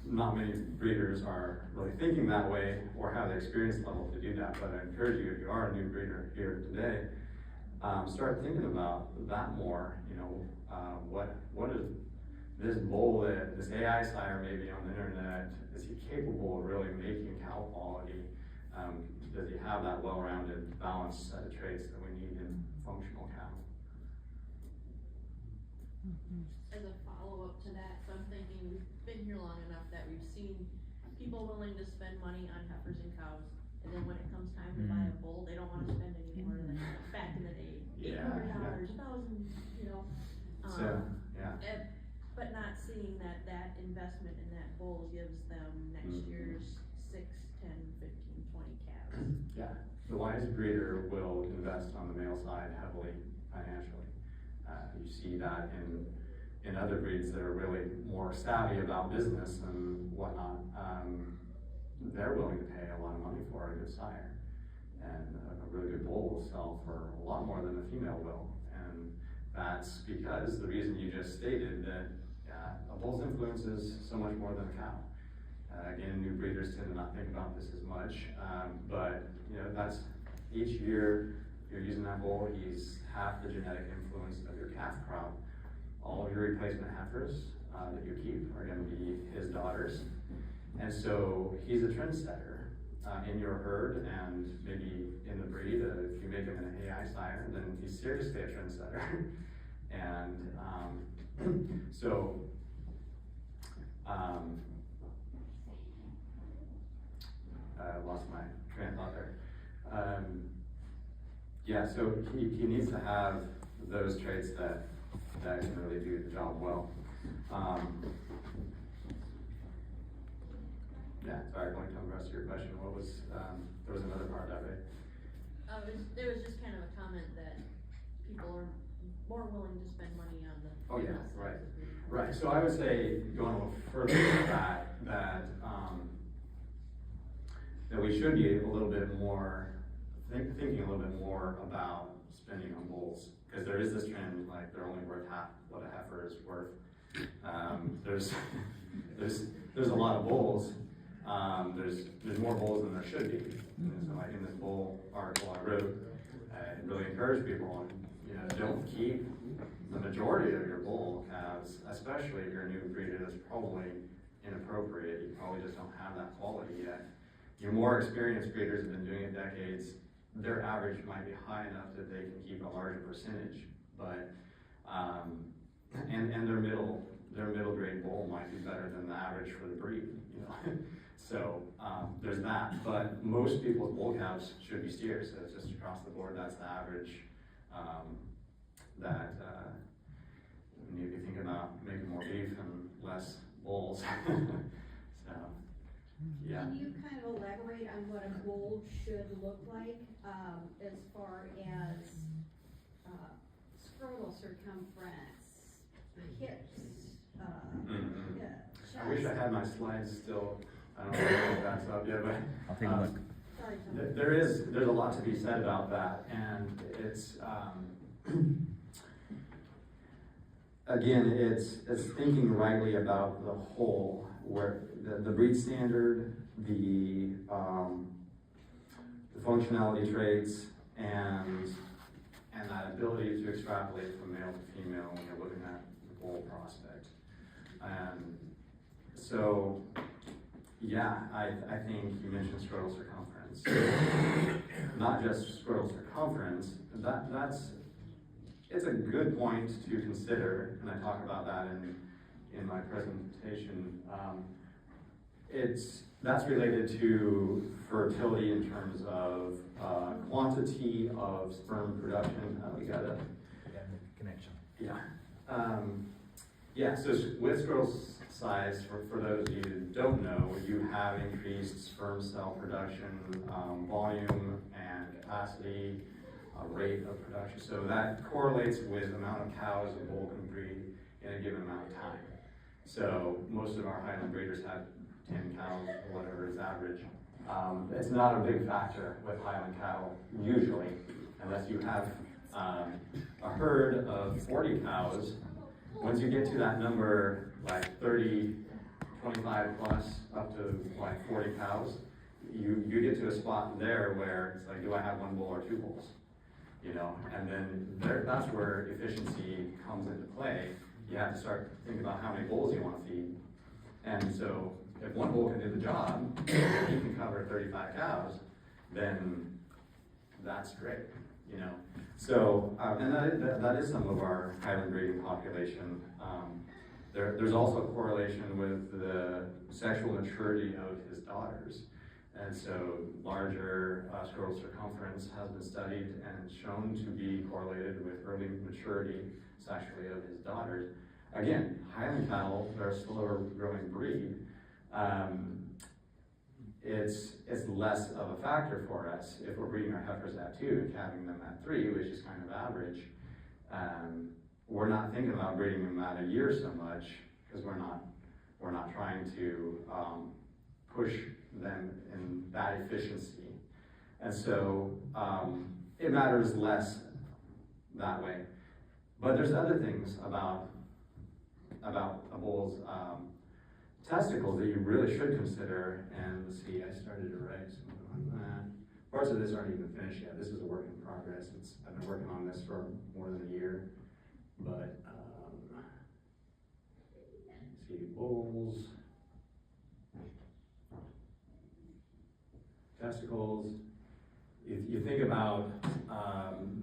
not many breeders are really thinking that way or have the experience level to do that, but I encourage you, if you are a new breeder here today, start thinking about that more. You know, what is this bull, this AI sire maybe on the internet, is he capable of really making cow quality? Does he have that well-rounded, balanced set of traits that we need in functional cow? As a follow-up to that, so I'm thinking we've been here long enough that we've seen people willing to spend money on heifers and cows, and then when it comes time to buy a bull, they don't wanna spend any more than back in the day, $800, $1,000, you know. But not seeing that investment in that bull gives them next year's 6, 10, 15, 20 calves. Yeah, the wise breeder will invest on the male side heavily financially. You see that in other breeds that are really more savvy about business and whatnot. They're willing to pay a lot of money for a good sire, and a really good bull will sell for a lot more than a female will. And that's because the reason you just stated, that a bull's influence is so much more than a cow. Again, new breeders tend to not think about this as much, but you know, that's each year you're using that bull, he's half the genetic influence of your calf crop. All of your replacement heifers that you keep are going to be his daughters, and so he's a trendsetter in your herd and maybe in the breed. If you make him an AI sire, then he's seriously a trendsetter. And so I lost my train of thought there. Yeah, so he needs to have those traits that can really do the job well. Yeah, sorry, going to come rest of your question, what was, there was another part of it. There was just kind of a comment that people are more willing to spend money on the. Oh, yeah, female right. sex of breeding. Right, so I would say, going a little further with that we should be a little bit more, thinking a little bit more about spending on bulls. Because there is this trend, like, they're only worth half what a heifer is worth. There's a lot of bulls. There's more bulls than there should be. And so like in this bull article I wrote, I really encourage people, don't keep the majority of your bull calves, especially if you're a new breeder. That's probably inappropriate. You probably just don't have that quality yet. Your more experienced breeders have been doing it decades. Their average might be high enough that they can keep a larger percentage, but and their middle grade bull might be better than the average for the breed, So there's that, but most people's bull calves should be steers. So it's just across the board. That's the average. That we need to think about making more beef and less bulls. So yeah. Can you kind of elaborate on what a bull should look like, as far as scrotal circumference, hips, chest? I wish I had my slides still. I don't know if that's up yet, but I'll take a look. Sorry, Tom. there's a lot to be said about that, and it's again, it's thinking rightly about the whole, where the breed standard, the functionality traits, and that ability to extrapolate from male to female when you're looking at the bull prospect. So, yeah, I think you mentioned scrotal circumference. Not just scrotal circumference, it's a good point to consider, and I talk about that in my presentation. That's related to fertility in terms of quantity of sperm production. We got a connection. Yeah. So with scrotal size, for those of you who don't know, you have increased sperm cell production, volume and capacity, rate of production. So that correlates with the amount of cows a bull can breed in a given amount of time. So most of our Highland breeders have 10 cows, or whatever is average. It's not a big factor with Highland cattle, usually, unless you have a herd of 40 cows. Once you get to that number, like 30, 25 plus, up to like 40 cows, you get to a spot there where it's like, do I have one bull or two bulls? And then that's where efficiency comes into play. You have to start thinking about how many bulls you want to feed. And so if one bull can do the job, if he can cover 35 cows, then that's great, So, and that is some of our Highland breeding population. There's also a correlation with the sexual maturity of his daughters. And so larger scrotal circumference has been studied and shown to be correlated with early maturity sexually of his daughters. Again, Highland cattle, they're a slower growing breed. It's less of a factor for us if we're breeding our heifers at 2 and calving them at 3, which is kind of average. We're not thinking about breeding them at a year so much because we're not trying to push them in that efficiency. And so it matters less that way. But there's other things about a bull's testicles that you really should consider. And let's see, I started to write some on that. Parts of this aren't even finished yet. This is a work in progress. I've been working on this for more than a year. But let's see, bulls, testicles. You think about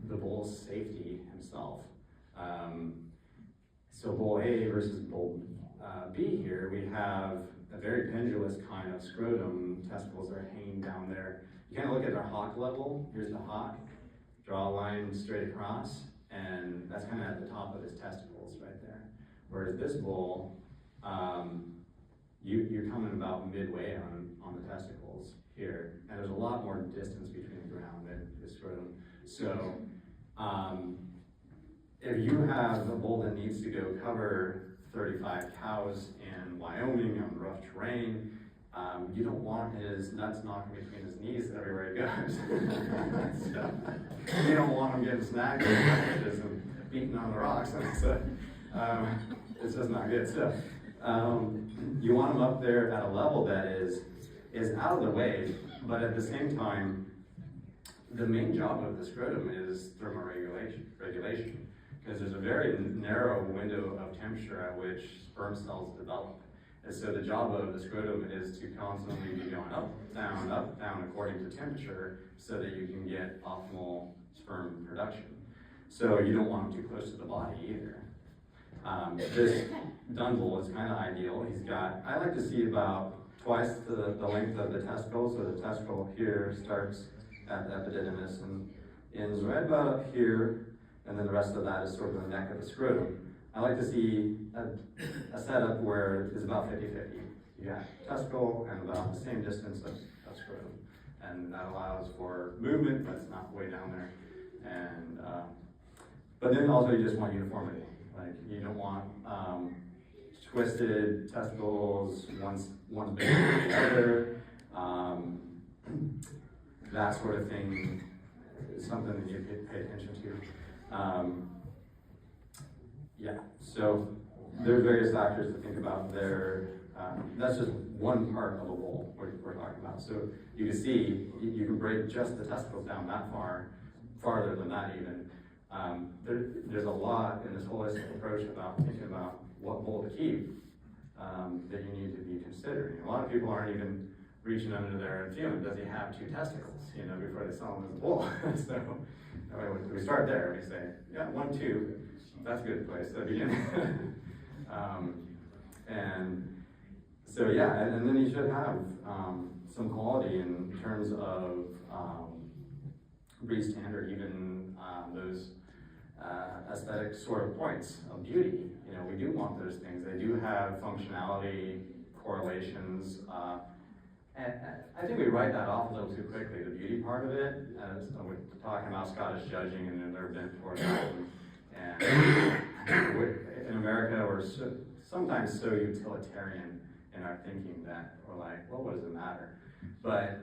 the bull's safety himself. So bull A versus bull B here, we have a very pendulous kind of scrotum. Testicles are hanging down there. You kind of look at their hock level. Here's the hock. Draw a line straight across, and that's kind of at the top of his testicles right there. Whereas this bull, you're coming about midway on the testicles here, and there's a lot more distance between the ground and the scrotum. So, if you have a bull that needs to go cover 35 cows in Wyoming on rough terrain, you don't want his nuts knocking between his knees everywhere he goes. So, you don't want him getting snagged and beaten on the rocks. So, it's just not good. So, you want them up there at a level that is out of the way, but at the same time, the main job of the scrotum is thermoregulation, because there's a very narrow window of temperature at which sperm cells develop. And so the job of the scrotum is to constantly be going up, down according to temperature, so that you can get optimal sperm production. So you don't want them too close to the body either. This dun bull is kind of ideal. He's got, I like to see about twice the length of the testicle. So the testicle here starts at the epididymis and ends right about up here, and then the rest of that is sort of the neck of the scrotum. I like to see a setup where it's about 50-50. You got testicle and about the same distance of scrotum. And that allows for movement, but it's not way down there. And, but then also you just want uniformity. Like, you don't want twisted testicles, one's bigger than the other. That sort of thing is something that you pay attention to. Yeah, so there are various factors to think about there. That's just one part of a bull we're talking about. So you can see, you can break just the testicles down that far, farther than that even. There's a lot in this holistic approach about thinking about what bull to keep that you need to be considering. A lot of people aren't even reaching under there and feeling, does he have two testicles, before they sell him as a bull. So we start there, we say, yeah, 1, 2, that's a good place to begin. And so yeah, and then you should have some quality in terms of breed standard, even those aesthetic sort of points of beauty. We do want those things. They do have functionality, correlations. And I think we write that off a little too quickly, the beauty part of it. As we're talking about Scottish judging and their bent towards that. And in America, we're sometimes so utilitarian in our thinking that we're like, well, what does it matter? But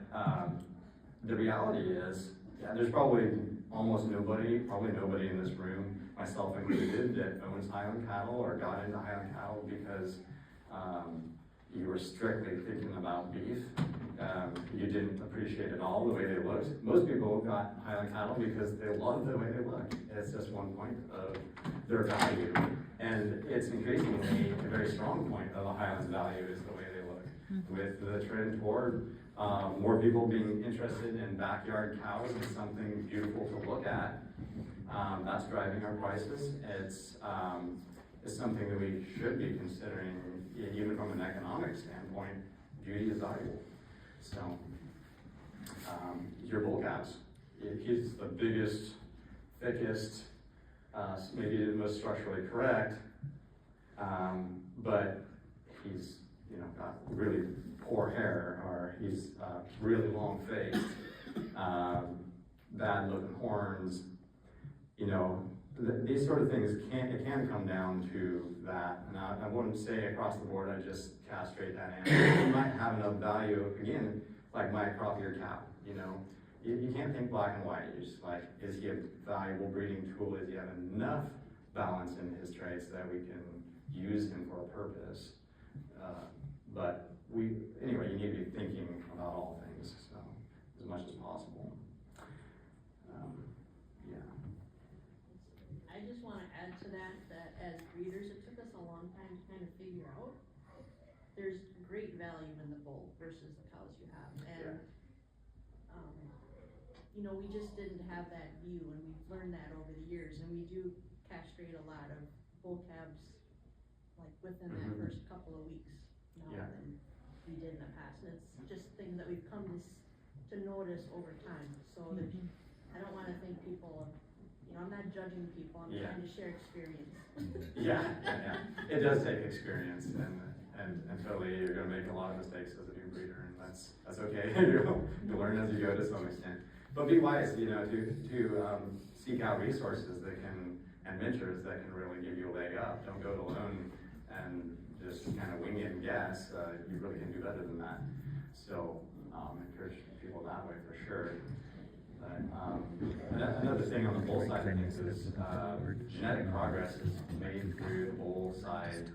the reality is, there's probably nobody in this room, myself included, that owns Highland cattle or got into Highland cattle because you were strictly thinking about beef. You didn't appreciate at all the way they looked. Most people got Highland cattle because they loved the way they looked. It's just one point of their value. And it's increasingly a very strong point of a Highland's value is the way they look. With the trend toward more people being interested in backyard cows and something beautiful to look at, that's driving our prices. It's something that we should be considering, even from an economic standpoint. Beauty is valuable. So, your bull calves, he's the biggest, thickest, maybe the most structurally correct, but he's got really poor hair, or he's really long faced, bad looking horns. These sort of things can come down to that. And I wouldn't say across the board I just castrate that animal. You might have enough value, again, like my crop-eared cow. You can't think black and white. You're just like, is he a valuable breeding tool? Does he have enough balance in his traits that we can use him for a purpose? But anyway, you need to be thinking about all things, so as much as possible. Yeah. I just wanna add to that as breeders, it took us a long time to kind of figure out, there's great value in the bull versus the cows you have, and, we just didn't have that view, and we've learned that over the years, and we do castrate a lot of bull calves, like within that first couple of weeks now than we did in the past, and it's just things that we've come to notice over time, so there's, I don't wanna think people, I'm not judging people, I'm trying to share experience. Yeah. It does take experience, and and totally, you're gonna make a lot of mistakes as a new breeder, and that's okay. You'll learn as you go to some extent. But be wise, you know, to seek out resources that can, and mentors that can really give you a leg up. Don't go it alone and just kind of wing it and guess. You really can do better than that. So, encourage people that way for sure. But, another thing on the bull side of things is genetic progress is made through the bull side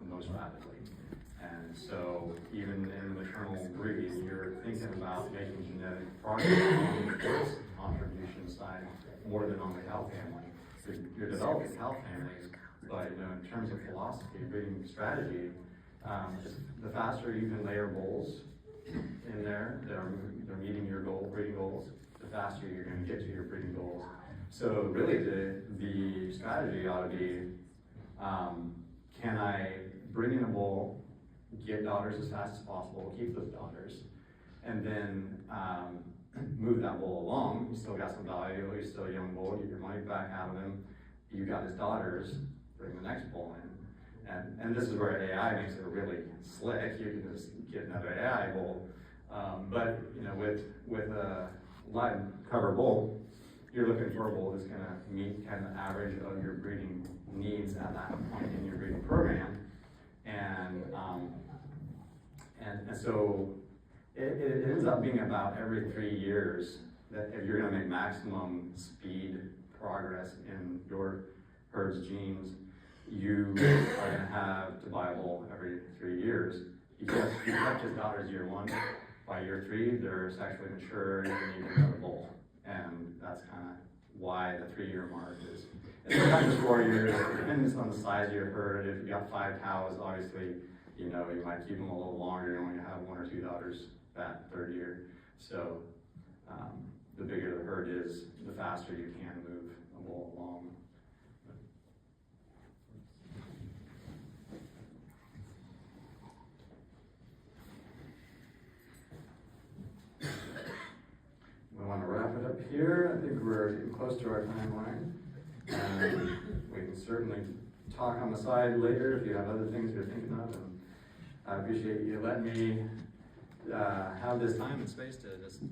most rapidly. And so even in the maternal breed, you're thinking about making genetic progress on the horse contribution side more than on the cow family. You're developing cow families, but you know, in terms of philosophy, breeding strategy, the faster you can layer bulls in there, they're meeting your breeding goals, the faster you're going to get to your breeding goals. So really the strategy ought to be, can I bring in a bull, get daughters as fast as possible, keep those daughters, and then move that bull along. You still got some value, he's still a young bull, get your money back out of him, you got his daughters, bring the next bull in. And this is where AI makes it really slick. You can just get another AI bull. But you know, with a live cover bull, you're looking for a bull that's gonna meet kind of the average of your breeding needs at that point in your breeding program. And so it ends up being about every 3 years that if you're gonna make maximum speed progress in your herd's genes, you are gonna have to buy a bull every 3 years. You kept his daughters year 1, by year 3, they're sexually mature, you need another bull. And that's kind of why the 3-year mark is. And sometimes 4 years, it depends on the size of your herd. If you got 5 cows, obviously, you know, you might keep them a little longer, you only have 1 or 2 daughters that 3rd year. So the bigger the herd is, the faster you can move a bull along. We want to wrap it up here. I think we're getting close to our timeline. We can certainly talk on the side later if you have other things you're thinking of. And I appreciate you letting me have this time and space to just